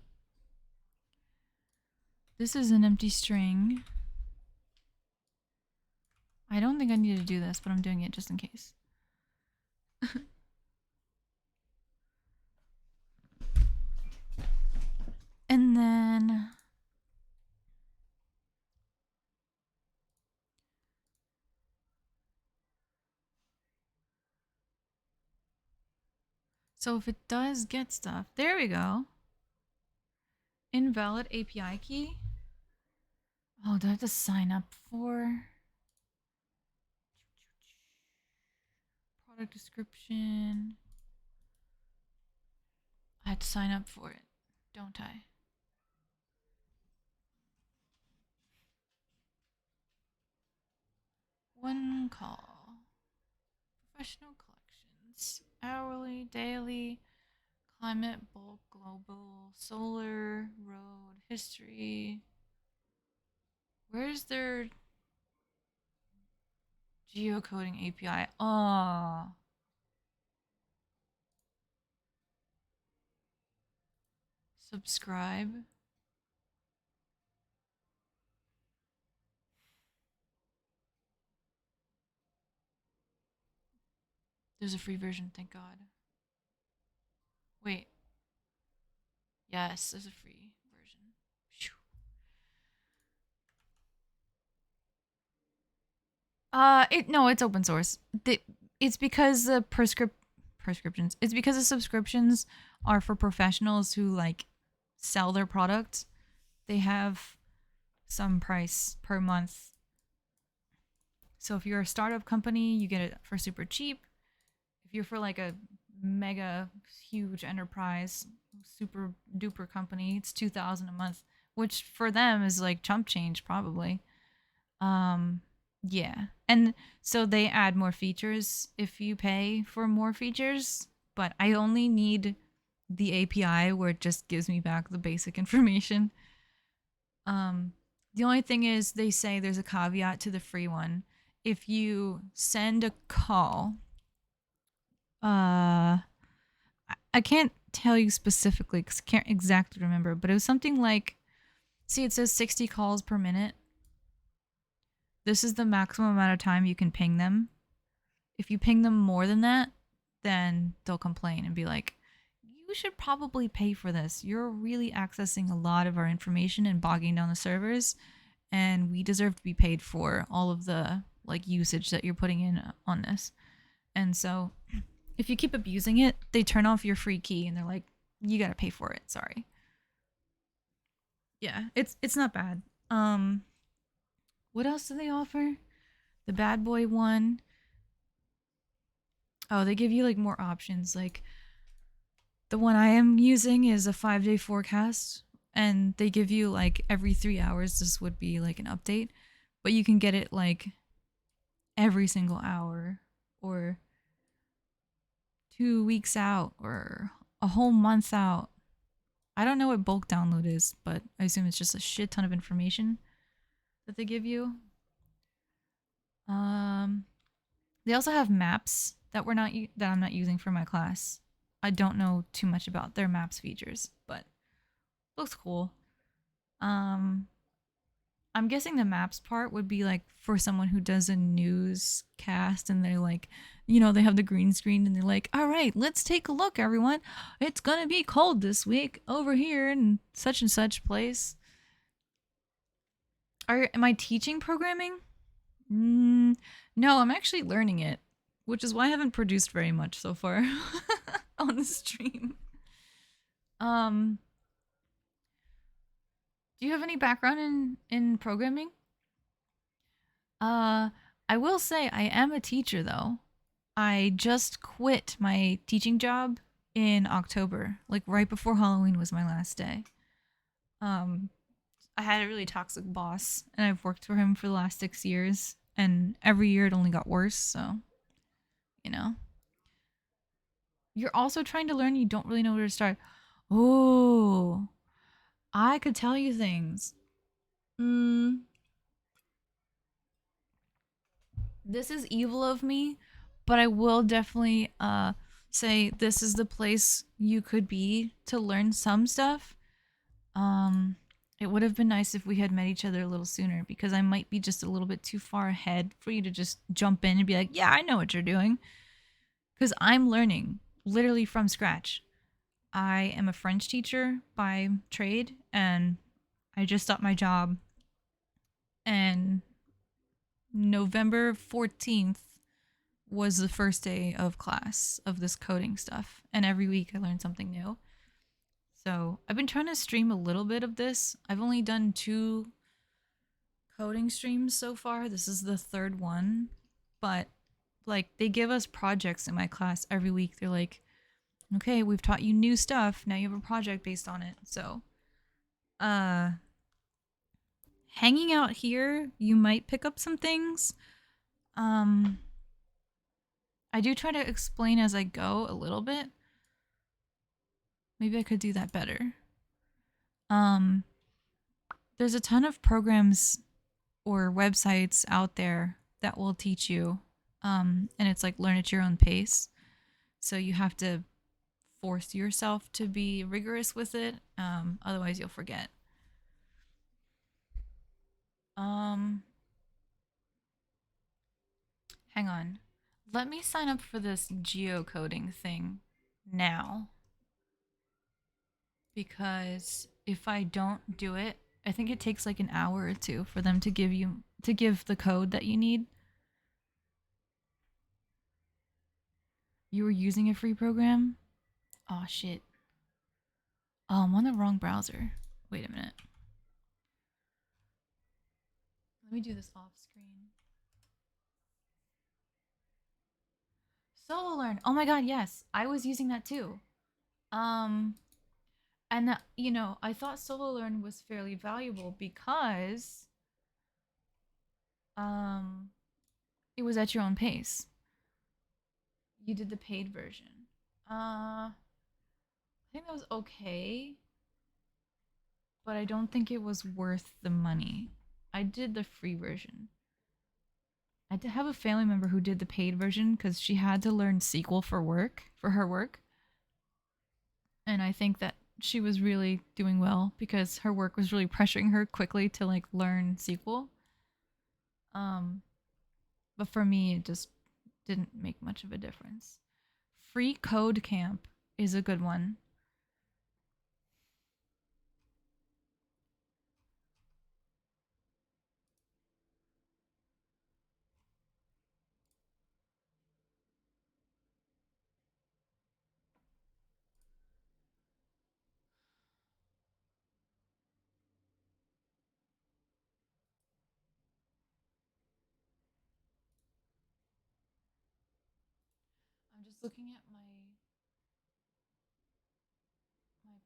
This is an empty string. I don't think I need to do this, but I'm doing it just in case. And then so if it does get stuff, there we go. Invalid API key. Oh, do I have to sign up for product description? I had to sign up for it, don't I? One call. Professional collections. Hourly, daily, climate, bulk, global, solar, road, history. Where's their geocoding API? Oh. Subscribe. There's a free version, thank God. Wait. Yes, there's a free version. It's open source. It's because the prescriptions. It's because the subscriptions are for professionals who like sell their products. They have some price per month. So if you're a startup company, you get it for super cheap. If you're for like a mega huge enterprise, super duper company, it's $2,000 a month, which for them is like chump change probably. Yeah. And so they add more features if you pay for more features, but I only need the API where it just gives me back the basic information. The only thing is they say there's a caveat to the free one. If you send a call, I can't tell you specifically because I can't exactly remember, but it was something like, see, it says 60 calls per minute. This is the maximum amount of time you can ping them. If you ping them more than that, then they'll complain and be like, you should probably pay for this. You're really accessing a lot of our information and bogging down the servers, and we deserve to be paid for all of the like usage that you're putting in on this. And so if you keep abusing it, they turn off your free key and they're like, you gotta pay for it. Sorry. Yeah, it's not bad. What else do they offer? The bad boy one. Oh, they give you like more options. Like the one I am using is a 5-day forecast, and they give you like every 3 hours. This would be like an update, but you can get it like every single hour or 2 weeks out or a whole month out. I don't know what bulk download is, but I assume it's just a shit ton of information that they give you. Um, they also have maps that that I'm not using for my class. I don't know too much about their maps features, but looks cool. Um, I'm guessing the maps part would be like for someone who does a newscast and they're like, they have the green screen and they're like, all right, let's take a look, everyone. It's gonna be cold this week over here in such and such place. Am I teaching programming? No, I'm actually learning it, which is why I haven't produced very much so far on the stream. Um, do you have any background in programming? Uh, I will say I am a teacher though. I just quit my teaching job in October, like right before Halloween was my last day. Um, I had a really toxic boss, and I've worked for him for the last 6 years, and every year it only got worse. So, you know, you're also trying to learn. You don't really know where to start. Oh, I could tell you things. Mm, this is evil of me, but I will definitely say this is the place you could be to learn some stuff. Um it would have been nice if we had met each other a little sooner because I might be just a little bit too far ahead for you to just jump in and be like, "Yeah, I know what you're doing." Cuz I'm learning literally from scratch. I am a French teacher by trade and I just stopped my job and November 14th was the first day of class of this coding stuff. And every week I learned something new. So I've been trying to stream a little bit of this. I've only done 2 coding streams so far. This is the third one. But like they give us projects in my class every week. They're like, okay, we've taught you new stuff. Now you have a project based on it. So uh hanging out here, you might pick up some things. Um I do try to explain as I go a little bit. Maybe I could do that better. Um, there's a ton of programs or websites out there that will teach you. And it's like learn at your own pace. So you have to force yourself to be rigorous with it. Otherwise, you'll forget. Um, hang on. Let me sign up for this geocoding thing now because if I don't do it, I think it takes like an hour or two for them to give the code that you need. You were using a free program? Oh shit. Oh, I'm on the wrong browser. Wait a minute. Let me do this off screen. Solo Learn. Oh my god, yes. I was using that too. Um and I thought Solo Learn was fairly valuable because um it was at your own pace. You did the paid version. I think that was okay, but I don't think it was worth the money. I did the free version. I did have a family member who did the paid version because she had to learn SQL for her work. And I think that she was really doing well because her work was really pressuring her quickly to like learn SQL. Um, but for me, it just didn't make much of a difference. Free Code Camp is a good one. just looking at my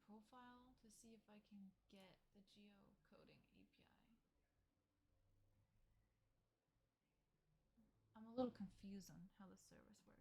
profile to see if I can get the geocoding API. I'm a little confused on how the service works.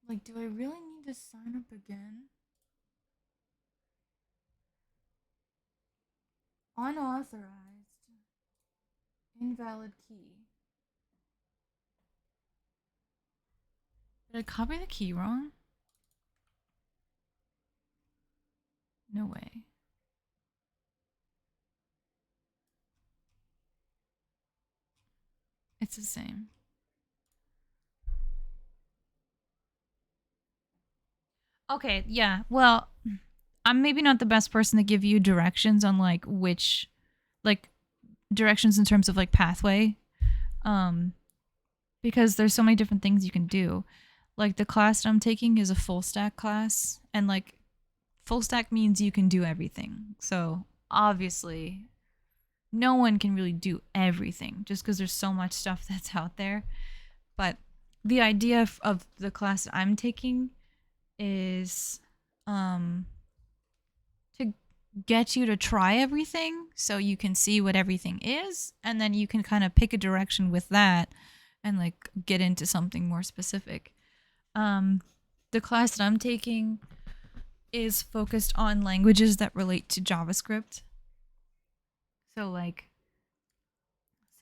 Like, do I really need to sign up again? Unauthorized. Invalid key. Did I copy the key wrong? No way. It's the same. Okay, yeah. Well, I'm maybe not the best person to give you directions on like which like directions in terms of like pathway. Um because there's so many different things you can do. Like the class that I'm taking is a full stack class, and like full stack means you can do everything. So, obviously, no one can really do everything just because there's so much stuff that's out there. But the idea of the class that I'm taking is um to get you to try everything so you can see what everything is, and then you can kind of pick a direction with that and like get into something more specific. Um the class that I'm taking is focused on languages that relate to JavaScript. So like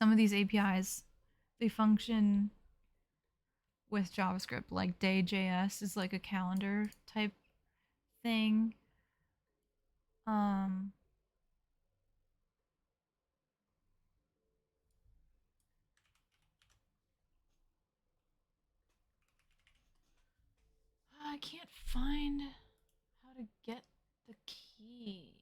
some of these APIs, they function with JavaScript. Like day.js is like a calendar type thing. Um I can't find how to get the key.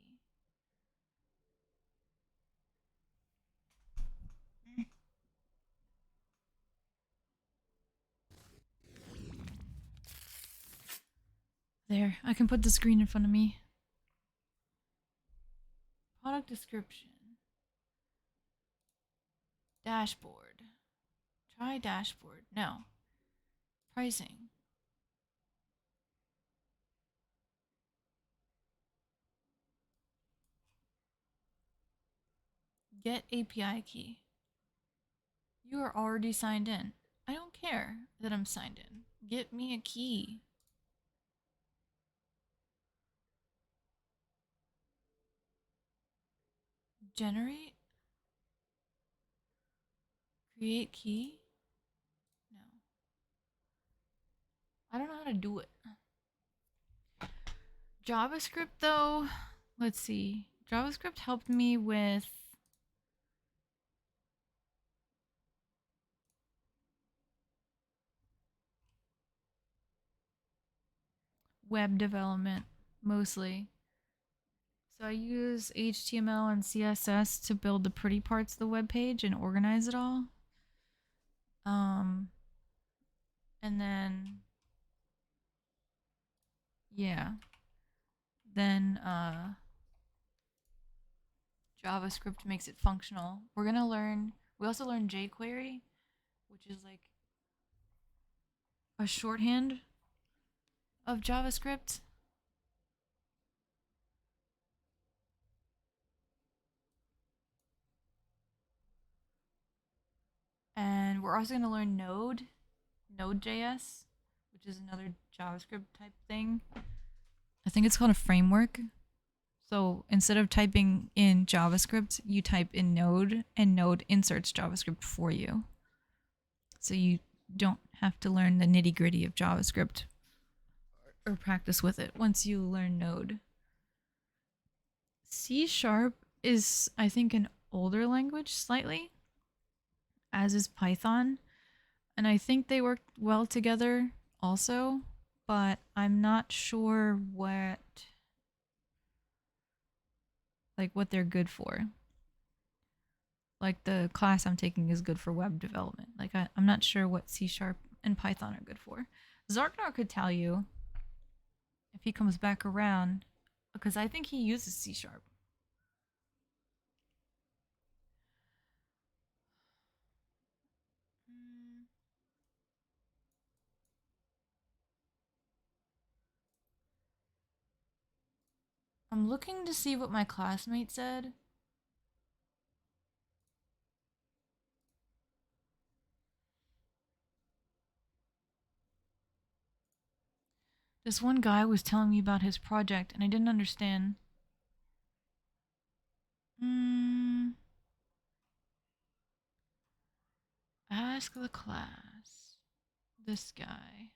There, I can put the screen in front of me. Product description. Dashboard. Try dashboard. No. Pricing. Get API key. You are already signed in. I don't care that I'm signed in. Get me a key. Generate? Create key? No. I don't know how to do it. JavaScript though, let's see. JavaScript helped me with web development mostly. So I use HTML and CSS to build the pretty parts of the web page and organize it all. And then yeah. Then JavaScript makes it functional. We also learn jQuery, which is like a shorthand of JavaScript. And we're also going to learn Node.js, which is another JavaScript type thing. I think it's called a framework. So instead of typing in JavaScript, you type in Node, and Node inserts JavaScript for you. So you don't have to learn the nitty gritty of JavaScript or practice with it once you learn Node. C# is, I think, an older language slightly, as is Python. And I think they work well together also, but I'm not sure what they're good for. Like the class I'm taking is good for web development. Like I'm not sure what C Sharp and Python are good for. Zarknar could tell you if he comes back around, because I think he uses C Sharp. I'm looking to see what my classmate said. This one guy was telling me about his project and I didn't understand. Ask the class. This guy.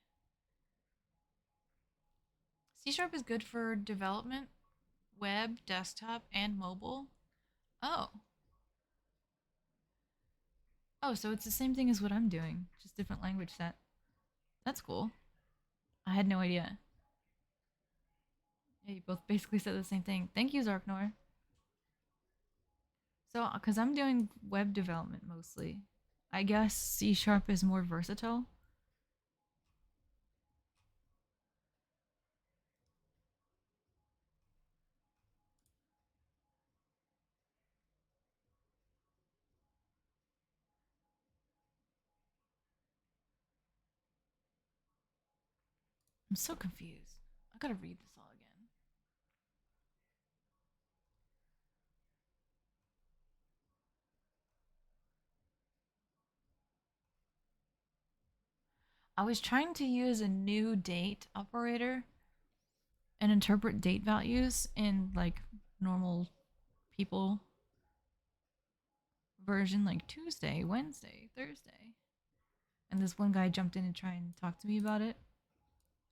C Sharp is good for development, web, desktop, and mobile. Oh. Oh, so it's the same thing as what I'm doing, just different language set. That's cool. I had no idea. Yeah, you both basically said the same thing. Thank you, Zarknor. So, because I'm doing web development mostly, I guess C Sharp is more versatile. I'm so confused. I gotta read this all again. I was trying to use a new date operator and interpret date values in like normal people version, like Tuesday, Wednesday, Thursday. And this one guy jumped in and tried and talked to me about it.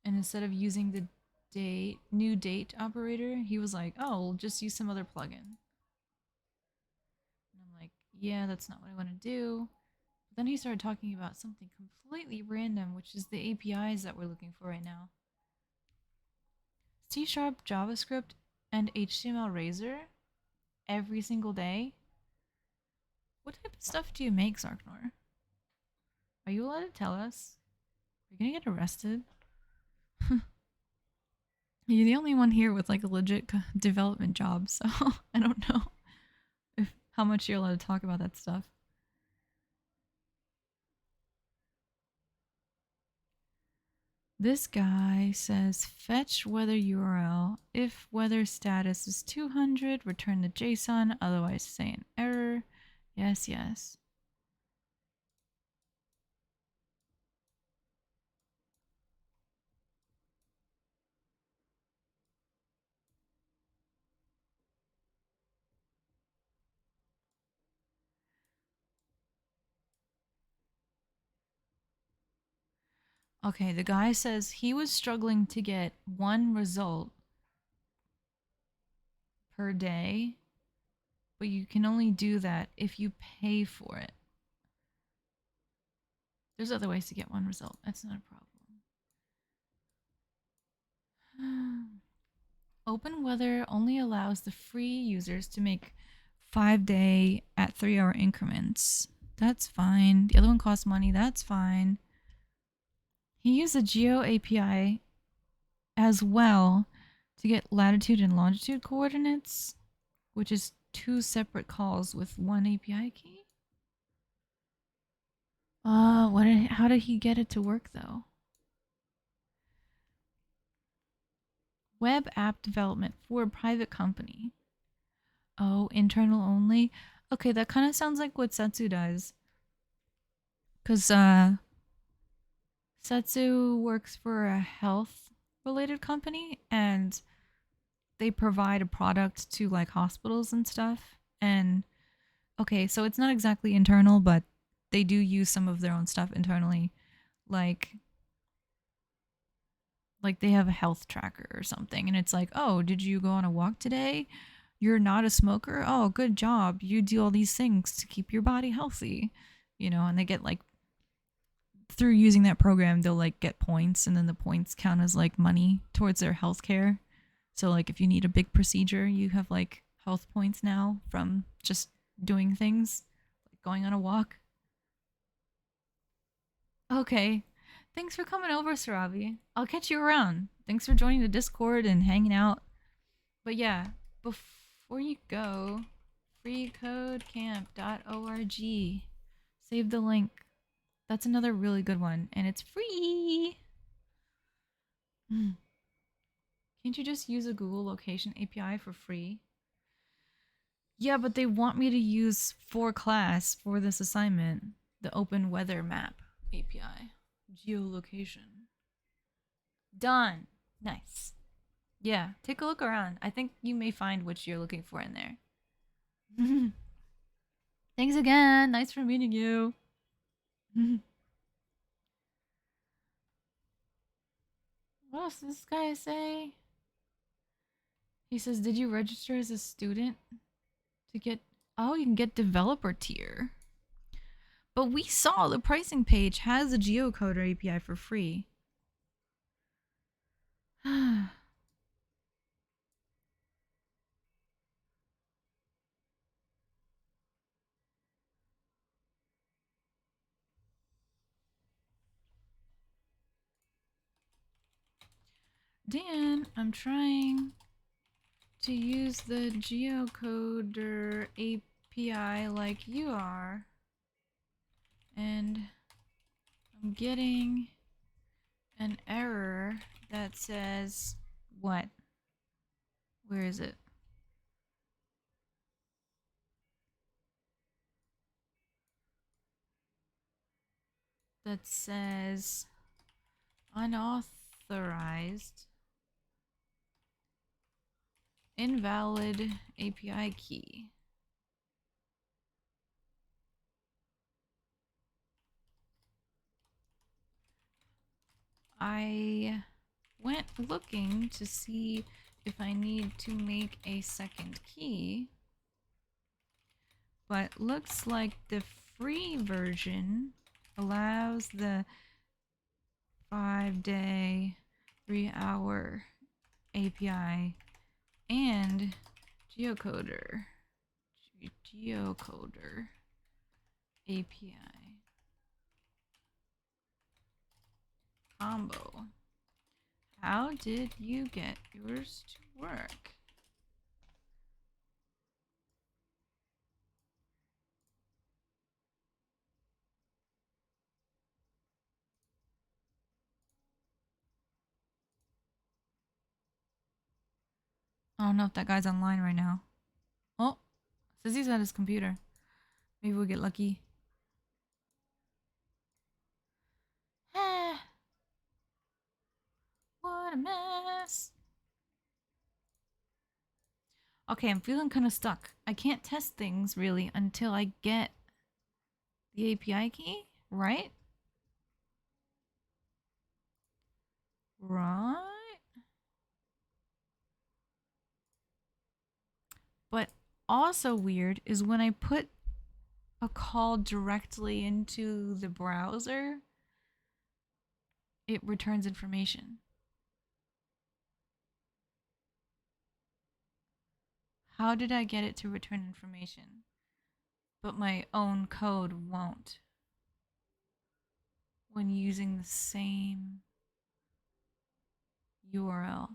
And instead of using the new date operator, he was like, "Oh, we'll just use some other plugin." And I'm like, "Yeah, that's not what I want to do." But then he started talking about something completely random, which is the APIs that we're looking for right now. C Sharp, JavaScript, and HTML Razor every single day. What type of stuff do you make, Sarknor? Are you allowed to tell us? Are you gonna get arrested? You're the only one here with like a legit development job, so I don't know if how much you're allowed to talk about that stuff. This guy says fetch weather URL. If weather status is 200, return the JSON, otherwise say an error. Yes, yes. Okay, the guy says he was struggling to get one result per day, but you can only do that if you pay for it. There's other ways to get one result. That's not a problem. OpenWeather only allows the free users to make 5-day at 3-hour increments. That's fine. The other one costs money. That's fine. He used the Geo API as well to get latitude and longitude coordinates, which is 2 separate calls with 1 API key. How did he get it to work though? Web app development for a private company. Oh, internal only? Okay, that kind of sounds like what Setsu does. Because Setsu works for a health related company and they provide a product to like hospitals and stuff. And okay, so it's not exactly internal, but they do use some of their own stuff internally. Like they have a health tracker or something and it's like, "Oh, did you go on a walk today? You're not a smoker? Oh, good job. You do all these things to keep your body healthy." You know, and they get like through using that program, they'll like get points and then the points count as like money towards their health care. So like if you need a big procedure, you have like health points now from just doing things. going on a walk. Okay. Thanks for coming over, Sarabi. I'll catch you around. Thanks for joining the Discord and hanging out. But yeah, before you go, freecodecamp.org. Save the link. That's another really good one, and it's free. Can't you just use a Google Location API for free? Yeah, but they want me to use for class for this assignment the OpenWeather Map API. Geolocation. Done. Nice. Yeah, take a look around. I think you may find what you're looking for in there. Thanks again. Nice for meeting you. What else does this guy say? He says, did you register as a student to get... Oh, you can get developer tier. But we saw the pricing page has a geocoder API for free. Dan, I'm trying to use the geocoder API like you are. And I'm getting an error that says what? Where is it? That says unauthorized invalid API key. I went looking to see if I need to make a second key, but looks like the free version allows the 5-day, 3-hour API and geocoder API combo. How did you get yours to work? I don't know if that guy's online right now. Oh, says he's at his computer. Maybe we'll get lucky. What a mess. Okay, I'm feeling kind of stuck. I can't test things really until I get the API key, right? Right? But also weird is when I put a call directly into the browser, it returns information. How did I get it to return information? But my own code won't when using the same URL.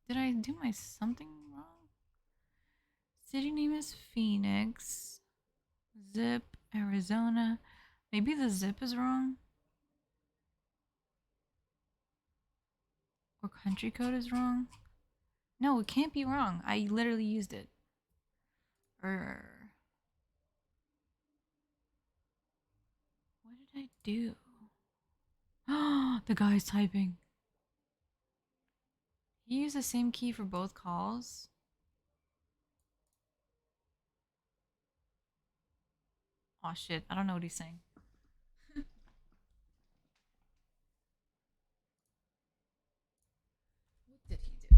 Did I do my something wrong? City name is Phoenix. Zip, Arizona. Maybe the zip is wrong. Or country code is wrong. No, it can't be wrong. I literally used it. What did I do? The guy's typing. He used the same key for both calls. Oh shit, I don't know what he's saying. What did he do?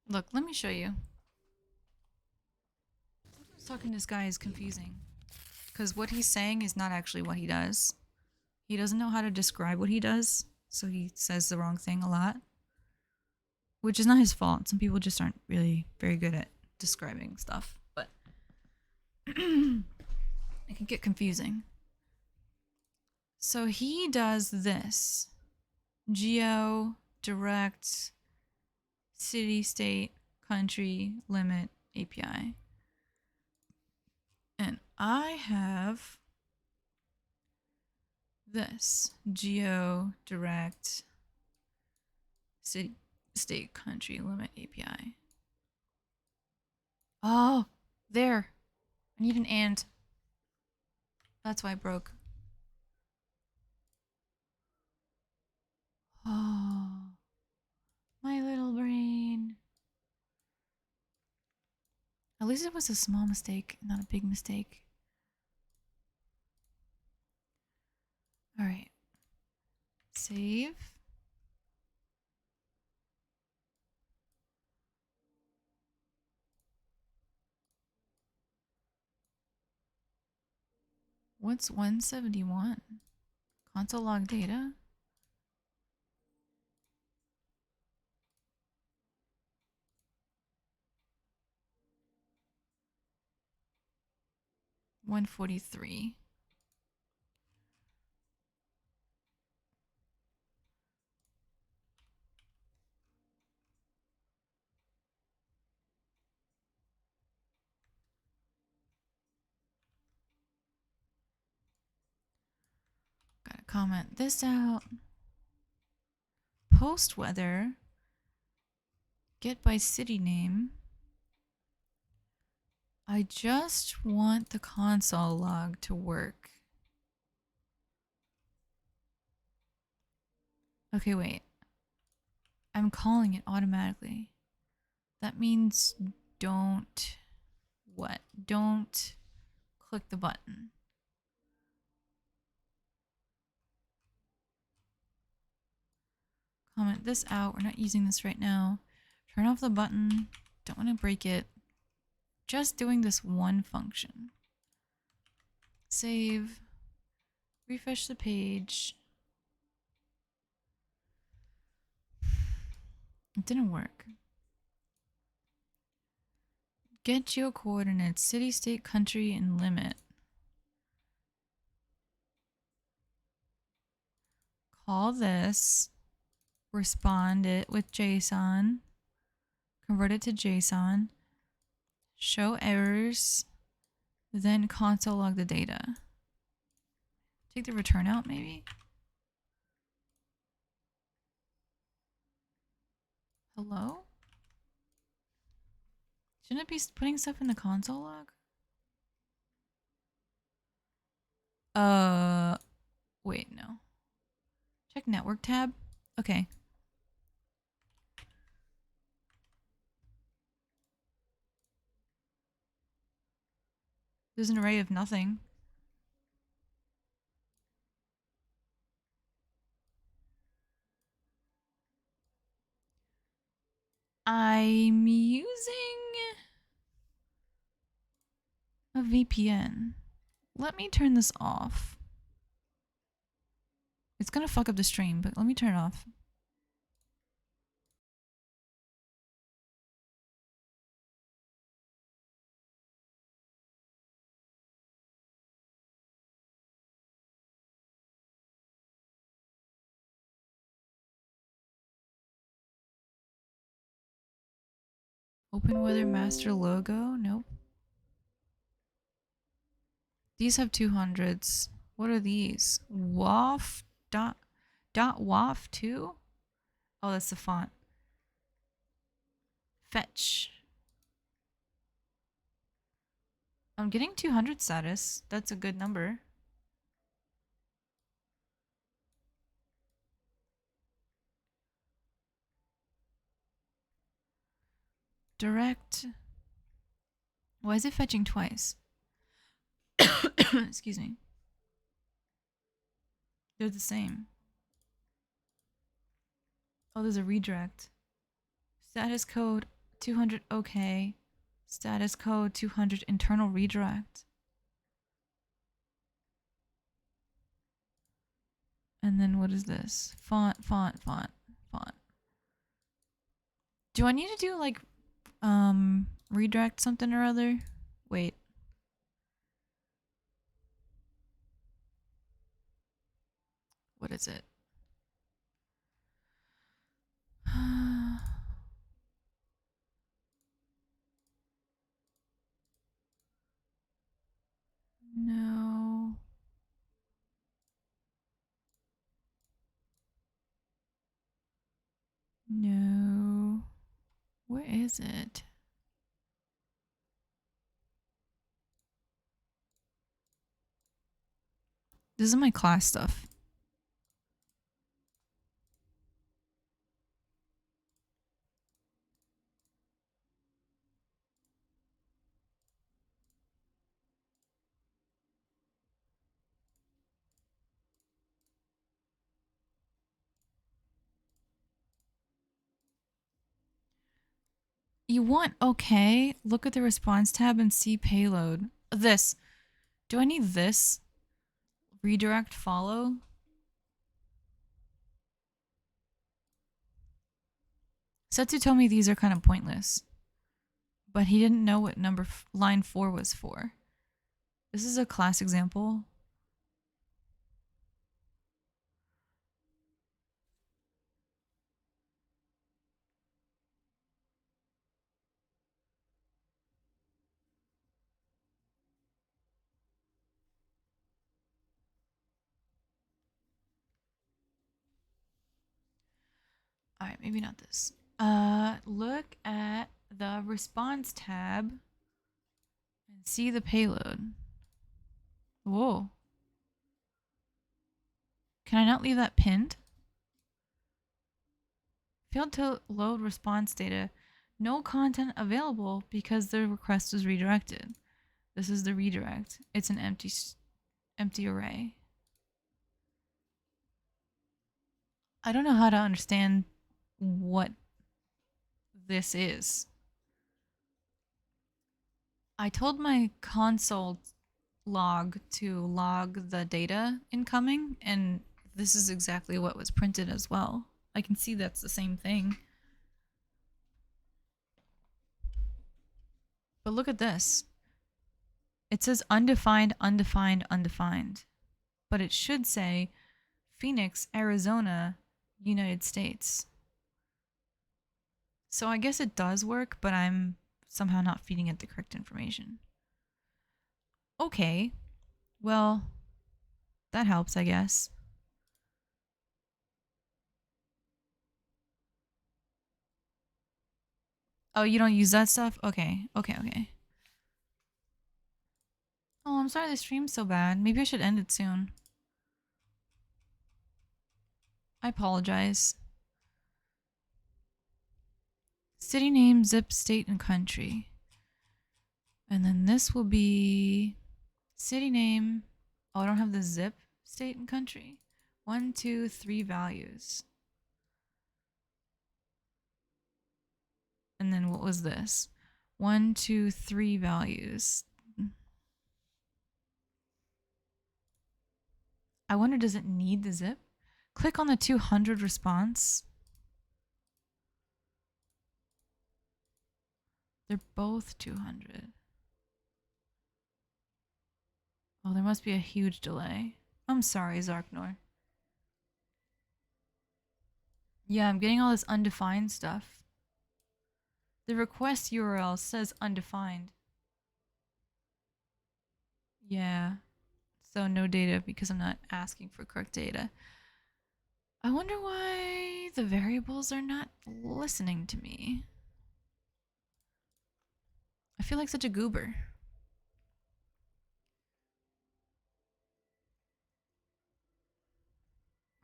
Look, let me show you. talking to this guy is confusing. Because what he's saying is not actually what he does. He doesn't know how to describe what he does, so he says the wrong thing a lot. Which is not his fault. Some people just aren't really very good at describing stuff. But it can get confusing. So he does this. Geo, direct, city, state, country, limit, API. And I have this. Geo, direct, city, state, country, limit, API. Oh, there. I need an and. That's why I broke. Oh, my little brain. At least it was a small mistake, not a big mistake. Alright. Save. What's 171? Console log data? $143. Gotta comment this out. Post weather. Get by city name. I just want the console log to work. Okay, wait. I'm calling it automatically. That means don't... What? Don't click the button. Comment this out. We're not using this right now. Turn off the button. Don't want to break it. Just doing this one function. Save. Refresh the page. It didn't work. Get geo coordinates, city, state, country, and limit. Call this. Respond it with JSON. Convert it to JSON. Show errors. Then console log the data. Take the return out, maybe? Hello? Shouldn't it be putting stuff in the console log? Wait, no. Check network tab. Okay. There's an array of nothing. I'm using a VPN. Let me turn this off. It's gonna fuck up the stream, but let me turn it off. OpenWeather master logo? Nope. These have 200s. What are these? WAF dot WAF 2? Oh, that's the font. Fetch. I'm getting 200 status. That's a good number. Direct. Why is it fetching twice? Excuse me. They're the same. Oh, there's a redirect. Status code 200 okay. Status code 200 internal redirect. And then what is this? Font. Do I need to do like redirect something or other? Wait. What is it? No. No. Where is it? This is my class stuff. You want okay? Look at the response tab and see payload. This. Do I need this? Redirect follow? Setsu told me these are kind of pointless. But he didn't know what line 4 was for. This is a class example. Alright, maybe not this. Look at the response tab and see the payload. Whoa. Can I not leave that pinned? Failed to load response data. No content available because the request was redirected. This is the redirect. It's an empty array. I don't know how to understand what this is. I told my console log to log the data incoming, and this is exactly what was printed as well. I can see that's the same thing. But look at this. It says undefined, undefined, undefined. But it should say Phoenix, Arizona, United States. So I guess it does work, but I'm somehow not feeding it the correct information. Okay. Well, that helps, I guess. Oh, you don't use that stuff? Okay. Okay. Oh, I'm sorry the stream's so bad. Maybe I should end it soon. I apologize. City name, zip, state, and country. And then this will be city name. Oh, I don't have the zip, state, and country. 1, 2, 3 values. And then what was this? 1, 2, 3 values. I wonder, does it need the zip? Click on the 200 response. They're both 200. Oh, there must be a huge delay. I'm sorry, Zarknor. Yeah, I'm getting all this undefined stuff. The request URL says undefined. Yeah. So no data because I'm not asking for correct data. I wonder why the variables are not listening to me. I feel like such a goober.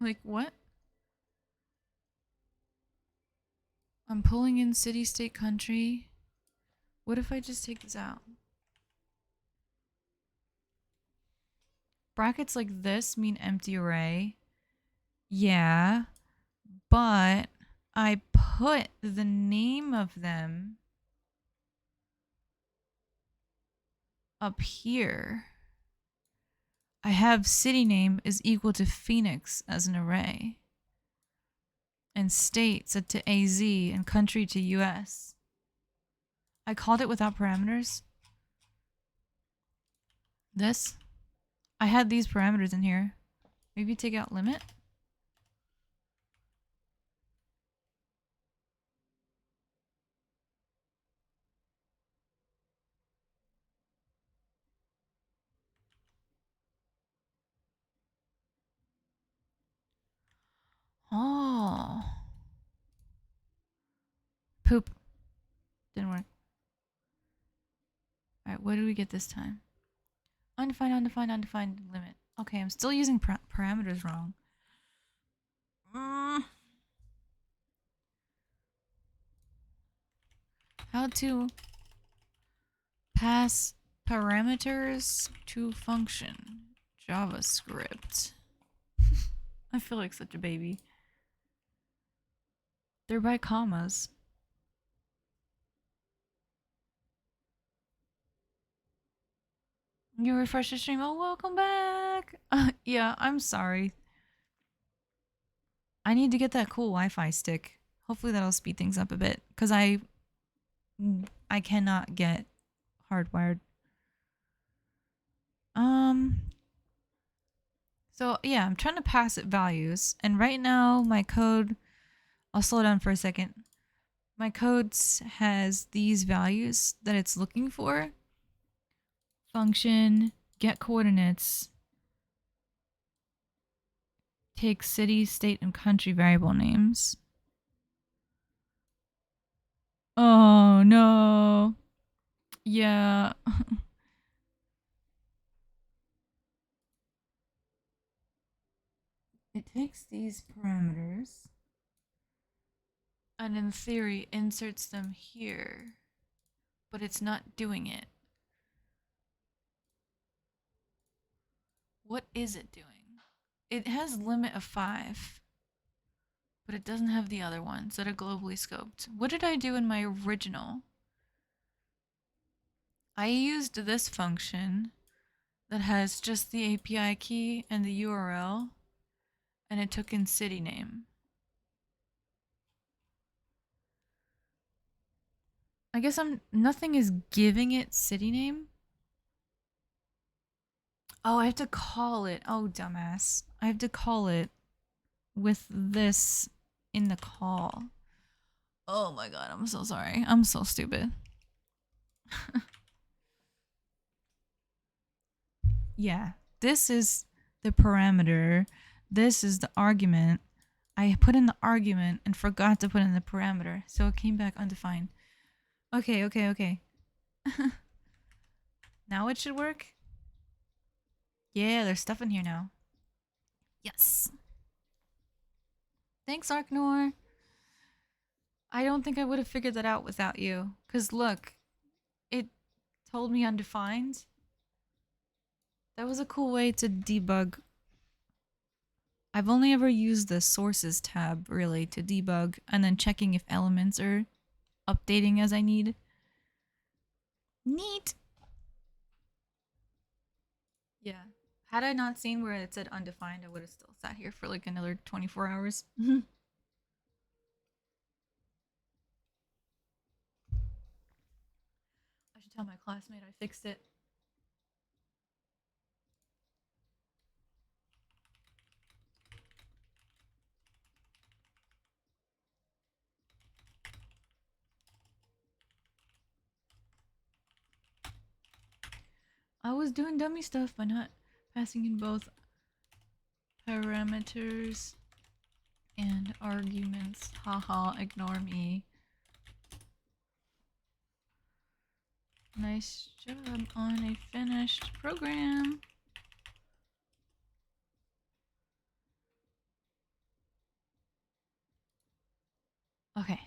Like, what? I'm pulling in city, state, country. What if I just take this out? Brackets like this mean empty array. Yeah, but I put the name of them up here, I have city name is equal to Phoenix as an array. And state set to AZ and country to US. I called it without parameters. This? I had these parameters in here. Maybe take out limit? Oh. Poop. Didn't work. Alright, what did we get this time? Undefined, undefined, undefined limit. Okay, I'm still using parameters wrong. How to pass parameters to function. JavaScript. I feel like such a baby. They're by commas. You refresh the stream. Oh, welcome back. Yeah, I'm sorry. I need to get that cool Wi-Fi stick. Hopefully that'll speed things up a bit, because I cannot get hardwired. So yeah, I'm trying to pass it values, and right now my code, I'll slow down for a second. My code has these values that it's looking for. Function, get coordinates, take city, state, and country variable names. Oh no. Yeah. It takes these parameters and in theory inserts them here, but it's not doing it. What is it doing? It has limit of 5, but it doesn't have the other ones that are globally scoped. What did I do in my original? I used this function that has just the API key and the URL, and it took in city name. I guess nothing is giving it city name. Oh, I have to call it. Oh, dumbass. I have to call it with this in the call. Oh my god, I'm so sorry. I'm so stupid. Yeah, this is the parameter. This is the argument. I put in the argument and forgot to put in the parameter, so it came back undefined. Okay, okay, okay. Now it should work? Yeah, there's stuff in here now. Yes. Thanks, Arknor. I don't think I would have figured that out without you. Because look, it told me undefined. That was a cool way to debug. I've only ever used the sources tab, really, to debug, and then checking if elements are updating as I need. Neat! Yeah. Had I not seen where it said undefined, I would have still sat here for like another 24 hours. I should tell my classmate I fixed it. I was doing dummy stuff by not passing in both parameters and arguments. Haha, ignore me. Nice job on a finished program. Okay.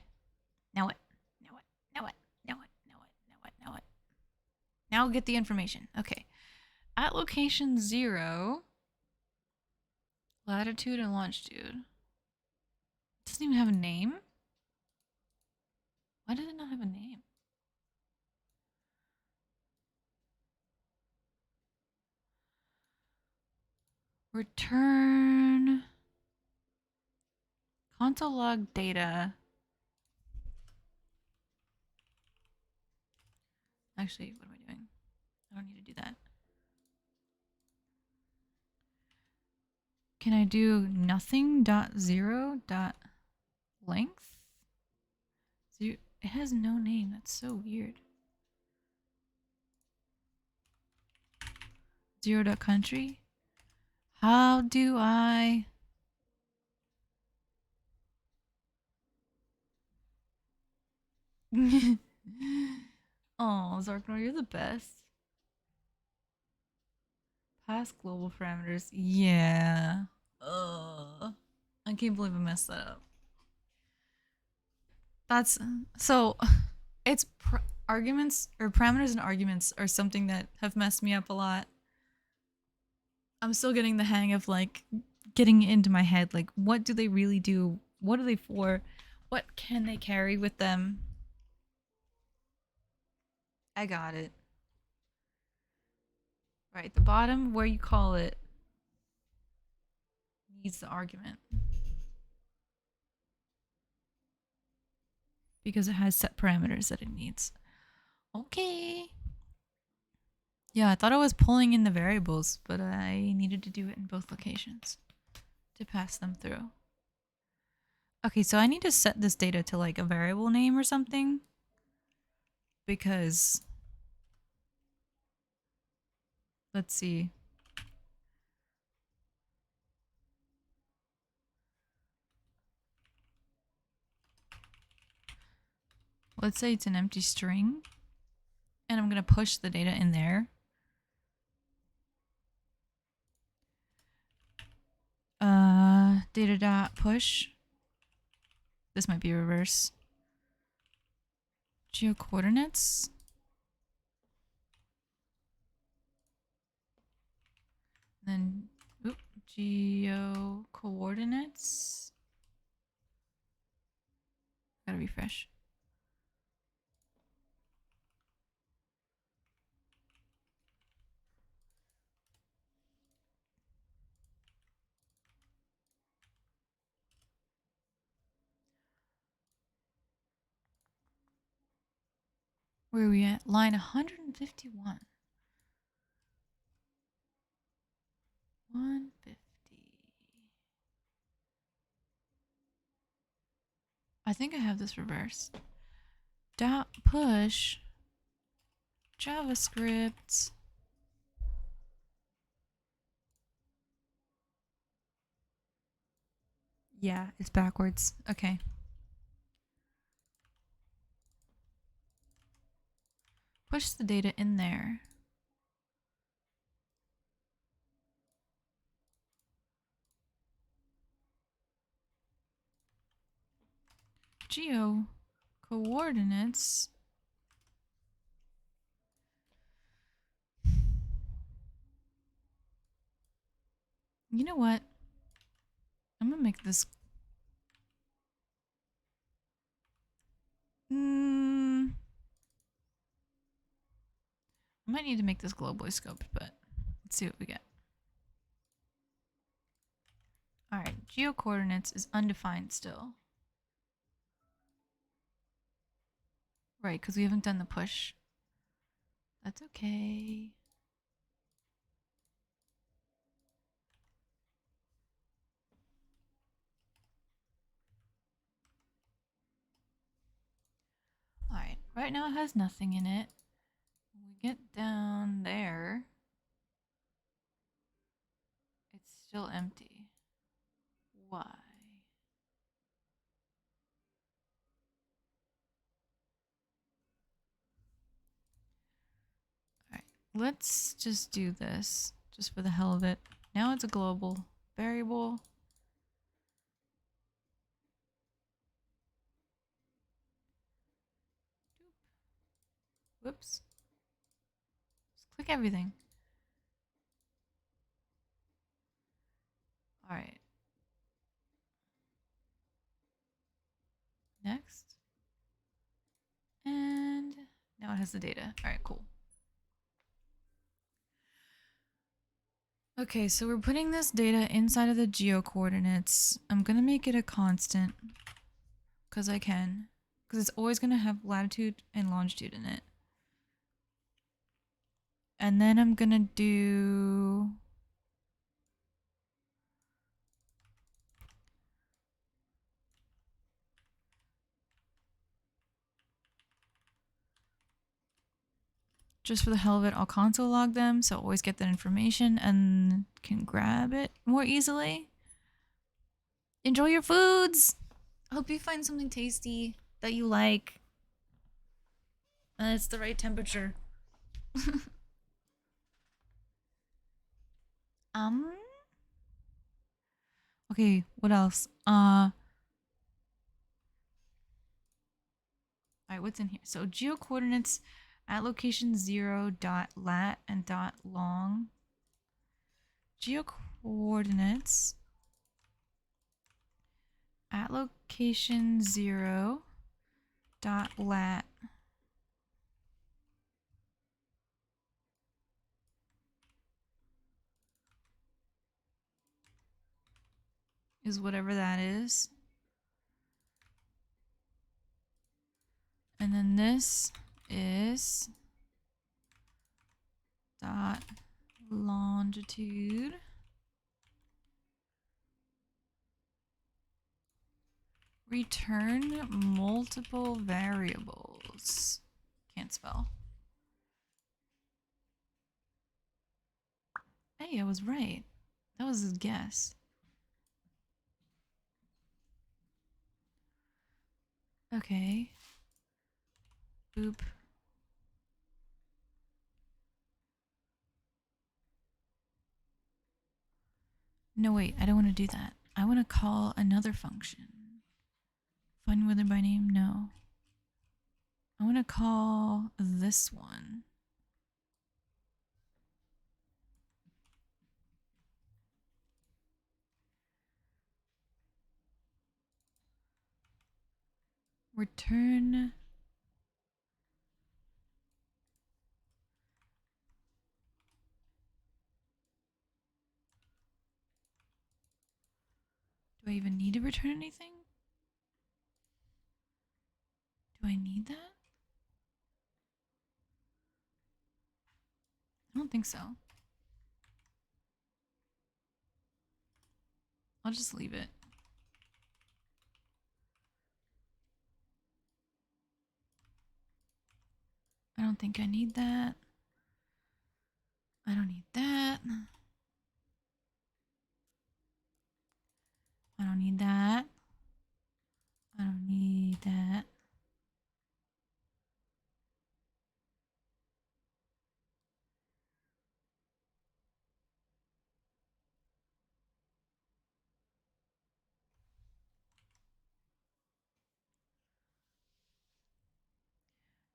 Now what? Now what? Now what? Now what? Now what? Now what? Now what? Now get the information. Okay. At location 0, latitude and longitude. It doesn't even have a name? Why does it not have a name? Return console log data. Actually, what am I doing? I don't need to do that. Can I do nothing dot zero dot length? Zero, it has no name. That's so weird. Zero dot country. How do I? Oh, Zarknor, you're the best. Past global parameters. Yeah. I can't believe I messed that up. That's so. It's arguments or parameters and arguments are something that have messed me up a lot. I'm still getting the hang of like getting into my head. Like, what do they really do? What are they for? What can they carry with them? I got it. Right, the bottom where you call it needs the argument. Because it has set parameters that it needs. Okay. Yeah, I thought I was pulling in the variables, but I needed to do it in both locations to pass them through. Okay, so I need to set this data to like a variable name or something. Because let's see. Let's say it's an empty string. And I'm going to push the data in there. Data dot push. This might be reverse. Geo coordinates. Then geo coordinates. Gotta refresh. Where are we at? Line 151. 150. I think I have this reversed. Dot push JavaScript. Yeah, it's backwards. Okay. Push the data in there. Geo coordinates. You know what? I'm gonna make this. I might need to make this globally scoped, but let's see what we get. Alright, geo coordinates is undefined still. Right, because we haven't done the push. That's okay. Alright, right now it has nothing in it. When we get down there, it's still empty. Why? Alright, let's just do this, just for the hell of it. Now it's a global variable. Whoops. Just click everything. Alright. Next. And now it has the data. Alright, cool. Okay, so we're putting this data inside of the geo coordinates. I'm gonna make it a constant because I can, because it's always gonna have latitude and longitude in it. And then I'm gonna do just for the hell of it, I'll console log them so I'll always get that information and can grab it more easily. Enjoy your foods! I hope you find something tasty that you like. And it's the right temperature. um Okay, what else? Alright, what's in here? So geo coordinates at location 0 dot lat and dot long. Geo coordinates at location 0 dot lat is whatever that is. And then this is dot longitude. Return multiple variables. Can't spell. Hey, I was right. That was his guess. Okay. Boop. No, wait, I don't want to do that. I want to call another function. Find weather by name? No. I want to call this one. Return. Do I even need to return anything? Do I need that? I don't think so. I'll just leave it. I don't think I need that. I don't need that. I don't need that. I don't need that.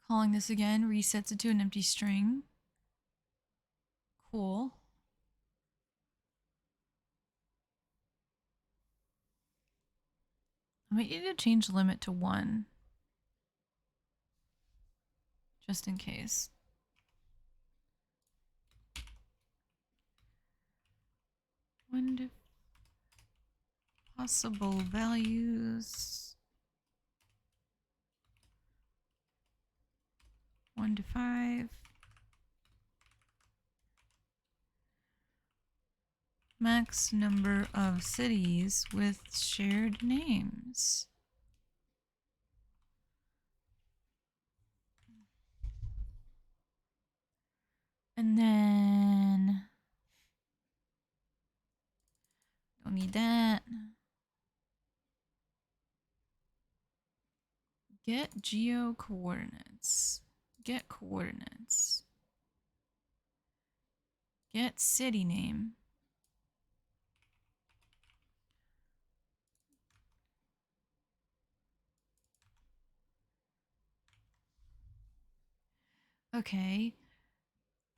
Calling this again resets it to an empty string. Cool. I might need to change limit to 1. Just in case. One possible values. 1 to 5. Max number of cities with shared names. And then don't need that. Get geo coordinates. Get coordinates. Get city name. Okay.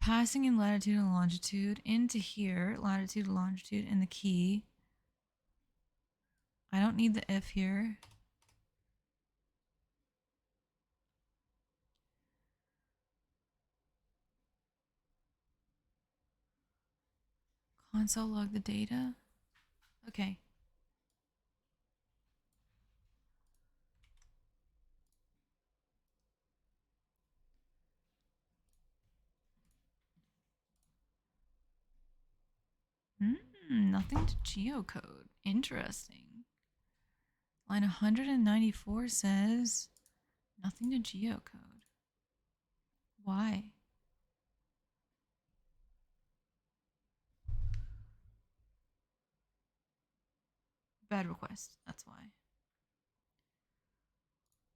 Passing in latitude and longitude into here, latitude and longitude in the key. I don't need the if here. Console log the data. Okay. Nothing to geocode. Interesting. Line 194 says nothing to geocode. Why? Bad request. That's why.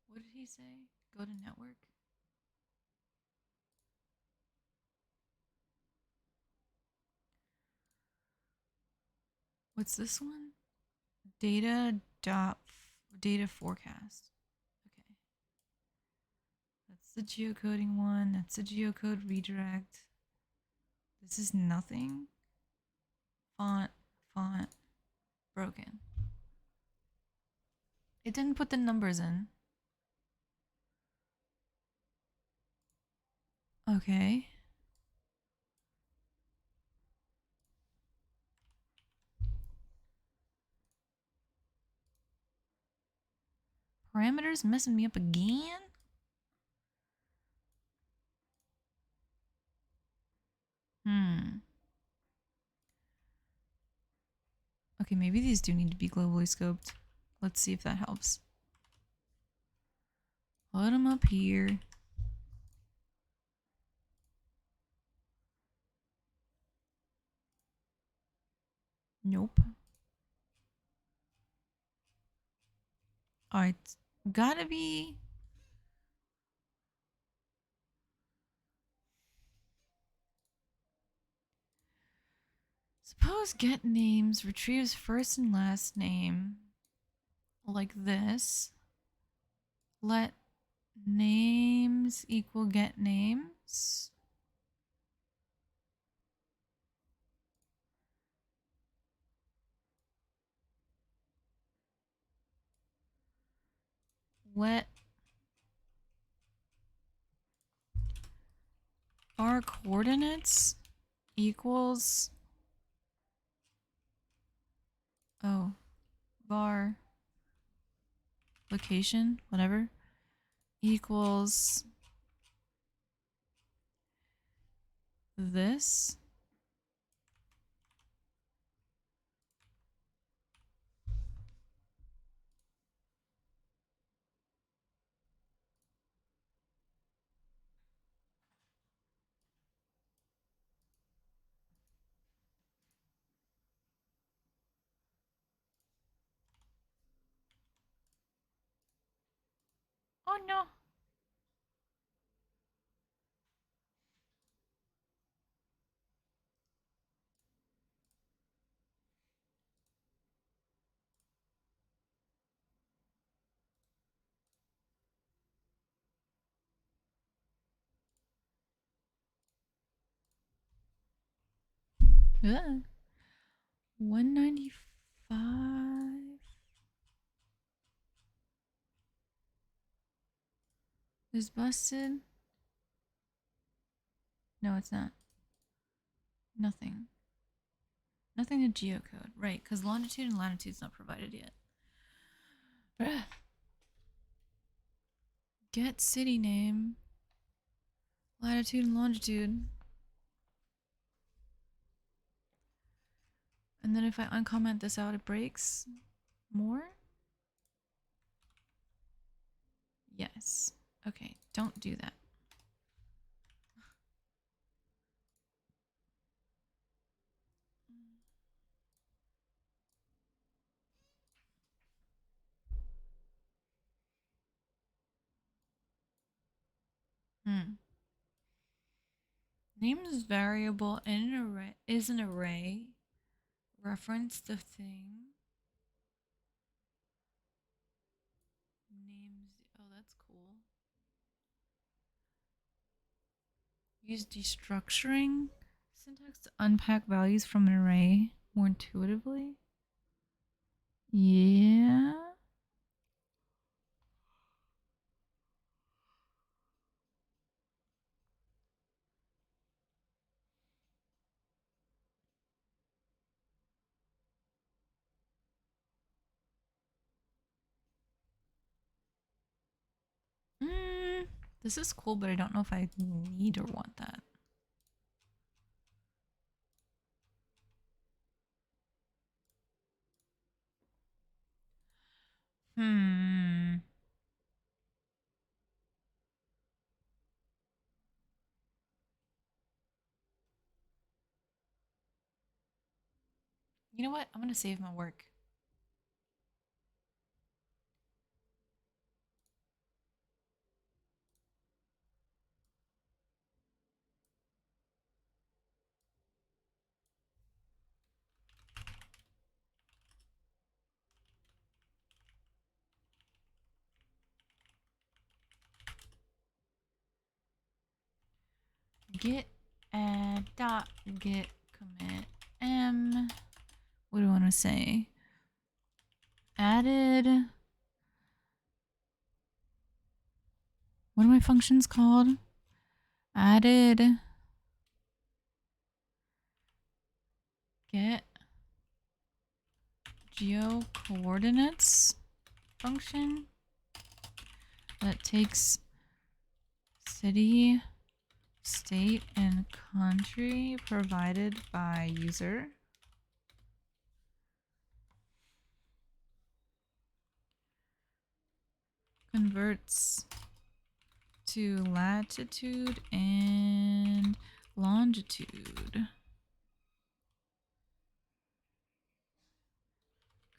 What did he say? Go to network? What's this one? Data forecast. Okay. That's the geocoding one. That's the geocode redirect. This is nothing. Font. Broken. It didn't put the numbers in. Okay. Parameters messing me up again? Okay, maybe these do need to be globally scoped. Let's see if that helps. Put them up here. Nope. Alright. Gotta be... Suppose get names retrieves first and last name. Like this. Let names equal get names. Let var coordinates equals... Oh. Var location, whatever, equals this. Oh no. Ugh. 195 is busted. No, it's not. Nothing. Nothing to geocode. Right, because longitude and latitude's not provided yet. Ugh. Get city name. Latitude and longitude. And then if I uncomment this out, it breaks more? Yes. Okay, don't do that. Names variable in an array is an array. Reference the thing. Names. Oh, that's cool. Use destructuring syntax to unpack values from an array more intuitively. Yeah. This is cool, but I don't know if I need or want that. You know what? I'm gonna save my work. Git add dot git commit m. What do I want to say? Added. What are my functions called? Added get geo coordinates function that takes city, state, and country provided by user. Converts to latitude and longitude.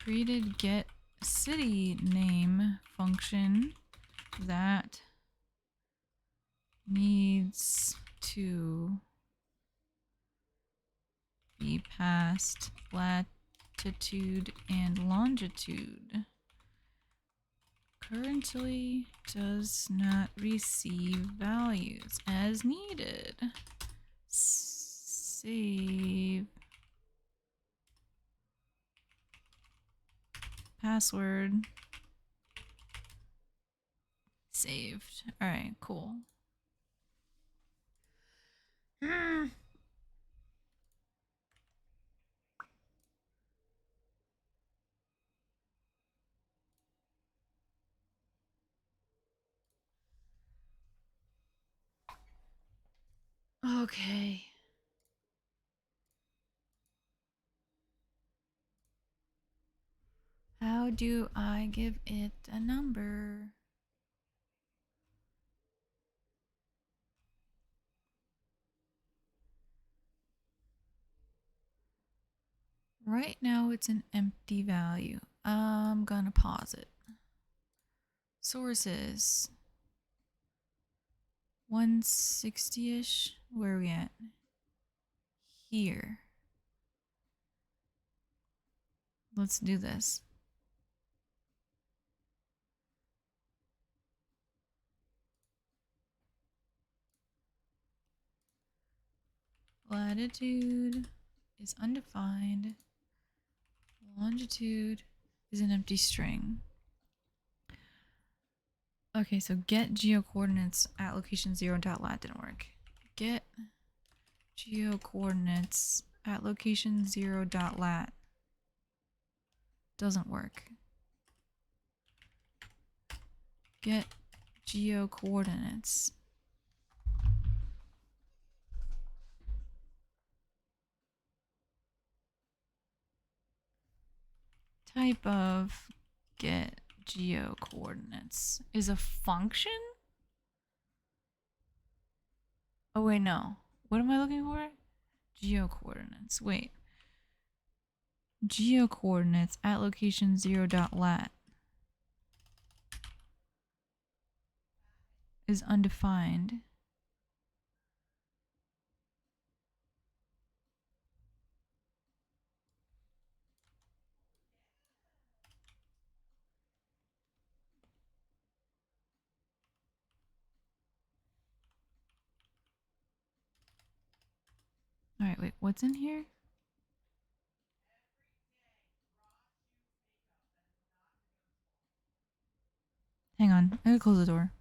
Created get city name function that needs to be passed latitude and longitude. Currently does not receive values as needed. Save. Password. Saved. Alright, cool. Okay. How do I give it a number? Right now it's an empty value. I'm gonna pause it. Sources. 160-ish. Where are we at? Here. Let's do this. Latitude is undefined. Longitude is an empty string. Okay, so get geocoordinates at location 0.lat didn't work. Get geocoordinates at location 0.lat doesn't work. Get geocoordinates. Type of get geocoordinates is a function? Oh wait, no. What am I looking for? Geocoordinates. Wait. Geocoordinates at location 0.lat is undefined. Alright, wait, what's in here? Hang on, I gotta close the door.